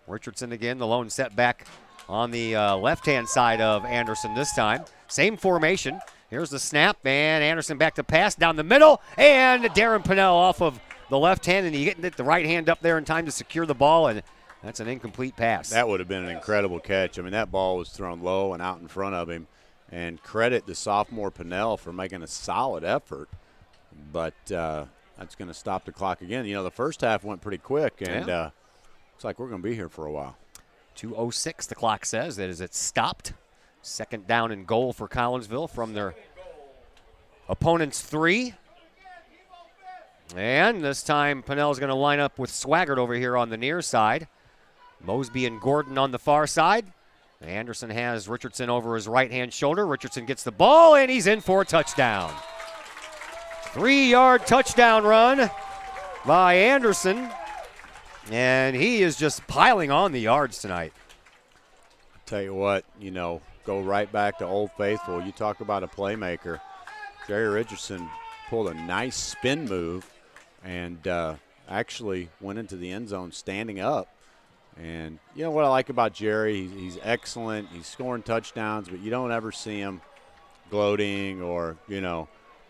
Richardson again, the lone setback on the left-hand side of Anderson this time. Same formation. Here's the snap, and Anderson back to pass down the middle, and Darren Pinnell off of the left hand, and he getting the right hand up there in time to secure the ball, and that's an incomplete pass. That would have been an incredible catch. I mean, that ball was thrown low and out in front of him. And credit the sophomore Pinnell for making a solid effort. But that's going to stop the clock again. The first half went pretty quick, and looks like we're going to be here for a while. 2:06 the clock says. That is, it's stopped. Second down and goal for Collinsville from their opponent's 3. And this time Pinnell's going to line up with Swaggart over here on the near side. Mosby and Gordon on the far side. Anderson has Richardson over his right-hand shoulder. Richardson gets the ball, and he's in for a touchdown. 3-yard touchdown run by Anderson. And he is just piling on the yards tonight. Tell you what, go right back to Old Faithful. You talk about a playmaker. Jerry Richardson pulled a nice spin move and actually went into the end zone standing up. And what I like about Jerry, he's excellent. He's scoring touchdowns, but you don't ever see him gloating or,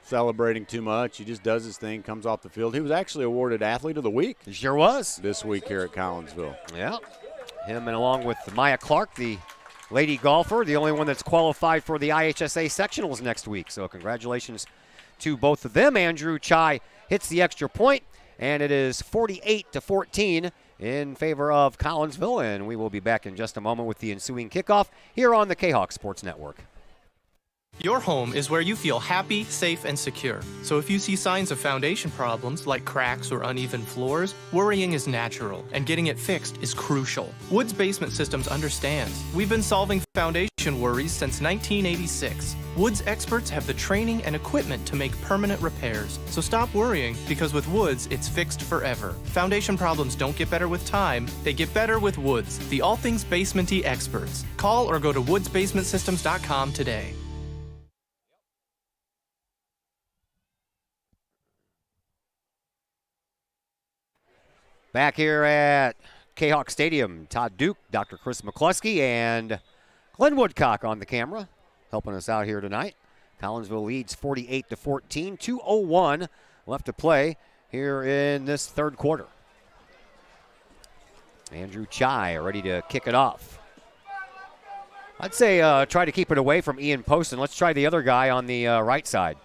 celebrating too much. He just does his thing, comes off the field. He was actually awarded Athlete of the Week. He sure was. This week here at Collinsville. Yeah. Him and along with Maya Clark, the lady golfer, the only one that's qualified for the IHSA sectionals next week. So congratulations to both of them. Andrew Chai hits the extra point, and it is 48-14 in favor of Collinsville, and we will be back in just a moment with the ensuing kickoff here on the Kahok Sports Network. Your home is where you feel happy, safe, and secure. So if you see signs of foundation problems like cracks or uneven floors, worrying is natural, and getting it fixed is crucial. Woods Basement Systems understands. We've been solving foundation worries since 1986. Woods experts have the training and equipment to make permanent repairs. So stop worrying, because with Woods, it's fixed forever. Foundation problems don't get better with time, they get better with Woods, the all things basement-y experts. Call or go to woodsbasementsystems.com today. Back here at Kahok Stadium, Todd Duke, Dr. Chris McCluskey, and Glenn Woodcock on the camera, helping us out here tonight. Collinsville leads 48-14, 2:01 left to play here in this third quarter. Andrew Chai ready to kick it off. I'd say try to keep it away from Ian Poston. Let's try the other guy on the right side.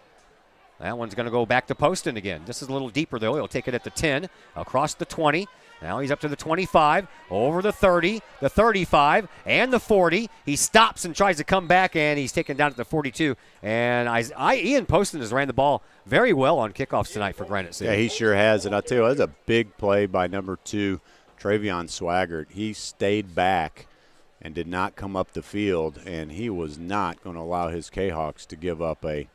That one's going to go back to Poston again. This is a little deeper, though. He'll take it at the 10, across the 20. Now he's up to the 25, over the 30, the 35, and the 40. He stops and tries to come back, and he's taken down at the 42. And Ian Poston has ran the ball very well on kickoffs tonight for Granite City. Yeah, he sure has. And I'll tell you, that's a big play by number 2, Travion Swaggart. He stayed back and did not come up the field, and he was not going to allow his Kahawks to give up a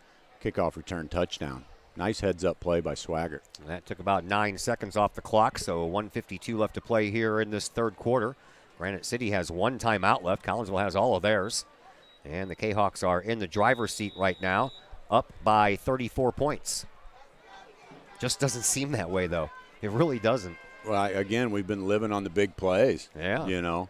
kickoff return touchdown. Nice heads-up play by Swaggart. That took about 9 seconds off the clock, so 1:52 left to play here in this third quarter. Granite City has one timeout left. Collinsville has all of theirs. And the Kahawks are in the driver's seat right now, up by 34 points. Just doesn't seem that way, though. It really doesn't. Well, again, we've been living on the big plays. Yeah. You know.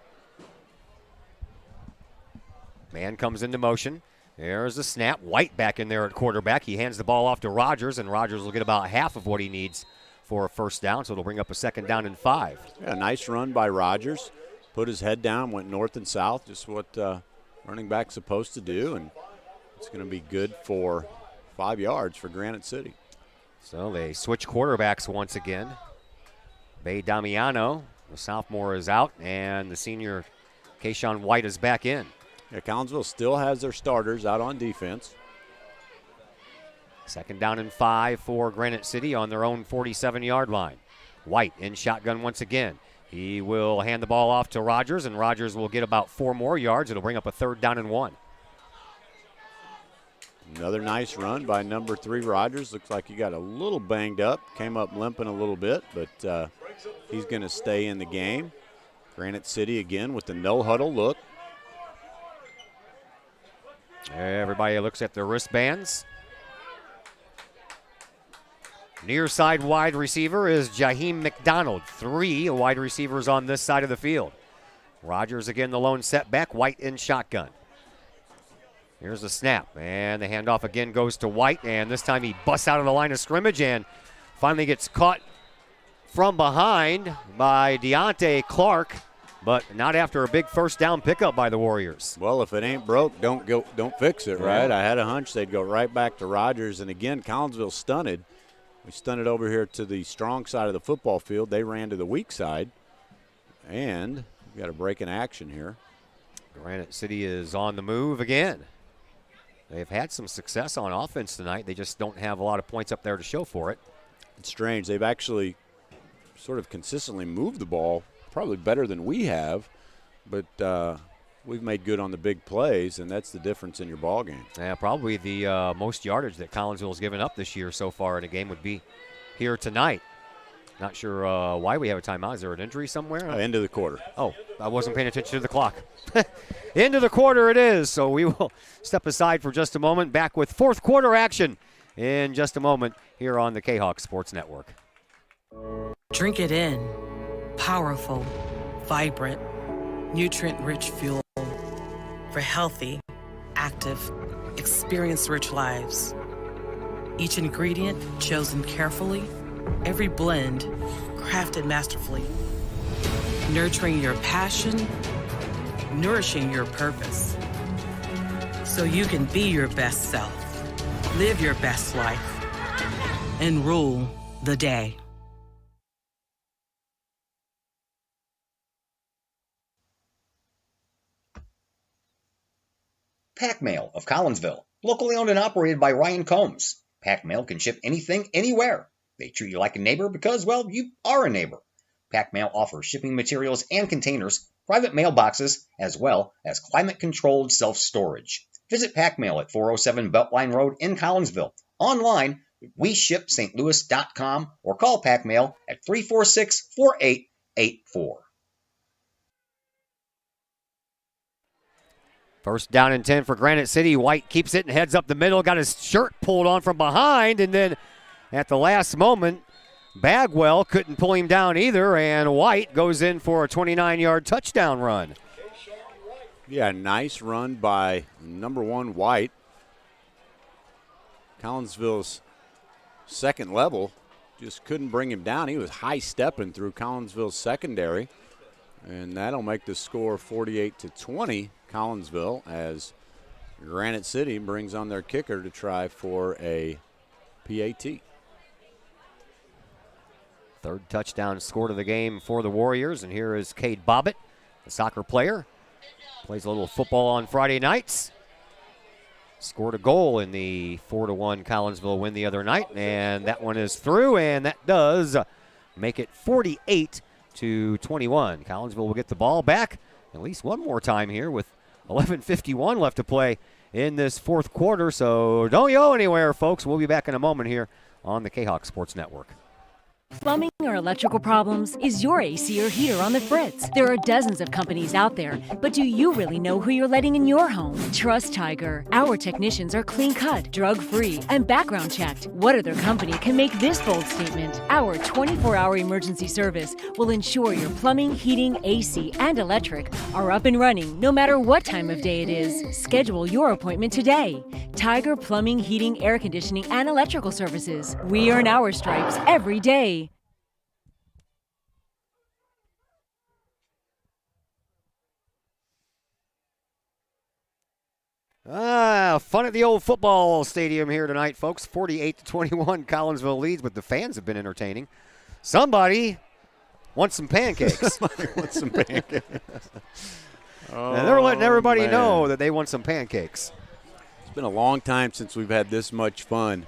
Man comes into motion. There's the snap. White back in there at quarterback. He hands the ball off to Rogers, and Rogers will get about half of what he needs for a first down, so it'll bring up a second down and 5. Yeah, nice run by Rogers. Put his head down, went north and south, just what running back's supposed to do, and it's going to be good for 5 yards for Granite City. So they switch quarterbacks once again. Bay Damiano, the sophomore, is out, and the senior, Kayshawn White, is back in. Yeah, Collinsville still has their starters out on defense. Second down and 5 for Granite City on their own 47-yard line. White in shotgun once again. He will hand the ball off to Rogers, and Rogers will get about 4 more yards. It'll bring up a third down and 1. Another nice run by number 3, Rogers. Looks like he got a little banged up, came up limping a little bit, but he's going to stay in the game. Granite City again with the no-huddle look. Everybody looks at their wristbands. Near side wide receiver is Jaheim McDonald. 3 wide receivers on this side of the field. Rogers again the lone setback. White in shotgun. Here's the snap, and the handoff again goes to White, and this time he busts out of the line of scrimmage and finally gets caught from behind by Deontay Clark, but not after a big first down pickup by the Warriors. Well, if it ain't broke, don't fix it, right? I had a hunch they'd go right back to Rogers, and again, Collinsville stunted. We stunted over here to the strong side of the football field. They ran to the weak side, and we got a break in action here. Granite City is on the move again. They've had some success on offense tonight. They just don't have a lot of points up there to show for it. It's strange. They've actually sort of consistently moved the ball probably better than we have, but we've made good on the big plays, and that's the difference in your ball game. Yeah, probably the most yardage that Collinsville has given up this year so far in a game would be here tonight. Not sure why we have a timeout. Is there an injury somewhere? End of the quarter. Oh, I wasn't paying attention to the clock. End of the quarter it is, so we will step aside for just a moment. Back with fourth quarter action in just a moment here on the Kahok Sports Network. Drink it in. Powerful, vibrant, nutrient-rich fuel for healthy, active, experience-rich lives. Each ingredient chosen carefully, every blend crafted masterfully. Nurturing your passion, nourishing your purpose. So you can be your best self, live your best life, and rule the day. Pack Mail of Collinsville, locally owned and operated by Ryan Combs. Pack Mail can ship anything, anywhere. They treat you like a neighbor because, well, you are a neighbor. Pack Mail offers shipping materials and containers, private mailboxes, as well as climate-controlled self-storage. Visit Pack Mail at 407 Beltline Road in Collinsville. Online, WeShipSt.Louis.com or call Pack Mail at 346-4884. First down and 10 for Granite City. White keeps it and heads up the middle. Got his shirt pulled on from behind, and then at the last moment, Bagwell couldn't pull him down either, and White goes in for a 29-yard touchdown run. Yeah, nice run by number 1 White. Collinsville's second level just couldn't bring him down. He was high-stepping through Collinsville's secondary, and that'll make the score 48-20 Collinsville as Granite City brings on their kicker to try for a PAT. Third touchdown scored of the game for the Warriors, and here is Cade Bobbitt, the soccer player. Plays a little football on Friday nights. Scored a goal in the 4-1 Collinsville win the other night, and that one is through, and that does make it 48-21. Collinsville will get the ball back at least one more time here with 11:51 left to play in this fourth quarter, so don't go anywhere, folks. We'll be back in a moment here on the Kahok Sports Network. Plumbing or electrical problems? Is your AC or heater on the fritz? There are dozens of companies out there, but do you really know who you're letting in your home? Trust Tiger. Our technicians are clean-cut, drug-free, and background checked. What other company can make this bold statement? Our 24-hour emergency service will ensure your plumbing, heating, AC, and electric are up and running no matter what time of day it is. Schedule your appointment today. Tiger Plumbing, Heating, Air Conditioning, and Electrical Services. We earn our stripes every day. Fun at the old football stadium here tonight, folks. 48-21, Collinsville leads, but the fans have been entertaining. Somebody wants some pancakes. Somebody wants some pancakes. And they're letting everybody know that they want some pancakes. It's been a long time since we've had this much fun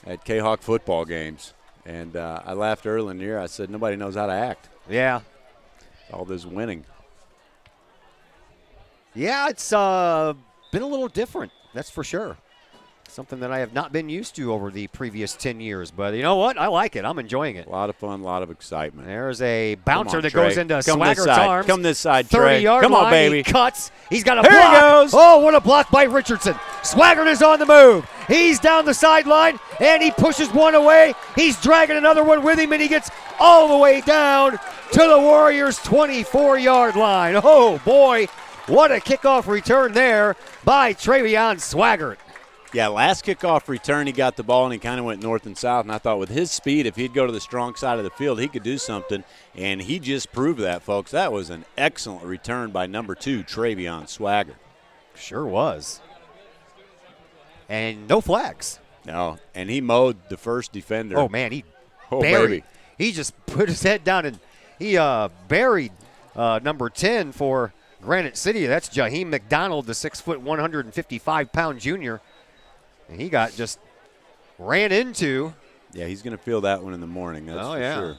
at Kahok football games. And I laughed earlier in the year. I said, nobody knows how to act. Yeah. All this winning. Yeah, it's been a little different, that's for sure. Something that I have not been used to over the previous 10 years. But you know what? I like it. I'm enjoying it. A lot of fun, a lot of excitement. There's a bouncer on, that Trey. goes into Come Swaggert's this side. arms. Come this side, Trey. 30-yard Come line. on, baby. He cuts. He's got a Here block. he goes. Oh, what a block by Richardson. Swaggart is on the move. He's down the sideline, and he pushes one away. He's dragging another one with him, and he gets all the way down to the Warriors' 24-yard line. Oh, boy. What a kickoff return there by Travion Swaggart. Yeah, last kickoff return, he got the ball and he kind of went north and south. And I thought with his speed, if he'd go to the strong side of the field, he could do something. And he just proved that, folks. That was an excellent return by number 2, Travion Swaggart. Sure was. And no flags. No, and he mowed the first defender. Oh, man, he buried. Baby. He just put his head down and he buried number 10 for Granite City. That's Jaheim McDonald, the 6', 155-pound junior. And he got just ran into. Yeah, he's going to feel that one in the morning. That's for sure.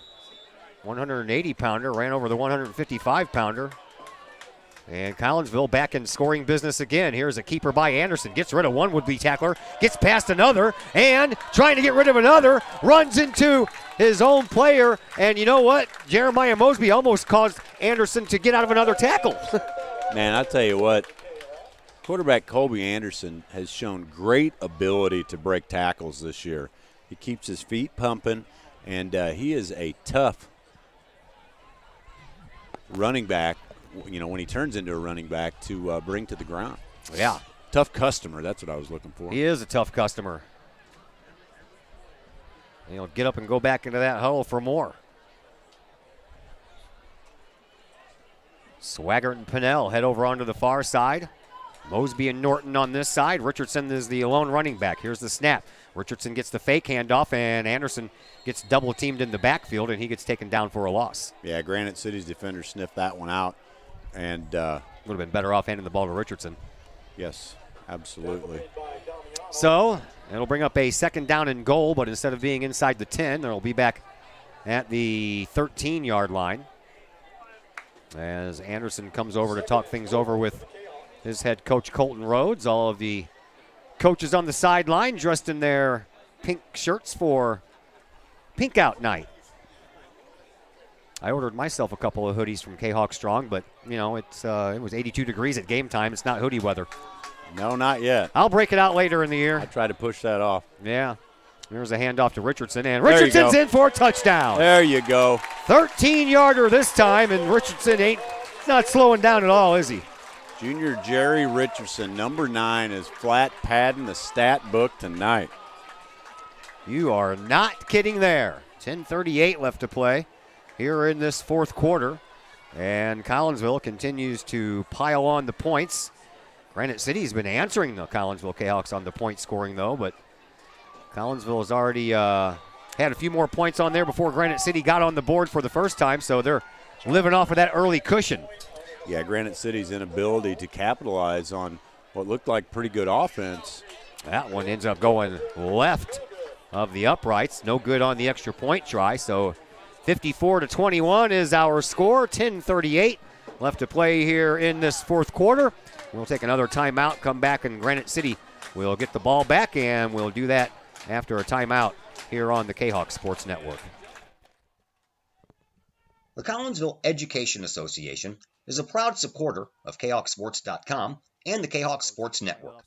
180-pounder, ran over the 155-pounder. And Collinsville back in scoring business again. Here's a keeper by Anderson. Gets rid of one would-be tackler. Gets past another. And trying to get rid of another. Runs into his own player. And you know what? Jeremiah Mosby almost caused Anderson to get out of another tackle. Man, I tell you what. Quarterback Colby Anderson has shown great ability to break tackles this year. He keeps his feet pumping, and he is a tough running back, you know, when he turns into a running back to bring to the ground. Yeah. Tough customer, that's what I was looking for. He is a tough customer. And he'll get up and go back into that huddle for more. Swaggart and Pinnell head over onto the far side. Mosby and Norton on this side. Richardson is the lone running back. Here's the snap. Richardson gets the fake handoff, and Anderson gets double-teamed in the backfield, and he gets taken down for a loss. Yeah, Granite City's defender sniffed that one out. And would have been better off handing the ball to Richardson. Yes, Absolutely. So it'll bring up a second down and goal, but instead of being inside the 10, they'll be back at the 13-yard line as Anderson comes over to talk things over with his head coach, Colton Rhodes. All of the coaches on the sideline dressed in their pink shirts for Pink Out Night. I ordered myself a couple of hoodies from Kahok Strong, but, you know, it was 82 degrees at game time. It's not hoodie weather. No, not yet. I'll break it out later in the year. I try to push that off. Yeah. There's a handoff to Richardson, and Richardson's in for a touchdown. There you go. 13-yarder this time, and Richardson ain't not slowing down at all, is he? Junior Jerry Richardson, number 9, is flat padding the stat book tonight. You are not kidding there. 10:38 left to play here in this fourth quarter, and Collinsville continues to pile on the points. Granite City's been answering the Collinsville Kahawks on the point scoring, though, but Collinsville has already had a few more points on there before Granite City got on the board for the first time, so they're living off of that early cushion. Yeah, Granite City's inability to capitalize on what looked like pretty good offense. That one ends up going left of the uprights. No good on the extra point try, so 54-21 is our score. 10:38 left to play here in this fourth quarter. We'll take another timeout, come back, and Granite City will get the ball back, and we'll do that after a timeout here on the Kahawk Sports Network. The Collinsville Education Association is a proud supporter of KahawkSports.com and the Kahawk Sports Network.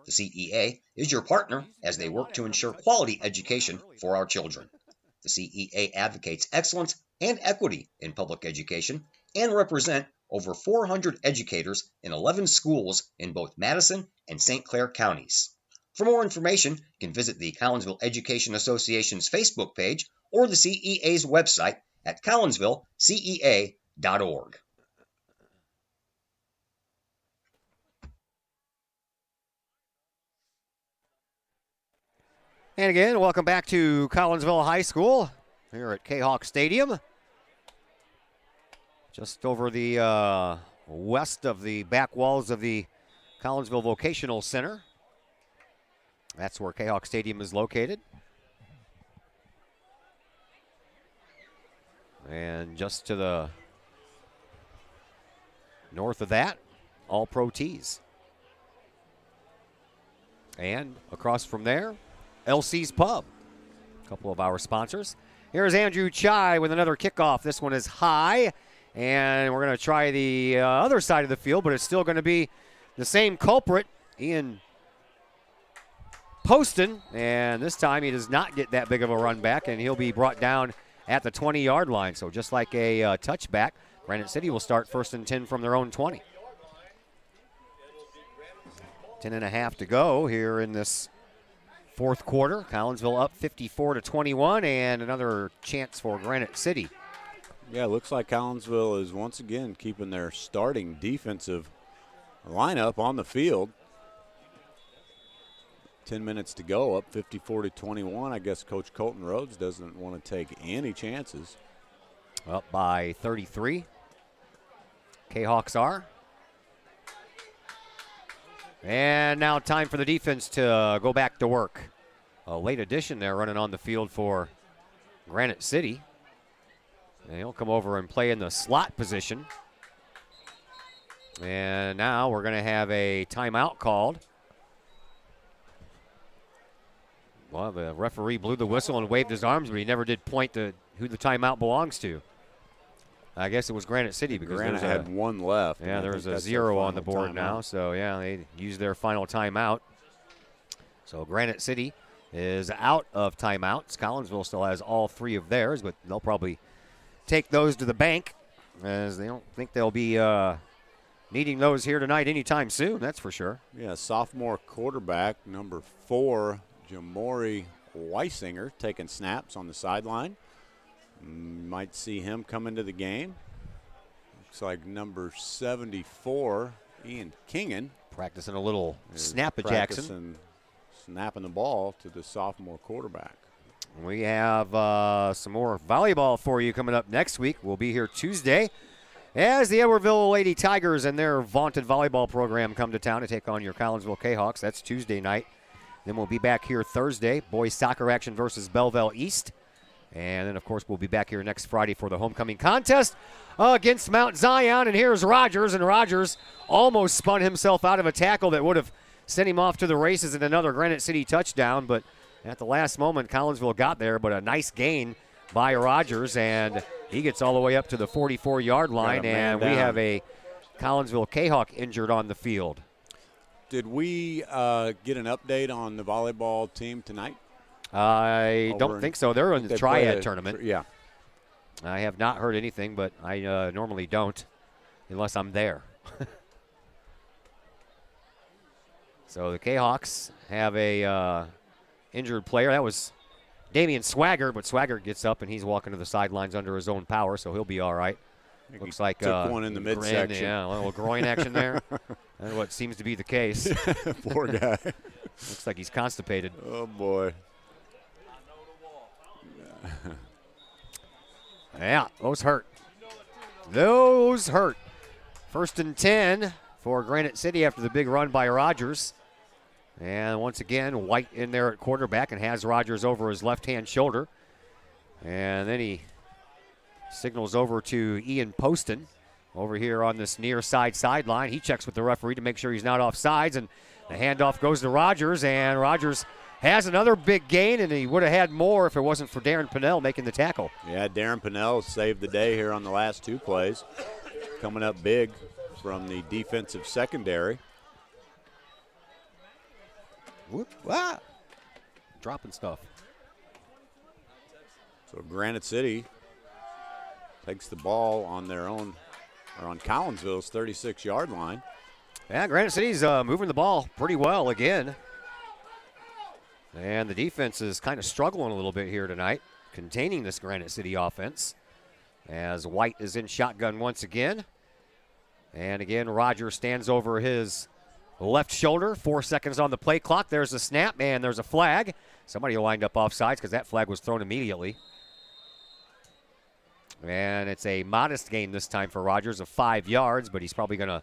The CEA is your partner as they work to ensure quality education for our children. The CEA advocates excellence and equity in public education and represent over 400 educators in 11 schools in both Madison and St. Clair counties. For more information, you can visit the Collinsville Education Association's Facebook page or the CEA's website at collinsvillecea.org. And again, welcome back to Collinsville High School here at Kahawk Stadium. Just over the west of the back walls of the Collinsville Vocational Center. That's where Kahawk Stadium is located. And just to the north of that, All Pro Tees. And across from there, LC's Pub, a couple of our sponsors. Here's Andrew Chai with another kickoff. This one is high, and we're going to try the other side of the field, but it's still going to be the same culprit, Ian Poston, and this time he does not get that big of a run back, and he'll be brought down at the 20-yard line. So just like a touchback, Granite City will start 1st and 10 from their own 20. 10.5 to go here in this fourth quarter. Collinsville up 54-21, and another chance for Granite City. Yeah, looks like Collinsville is once again keeping their starting defensive lineup on the field. 10 minutes to go, up 54-21. I guess Coach Colton Rhodes doesn't want to take any chances. Up by 33. Kahawks are. And now time for the defense to go back to work. A late addition there running on the field for Granite City. And he'll come over and play in the slot position. And now we're going to have a timeout called. Well, the referee blew the whistle and waved his arms, but he never did point to who the timeout belongs to. I guess it was Granite City because Granite had one left. Yeah, there's a 0 on the board now. So, yeah, they used their final timeout. So Granite City is out of timeouts. Collinsville still has all 3 of theirs, but they'll probably take those to the bank as they don't think they'll be needing those here tonight anytime soon, that's for sure. Yeah, sophomore quarterback, number 4, Jamori Weisinger, taking snaps on the sideline. Might see him come into the game. Looks like number 74, Ian Kingen. Practicing a little snap at Jackson. Snapping the ball to the sophomore quarterback. We have some more volleyball for you coming up next week. We'll be here Tuesday as the Edwardville Lady Tigers and their vaunted volleyball program come to town to take on your Collinsville Kahawks. That's Tuesday night. Then we'll be back here Thursday. Boys soccer action versus Belleville East. And then, of course, we'll be back here next Friday for the homecoming contest against Mount Zion. And here's Rogers, and Rogers almost spun himself out of a tackle that would have sent him off to the races and another Granite City touchdown. But at the last moment, Collinsville got there, but a nice gain by Rogers, and he gets all the way up to the 44-yard line, and we have a Collinsville Kahawk injured on the field. Did we get an update on the volleyball team tonight? I don't think so. They're in the triad tournament. Yeah. I have not heard anything, but I normally don't unless I'm there. So the Kahawks have a injured player. That was Damian Swagger, but Swagger gets up and he's walking to the sidelines under his own power, so he'll be all right. Looks like took one in the midsection. Yeah, a little groin action there. That's what seems to be the case. Poor guy. Looks like he's constipated. Oh, boy. Yeah, those hurt. Those hurt. 1st and 10 for Granite City after the big run by Rogers. And once again, White in there at quarterback and has Rogers over his left-hand shoulder. And then he signals over to Ian Poston over here on this near side sideline. He checks with the referee to make sure he's not offsides, and the handoff goes to Rogers, and Rogers has another big gain, and he would have had more if it wasn't for Darren Pinnell making the tackle. Yeah, Darren Pinnell saved the day here on the last two plays. Coming up big from the defensive secondary. Whoop, ah. Dropping stuff. So Granite City takes the ball on their own, or on Collinsville's 36-yard line. Yeah, Granite City's moving the ball pretty well again. And the defense is kind of struggling a little bit here tonight, containing this Granite City offense, as White is in shotgun once again. And again, Rogers stands over his left shoulder. 4 seconds on the play clock. There's a snap, and there's a flag. Somebody lined up offsides because that flag was thrown immediately. And it's a modest gain this time for Rogers of 5 yards, but he's probably going to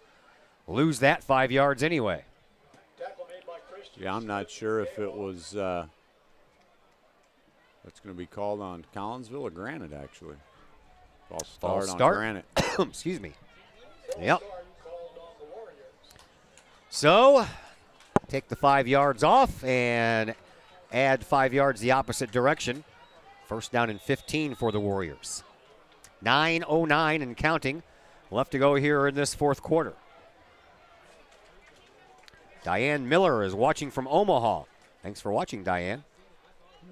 lose that 5 yards anyway. Yeah, I'm not sure if it was that's going to be called on Collinsville or Granite, actually. False start on Granite. Excuse me. Yep. So, take the 5 yards off and add 5 yards the opposite direction. 1st down and 15 for the Warriors. 9:09 and counting left to go here in this fourth quarter. Diane Miller is watching from Omaha. Thanks for watching, Diane.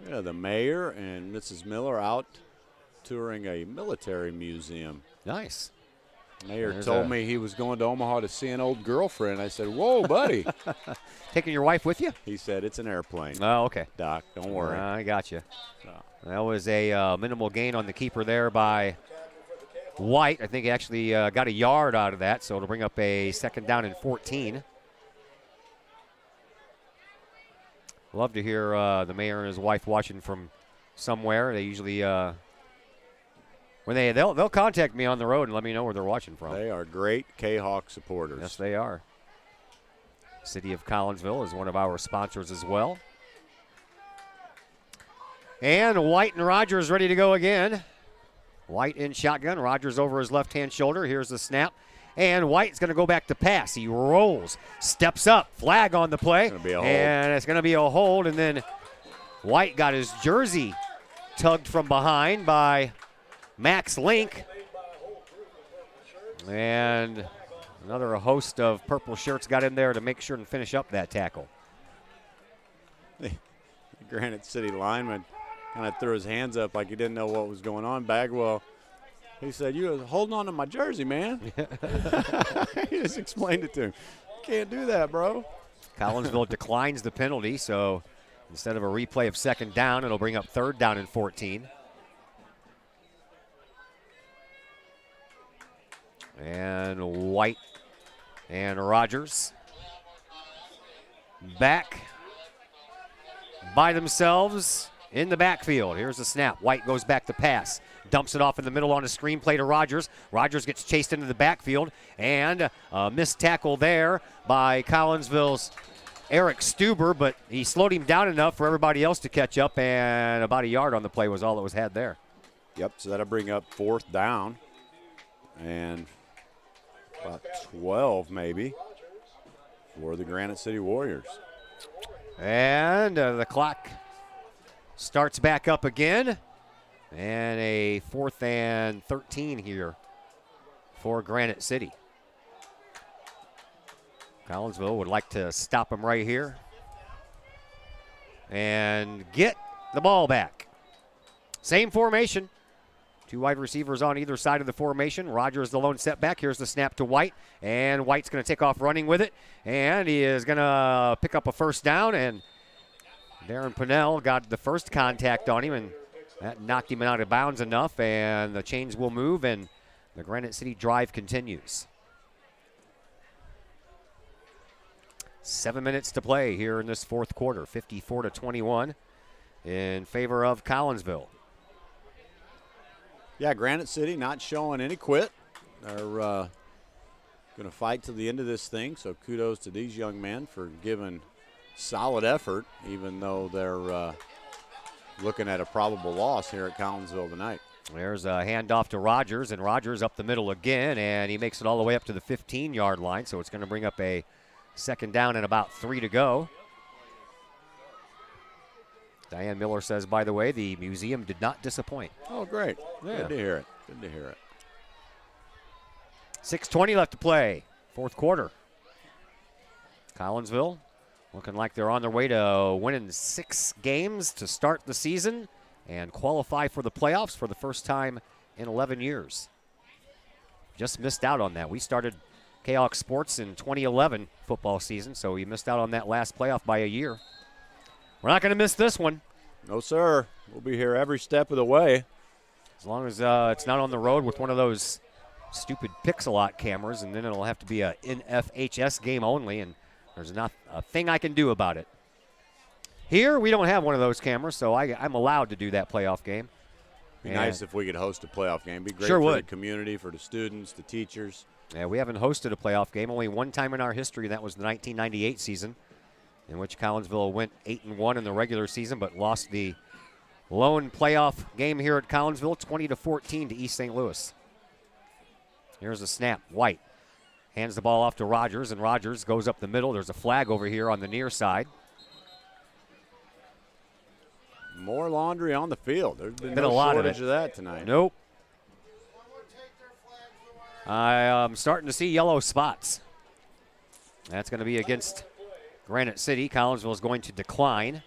Yeah, the mayor and Mrs. Miller out touring a military museum. Nice. Mayor told me he was going to Omaha to see an old girlfriend. I said, whoa, buddy. Taking your wife with you? He said, it's an airplane. Oh, okay. Doc, don't worry. I got you. That was a minimal gain on the keeper there by White. I think he actually got a yard out of that, so it'll bring up a 2nd down and 14. Love to hear the mayor and his wife watching from somewhere. They usually they'll contact me on the road and let me know where they're watching from. They are great Kahawk supporters. Yes, they are. City of Collinsville is one of our sponsors as well. And White and Rogers ready to go again. White in shotgun, Rogers over his left-hand shoulder. Here's the snap. And White's going to go back to pass. He rolls, steps up, flag on the play. And it's going to be a hold. And then White got his jersey tugged from behind by Max Link. And another host of purple shirts got in there to make sure and finish up that tackle. The Granite City lineman kind of threw his hands up like he didn't know what was going on. Bagwell, he said, you was holding on to my jersey, man. He just explained it to him. Can't do that, bro. Collinsville declines the penalty, so instead of a replay of 2nd down, it'll bring up 3rd down and 14. And White and Rogers back by themselves in the backfield. Here's the snap. White goes back to pass. Dumps it off in the middle on a screen play to Rogers. Rogers gets chased into the backfield, and a missed tackle there by Collinsville's Eric Stuber, but he slowed him down enough for everybody else to catch up, and about a yard on the play was all that was had there. Yep, so that'll bring up 4th down and about 12 maybe for the Granite City Warriors. And the clock starts back up again. And a 4th and 13 here for Granite City. Collinsville would like to stop him right here and get the ball back. Same formation. 2 wide receivers on either side of the formation. Rogers the lone setback. Here's the snap to White, and White's going to take off running with it, and he is going to pick up a 1st down, and Darren Pinnell got the first contact on him, and that knocked him out of bounds enough, and the chains will move, and the Granite City drive continues. 7 minutes to play here in this 4th quarter, 54-21 in favor of Collinsville. Yeah, Granite City not showing any quit. They're going to fight to the end of this thing, so kudos to these young men for giving solid effort, even though they're looking at a probable loss here at Collinsville tonight. There's a handoff to Rogers, and Rogers up the middle again, and he makes it all the way up to the 15-yard line, so it's going to bring up a 2nd down and about 3 to go. Diane Miller says, by the way, the museum did not disappoint. Oh, great. Yeah. Good to hear it. Good to hear it. 6:20 left to play, 4th quarter. Collinsville looking like they're on their way to winning 6 games to start the season and qualify for the playoffs for the first time in 11 years. Just missed out on that. We started Kahok Sports in 2011 football season, so we missed out on that last playoff by a year. We're not going to miss this one. No, sir. We'll be here every step of the way. As long as it's not on the road with one of those stupid Pixelot cameras, and then it'll have to be a NFHS game only, and there's not a thing I can do about it. Here, we don't have one of those cameras, so I'm allowed to do that playoff game. Be nice if we could host a playoff game. Be great Sure for would. the community, for the students, the teachers. Yeah, we haven't hosted a playoff game only one time in our history, and that was the 1998 season, in which Collinsville went 8-1 in the regular season, but lost the lone playoff game here at Collinsville, 20-14 to East St. Louis. Here's the snap. White hands the ball off to Rogers, and Rogers goes up the middle. There's a flag over here on the near side. More laundry on the field. There's been a no lot of shortage it. of that tonight. Nope. I'm starting to see yellow spots. That's going to be against Granite City. Collinsville is going to decline.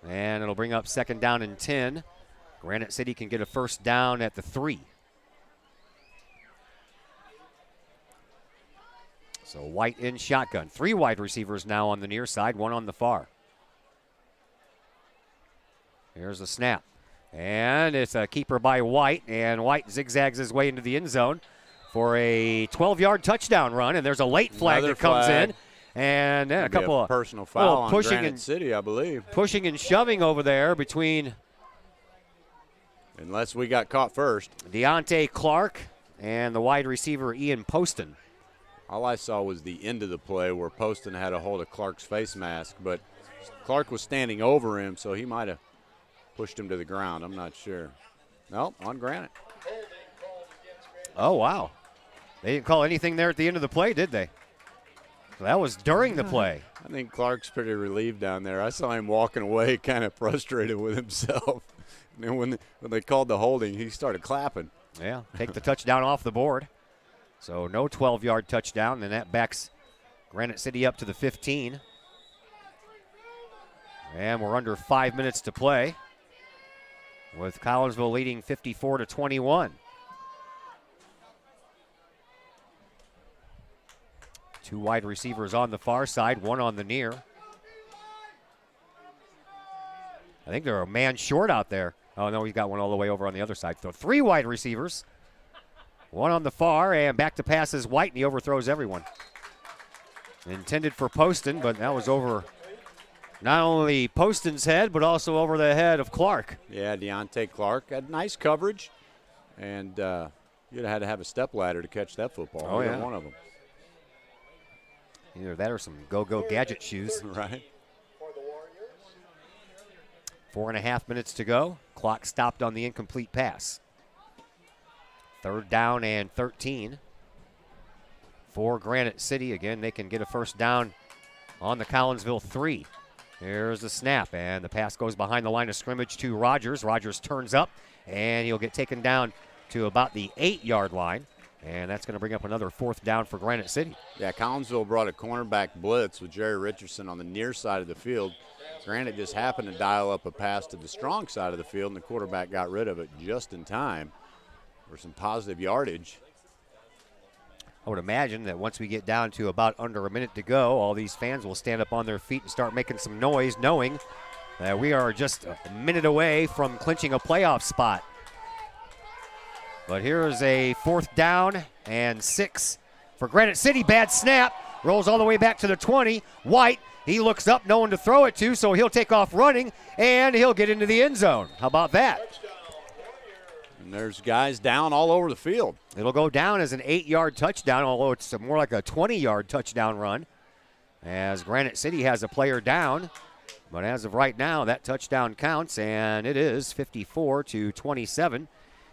And it'll bring up 2nd down and 10. Granite City can get a 1st down at the 3. So White in shotgun. 3 wide receivers now on the near side, 1 on the far. Here's the snap. And it's a keeper by White, and White zigzags his way into the end zone for a 12-yard touchdown run, and there's a late flag that comes in. And a couple of personal foul on pushing Granite and City, I believe. Pushing and shoving over there between unless we got caught first. Deontay Clark and the wide receiver Ian Poston. All I saw was the end of the play where Poston had a hold of Clark's face mask, but Clark was standing over him, so he might have pushed him to the ground. I'm not sure. No, on Granite. Oh, wow. They didn't call anything there at the end of the play, did they? So that was during the play. I think Clark's pretty relieved down there. I saw him walking away kind of frustrated with himself. And then when they called the holding, he started clapping. Yeah, take the touchdown off the board. So no 12-yard touchdown, and that backs Granite City up to the 15. And we're under 5 minutes to play, with Collinsville leading 54-21. 2 wide receivers on the far side, 1 on the near. I think they're a man short out there. Oh, no, he's got one all the way over on the other side. So 3 wide receivers, 1 on the far, and back to pass is White, and he overthrows everyone. Intended for Poston, but that was over Not only Poston's head, but also over the head of Clark. Yeah, Deontay Clark had nice coverage, and you'd have had to have a step ladder to catch that football. Oh, Either yeah. one of them. Either that or some go-go gadget shoes. Right. 4.5 minutes to go. Clock stopped on the incomplete pass. 3rd down and 13 for Granite City. Again, they can get a first down on the Collinsville 3. Here's the snap, and the pass goes behind the line of scrimmage to Rogers. Rogers turns up, and he'll get taken down to about the 8-yard line, and that's going to bring up another 4th down for Granite City. Yeah, Collinsville brought a cornerback blitz with Jerry Richardson on the near side of the field. Granite just happened to dial up a pass to the strong side of the field, and the quarterback got rid of it just in time for some positive yardage. I would imagine that once we get down to about under a minute to go, all these fans will stand up on their feet and start making some noise, knowing that we are just a minute away from clinching a playoff spot. But here's a 4th down and 6 for Granite City. Bad snap. Rolls all the way back to the 20. White, he looks up, no one to throw it to, so he'll take off running, and he'll get into the end zone. How about that? And there's guys down all over the field. It'll go down as an 8-yard touchdown, although it's more like a 20-yard touchdown run, as Granite City has a player down. But as of right now, that touchdown counts, and it is 54-27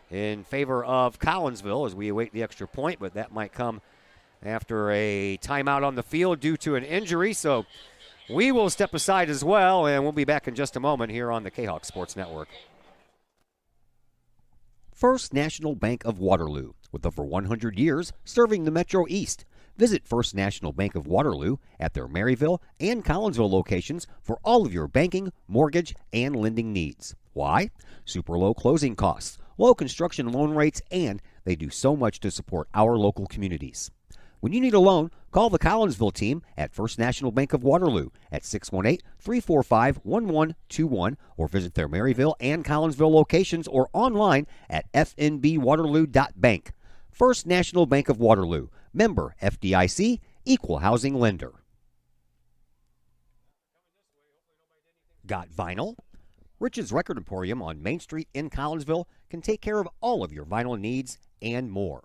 in favor of Collinsville as we await the extra point, but that might come after a timeout on the field due to an injury. So we will step aside as well, and we'll be back in just a moment here on the Kahok Sports Network. First National Bank of Waterloo, with over 100 years serving the Metro East. Visit First National Bank of Waterloo at their Maryville and Collinsville locations for all of your banking, mortgage, and lending needs. Why? Super low closing costs, low construction loan rates, and they do so much to support our local communities. When you need a loan, call the Collinsville team at First National Bank of Waterloo at 618-345-1121 or visit their Maryville and Collinsville locations or online at fnbwaterloo.bank. First National Bank of Waterloo, member FDIC, equal housing lender. Got vinyl? Rich's Record Emporium on Main Street in Collinsville can take care of all of your vinyl needs and more.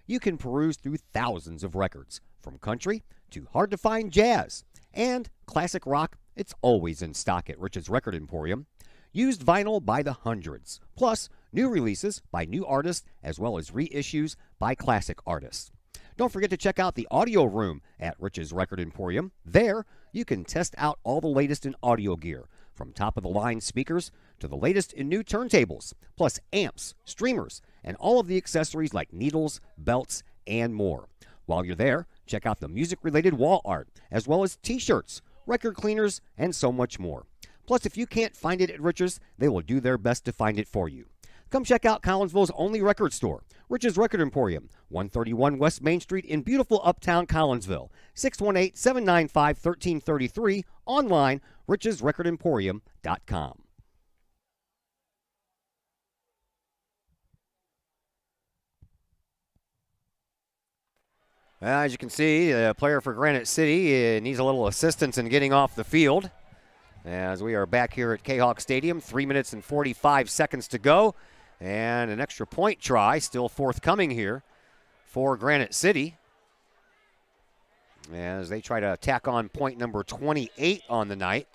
You can peruse through thousands of records, from country to hard-to-find jazz. And classic rock, it's always in stock at Rich's Record Emporium. Used vinyl by the hundreds, plus new releases by new artists as well as reissues by classic artists. Don't forget to check out the audio room at Rich's Record Emporium. There, you can test out all the latest in audio gear, from top-of-the-line speakers to the latest in new turntables, plus amps, streamers, and all of the accessories like needles, belts, and more. While you're there, check out the music-related wall art, as well as t-shirts, record cleaners, and so much more. Plus, if you can't find it at Rich's, they will do their best to find it for you. Come check out Collinsville's only record store, Rich's Record Emporium, 131 West Main Street in beautiful uptown Collinsville, 618-795-1333, online, richesrecordemporium.com. As you can see, the player for Granite City needs a little assistance in getting off the field. As we are back here at Kahok Stadium, 3 minutes and 45 seconds to go. And an extra point try still forthcoming here for Granite City, as they try to tack on point number 28 on the night.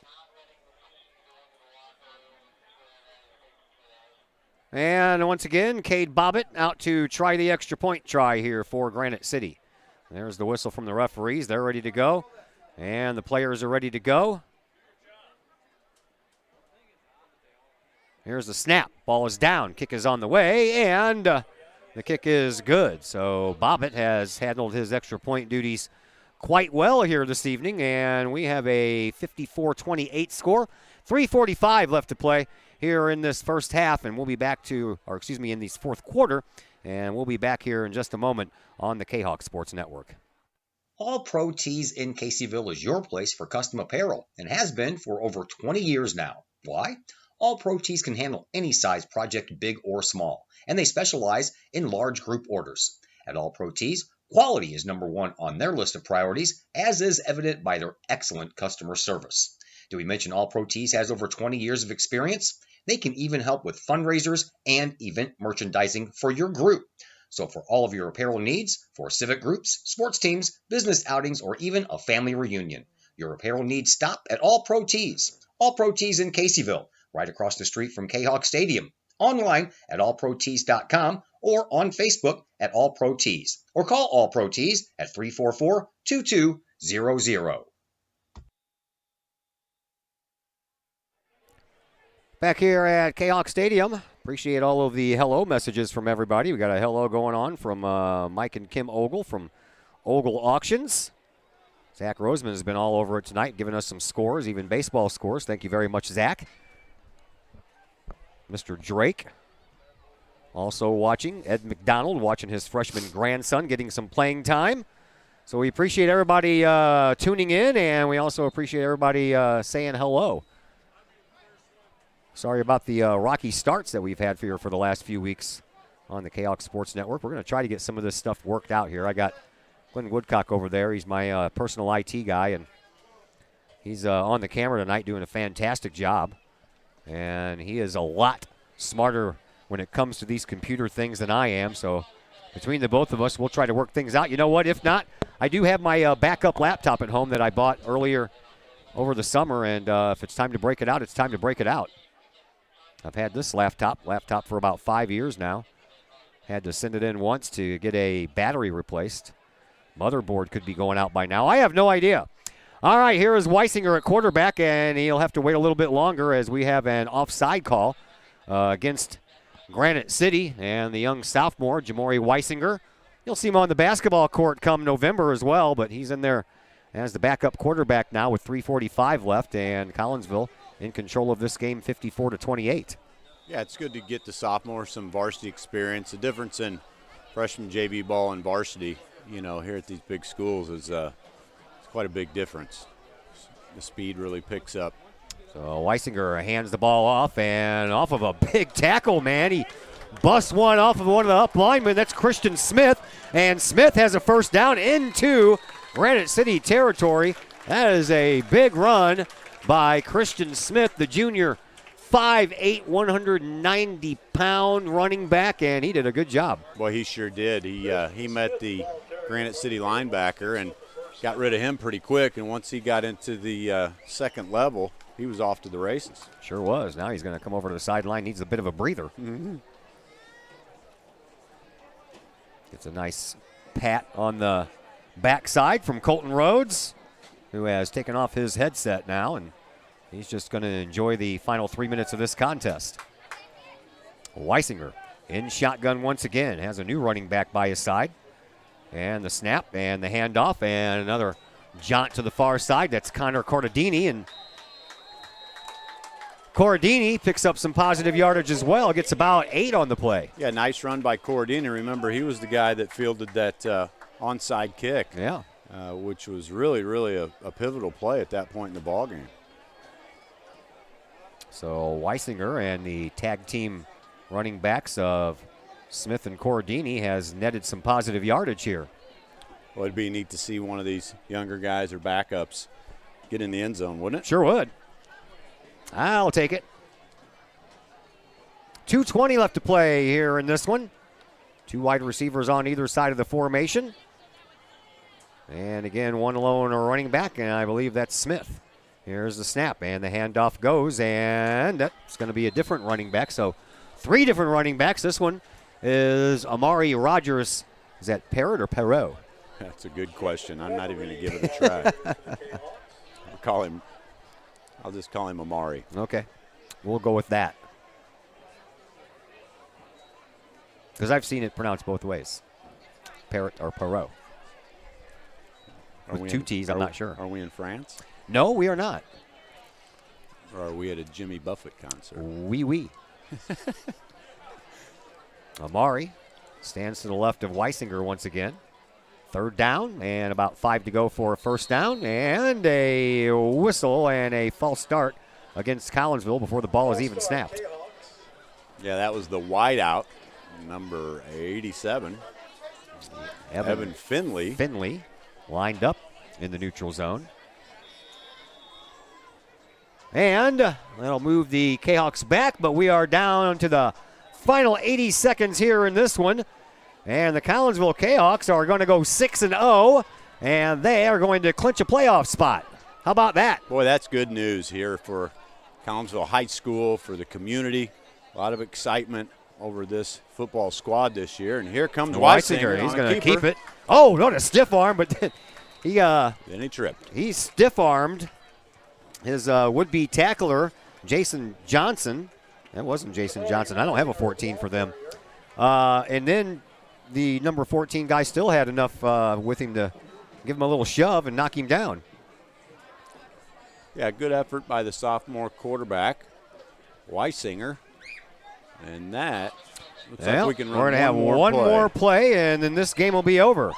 And once again, Cade Bobbitt out to try the extra point try here for Granite City. There's the whistle from the referees. They're ready to go, and the players are ready to go. Here's the snap. Ball is down. Kick is on the way, and the kick is good. So Bobbitt has handled his extra point duties quite well here this evening, and we have a 54-28 score. 3:45 left to play here in this first half, and we'll be back in this fourth quarter, and we'll be back here in just a moment on the Kahok Sports Network. All Pro Tees in Caseyville is your place for custom apparel and has been for over 20 years now. Why? All Pro Tees can handle any size project, big or small, and they specialize in large group orders. At All Pro Tees, quality is number one on their list of priorities, as is evident by their excellent customer service. Did we mention All Pro Tees has over 20 years of experience? They can even help with fundraisers and event merchandising for your group. So for all of your apparel needs, for civic groups, sports teams, business outings, or even a family reunion, your apparel needs stop at All Pro Tees. All Pro Tees in Caseyville, right across the street from Kahok Stadium. Online at allprotees.com or on Facebook at All Pro Tees. Or call All Pro Tees at 344-2200. Back here at Kahok Stadium, appreciate all of the hello messages from everybody. We got a hello going on from Mike and Kim Ogle from Ogle Auctions. Zach Roseman has been all over it tonight, giving us some scores, even baseball scores. Thank you very much, Zach. Mr. Drake also watching. Ed McDonald watching his freshman grandson getting some playing time. So we appreciate everybody tuning in, and we also appreciate everybody saying hello. Sorry about the rocky starts that we've had for the last few weeks on the Kahok Sports Network. We're going to try to get some of this stuff worked out here. I got Glenn Woodcock over there. He's my personal IT guy, and he's on the camera tonight doing a fantastic job. And he is a lot smarter when it comes to these computer things than I am. So between the both of us, we'll try to work things out. You know what? If not, I do have my backup laptop at home that I bought earlier over the summer. And if it's time to break it out, it's time to break it out. I've had this laptop for about 5 years now. Had to send it in once to get a battery replaced. Motherboard could be going out by now. I have no idea. All right, here is Weisinger at quarterback, and he'll have to wait a little bit longer as we have an offside call against Granite City and the young sophomore, Jamori Weisinger. You'll see him on the basketball court come November as well, but he's in there as the backup quarterback now with 3:45 left, and Collinsville in control of this game 54-28. Yeah, it's good to get the sophomore some varsity experience. The difference in freshman JV ball and varsity, here at these big schools is it's quite a big difference. The speed really picks up. So Weisinger hands the ball off, and off of a big tackle, man. He busts one off of one of the up linemen. That's Christian Smith, and Smith has a first down into Granite City territory. That is a big run by Christian Smith, the junior, 5'8", 190-pound running back, and he did a good job. Boy, he sure did. He met the Granite City linebacker and got rid of him pretty quick, and once he got into the second level, he was off to the races. Sure was. Now he's going to come over to the sideline. Needs a bit of a breather. Mm-hmm. Gets a nice pat on the backside from Colton Rhodes, who has taken off his headset now, and he's just going to enjoy the final 3 minutes of this contest. Weisinger in shotgun once again, has a new running back by his side. And the snap and the handoff and another jaunt to the far side. That's Connor Corradini, and Corradini picks up some positive yardage as well. Gets about 8 on the play. Yeah, nice run by Corradini. Remember, he was the guy that fielded that onside kick. Yeah. Which was really, really a pivotal play at that point in the ballgame. So Weisinger and the tag team running backs of Smith and Corradini has netted some positive yardage here. Well, it'd be neat to see one of these younger guys or backups get in the end zone, wouldn't it? Sure would. I'll take it. 2:20 left to play here in this one. Two wide receivers on either side of the formation. And again, one lone running back, and I believe that's Smith. Here's the snap, and the handoff goes, and that's going to be a different running back. So 3 different running backs. This one is Amari Rogers. Is that Parrott or Perot? That's a good question. I'm not even going to give it a try. I'll just call him Amari. Okay. We'll go with that. Because I've seen it pronounced both ways. Parrott or Perot. With 2 T's, I'm not sure. Are we in France? No, we are not. Or are we at a Jimmy Buffett concert? Oui. Amari stands to the left of Weisinger once again. 3rd down and about 5 to go for a first down. And a whistle and a false start against Collinsville before the ball is even snapped. Yeah, that was the wideout, number 87. Evan Finley. Finley lined up in the neutral zone. And that'll move the Kahawks back, but we are down to the final 80 seconds here in this one. And the Collinsville Kahawks are going to go 6-0, and they are going to clinch a playoff spot. How about that? Boy, that's good news here for Collinsville High School, for the community. A lot of excitement over this football squad this year. And here comes Weisinger. He's going to keep it. Oh, not a stiff arm, but then he tripped. He stiff-armed his would-be tackler, Jason Johnson. That wasn't Jason Johnson. I don't have a 14 for them. And then the number 14 guy still had enough with him to give him a little shove and knock him down. Yeah, good effort by the sophomore quarterback, Weisinger. And that looks like we can run we're going to have one more play, and then this game will be over.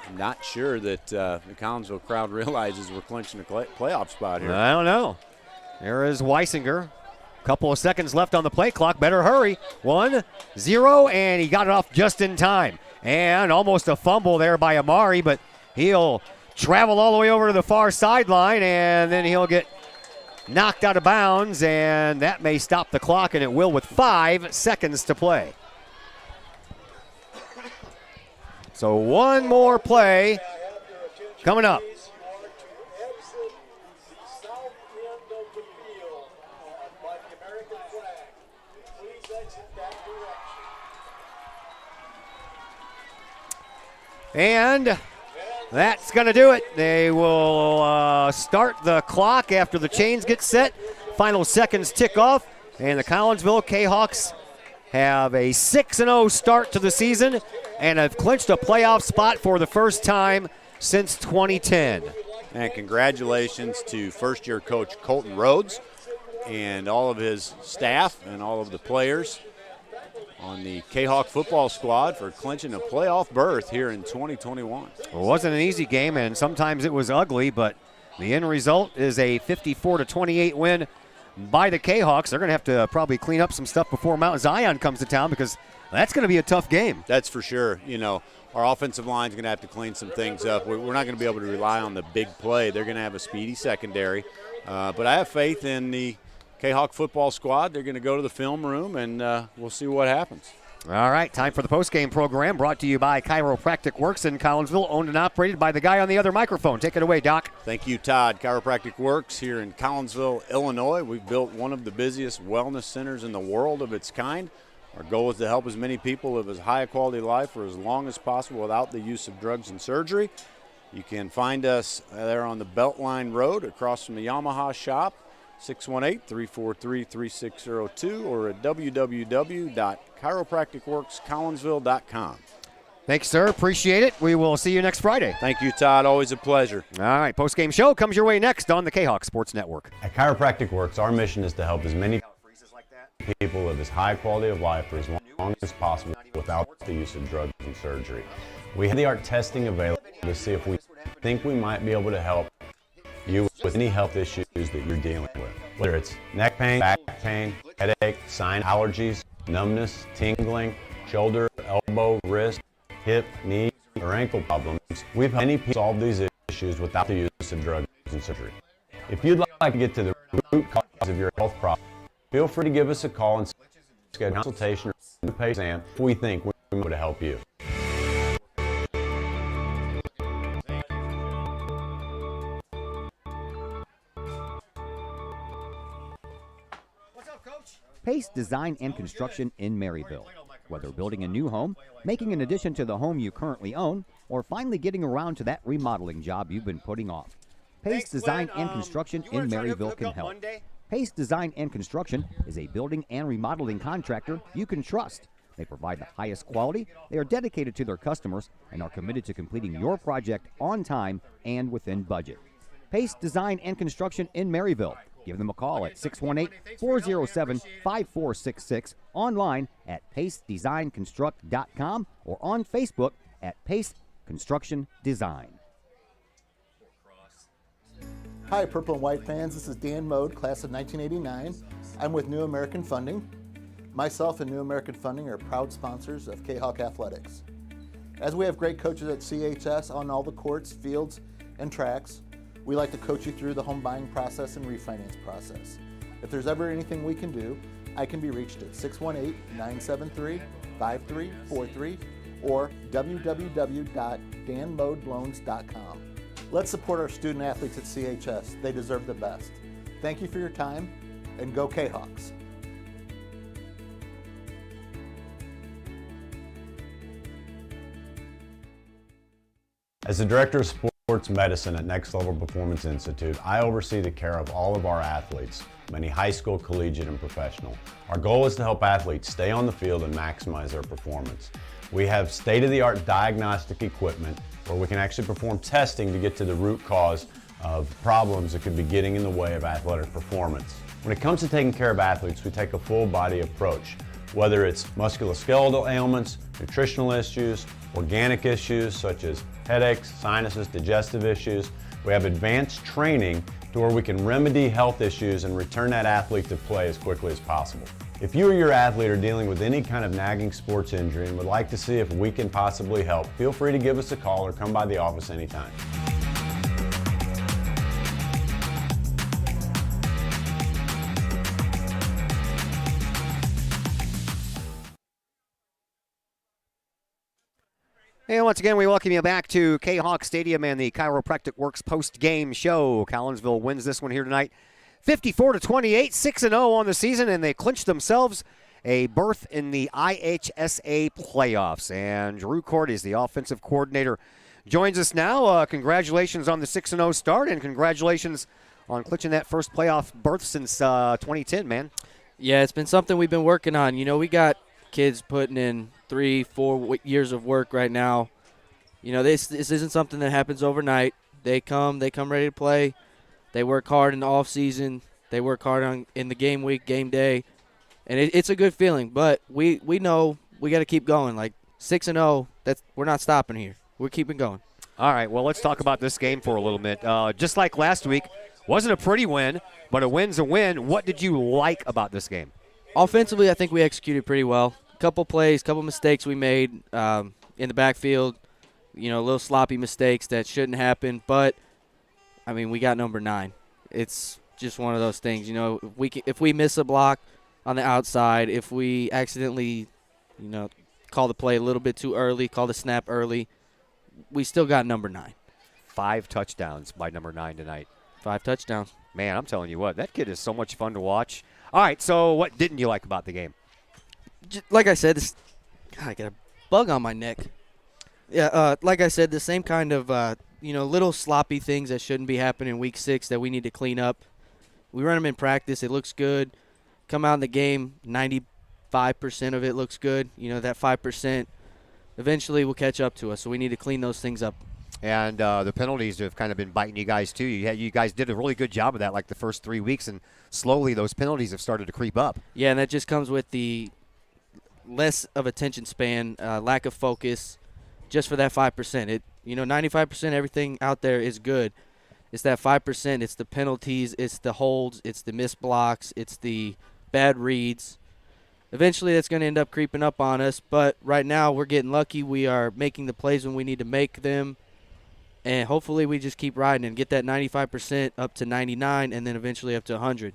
I'm not sure that the Collinsville crowd realizes we're clinching a playoff spot here. I don't know. There is Weisinger. Couple of seconds left on the play clock. Better hurry. 1-0, and he got it off just in time. And almost a fumble there by Amari, but he'll travel all the way over to the far sideline, and then he'll get knocked out of bounds, and that may stop the clock, and it will with 5 seconds to play. So one more play coming up. And that's going to do it. They will start the clock after the chains get set. Final seconds tick off, and the Collinsville Kahawks have a 6-0 start to the season and have clinched a playoff spot for the first time since 2010. And congratulations to first-year coach Colton Rhodes and all of his staff and all of the players on the Kahawk football squad for clinching a playoff berth here in 2021. It wasn't an easy game, and sometimes it was ugly, but the end result is a 54-28 win by the Kahawks. They're going to have to probably clean up some stuff before Mount Zion comes to town, because that's going to be a tough game. That's for sure. You know, our offensive line's going to have to clean some things up. We're not going to be able to rely on the big play. They're going to have a speedy secondary. But I have faith in the Kahawk football squad. They're going to go to the film room, and we'll see what happens. All right, time for the postgame program, brought to you by Chiropractic Works in Collinsville, owned and operated by the guy on the other microphone. Take it away, Doc. Thank you, Todd. Chiropractic Works here in Collinsville, Illinois. We've built one of the busiest wellness centers in the world of its kind. Our goal is to help as many people live as high a quality life for as long as possible without the use of drugs and surgery. You can find us there on the Beltline Road across from the Yamaha shop, 618-343-3602, or at www.chiropracticworkscollinsville.com. Thanks, sir. Appreciate it. We will see you next Friday. Thank you, Todd. Always a pleasure. All right, postgame show comes your way next on the Kahawk Sports Network. At Chiropractic Works, our mission is to help as many people live as high quality of life for as long as possible without the use of drugs and surgery. We have the art testing available to see if we think we might be able to help you with any health issues that you're dealing with. Whether it's neck pain, back pain, headache, sinus, allergies, numbness, tingling, shoulder, elbow, wrist, hip, knee, or ankle problems, we've helped many people solve these issues without the use of drugs and surgery. If you'd like to get to the root cause of your health problem, feel free to give us a call and schedule a consultation or a pay exam if we think we're able to help you. Pace Design and Construction in Maryville. Whether building a new home, making an addition to the home you currently own, or finally getting around to that remodeling job you've been putting off, Pace Design and Construction in Maryville can help. Pace Design and Construction is a building and remodeling contractor you can trust. They provide the highest quality, they are dedicated to their customers, and are committed to completing your project on time and within budget. Pace Design and Construction in Maryville. Give them a call at 618-407-5466, online at pacedesignconstruct.com, or on Facebook at Pace Construction Design. Hi, Purple and White fans. This is Dan Mode, class of 1989. I'm with New American Funding. Myself and New American Funding are proud sponsors of Kahok Athletics. As we have great coaches at CHS on all the courts, fields, and tracks. We like to coach you through the home buying process and refinance process. If there's ever anything we can do, I can be reached at 618-973-5343 or www.danmodeloans.com. Let's support our student athletes at CHS. They deserve the best. Thank you for your time, and go Kahawks. As the Director of Sports Medicine at Next Level Performance Institute, I oversee the care of all of our athletes, many high school, collegiate, and professional. Our goal is to help athletes stay on the field and maximize their performance. We have state-of-the-art diagnostic equipment where we can actually perform testing to get to the root cause of problems that could be getting in the way of athletic performance. When it comes to taking care of athletes, we take a full body approach, whether it's musculoskeletal ailments, nutritional issues, organic issues such as headaches, sinuses, digestive issues. We have advanced training to where we can remedy health issues and return that athlete to play as quickly as possible. If you or your athlete are dealing with any kind of nagging sports injury and would like to see if we can possibly help, feel free to give us a call or come by the office anytime. And once again, we welcome you back to Kahok Stadium and the Chiropractic Works post-game show. Collinsville wins this one here tonight, 54-28, 6-0 on the season, and they clinched themselves a berth in the IHSA playoffs. And Drew Cordes, the offensive coordinator, joins us now. Congratulations on the 6-0 start, and congratulations on clinching that first playoff berth since 2010, man. Yeah, it's been something we've been working on. You know, we got kids putting in 3-4 years of work right now. You know, this isn't something that happens overnight. They come ready to play. They work hard in the off season. They work hard in the game week, game day, and it's a good feeling. But we know we got to keep going. Like 6-0, we're not stopping here. We're keeping going. All right, well, let's talk about this game for a little bit. Just like last week, wasn't a pretty win, but a win's a win. What did you like about this game? Offensively, I think we executed pretty well. Couple plays, couple mistakes we made in the backfield. You know, little sloppy mistakes that shouldn't happen. But, I mean, we got number 9. It's just one of those things. You know, if we miss a block on the outside, if we accidentally, you know, call the play a little bit too early, call the snap early, we still got number 9. 5 touchdowns by number 9 tonight. 5 touchdowns. Man, I'm telling you what, that kid is so much fun to watch. All right, so what didn't you like about the game? Like I said, I got a bug on my neck. Yeah, like I said, the same kind of, you know, little sloppy things that shouldn't be happening in week 6 that we need to clean up. We run them in practice. It looks good. Come out in the game, 95% of it looks good. You know, that 5% eventually will catch up to us, so we need to clean those things up. And the penalties have kind of been biting you guys, too. You guys did a really good job of that like the first 3 weeks, and slowly those penalties have started to creep up. Yeah, and that just comes with the less of attention span, lack of focus, just for that 5%. You know, 95% everything out there is good. It's that 5%. It's the penalties. It's the holds. It's the missed blocks. It's the bad reads. Eventually, that's going to end up creeping up on us. But right now, we're getting lucky. We are making the plays when we need to make them. And hopefully, we just keep riding and get that 95% up to 99 and then eventually up to 100.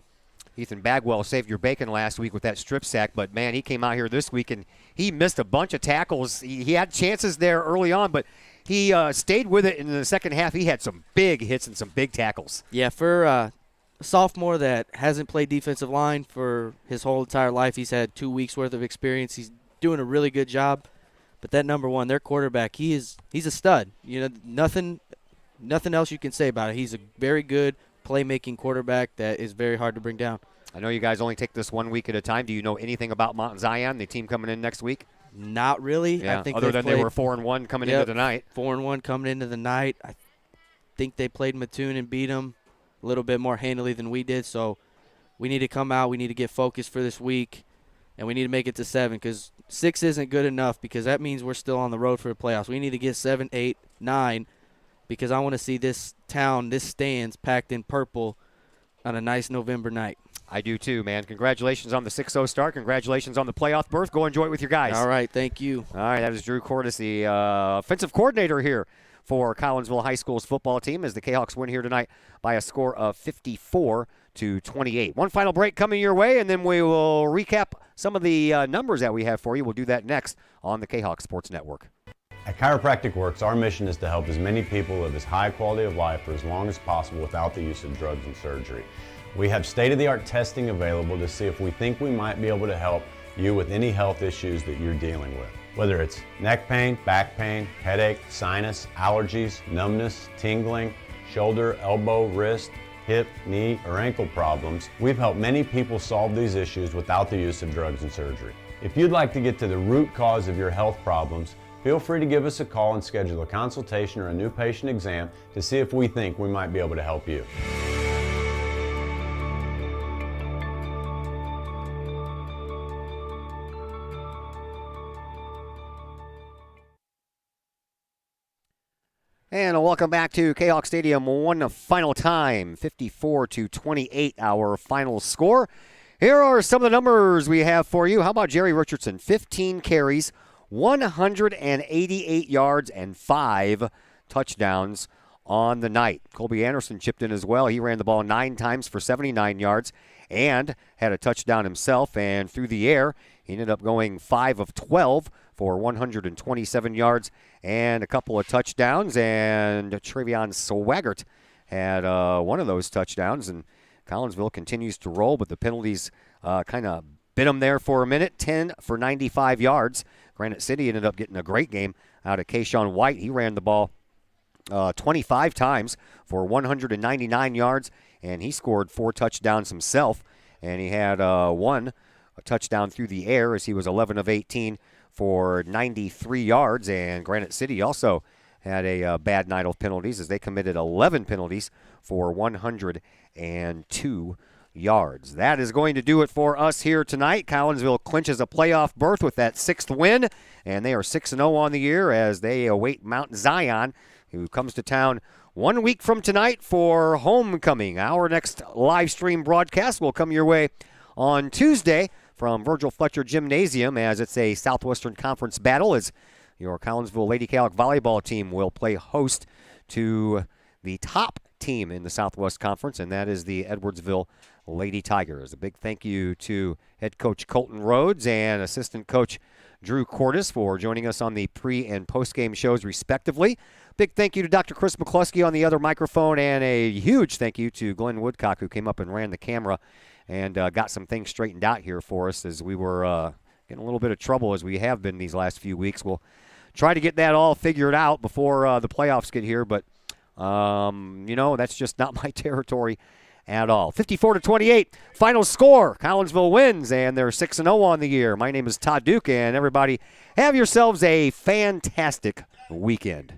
Ethan Bagwell saved your bacon last week with that strip sack, but, man, he came out here this week and he missed a bunch of tackles. He had chances there early on, but he stayed with it in the second half. He had some big hits and some big tackles. Yeah, for a sophomore that hasn't played defensive line for his whole entire life, he's had 2 weeks' worth of experience. He's doing a really good job. But that number 1, their quarterback, he's a stud. You know, nothing else you can say about it. He's a very good playmaking quarterback that is very hard to bring down. I know you guys only take this 1 week at a time. Do you know anything about Mount Zion, the team coming in next week? Not really. Yeah, I think other than they were 4-1 coming into the night. 4-1 coming into the night. I think they played Mattoon and beat them a little bit more handily than we did. So we need to come out. We need to get focused for this week, and we need to make it to 7 because 6 isn't good enough because that means we're still on the road for the playoffs. We need to get 7, 8, 9 because I want to see this town, this stands packed in purple on a nice November night. I do too, man. Congratulations on the 6-0 start. Congratulations on the playoff berth. Go enjoy it with your guys. All right, thank you. All right, that is Drew Cordes, the offensive coordinator here for Collinsville High School's football team as the Kahawks win here tonight by a score of 54-28. One final break coming your way, and then we will recap some of the numbers that we have for you. We'll do that next on the Kahawk Sports Network. At Chiropractic Works, our mission is to help as many people live as high quality of life for as long as possible without the use of drugs and surgery. We have state-of-the-art testing available to see if we think we might be able to help you with any health issues that you're dealing with. Whether it's neck pain, back pain, headache, sinus, allergies, numbness, tingling, shoulder, elbow, wrist, hip, knee, or ankle problems, we've helped many people solve these issues without the use of drugs and surgery. If you'd like to get to the root cause of your health problems, feel free to give us a call and schedule a consultation or a new patient exam to see if we think we might be able to help you. And welcome back to Kahawk Stadium one final time, 54-28 our final score. Here are some of the numbers we have for you. How about Jerry Richardson? 15 carries, 188 yards, and 5 touchdowns on the night. Colby Anderson chipped in as well. He ran the ball 9 times for 79 yards and had a touchdown himself. And through the air, he ended up going 5 of 12 for 127 yards and a couple of touchdowns. And Travion Swaggart had one of those touchdowns. And Collinsville continues to roll, but the penalties kind of bit them there for a minute. 10 for 95 yards. Granite City ended up getting a great game out of Kayshawn White. He ran the ball 25 times for 199 yards, and he scored 4 touchdowns himself. And he had a touchdown through the air as he was 11 of 18 for 93 yards. And Granite City also had a bad night of penalties as they committed 11 penalties for 102 yards. That is going to do it for us here tonight. Collinsville clinches a playoff berth with that 6th win, and they are 6-0 on the year as they await Mount Zion, who comes to town 1 week from tonight for homecoming. Our next live stream broadcast will come your way on Tuesday from Virgil Fletcher Gymnasium as it's a Southwestern Conference battle as your Collinsville Lady Kahawk volleyball team will play host to the top team in the Southwest Conference, and that is the Edwardsville Lady Tigers. A big thank you to head coach Colton Rhodes and assistant coach Drew Cordes for joining us on the pre- and post-game shows respectively. Big thank you to Dr. Chris McCluskey on the other microphone, and a huge thank you to Glenn Woodcock, who came up and ran the camera and got some things straightened out here for us as we were getting a little bit of trouble as we have been these last few weeks. We'll try to get that all figured out before the playoffs get here, but that's just not my territory at all. 54-28, final score. Collinsville wins, and they're 6-0 on the year. My name is Todd Duke, and everybody have yourselves a fantastic weekend.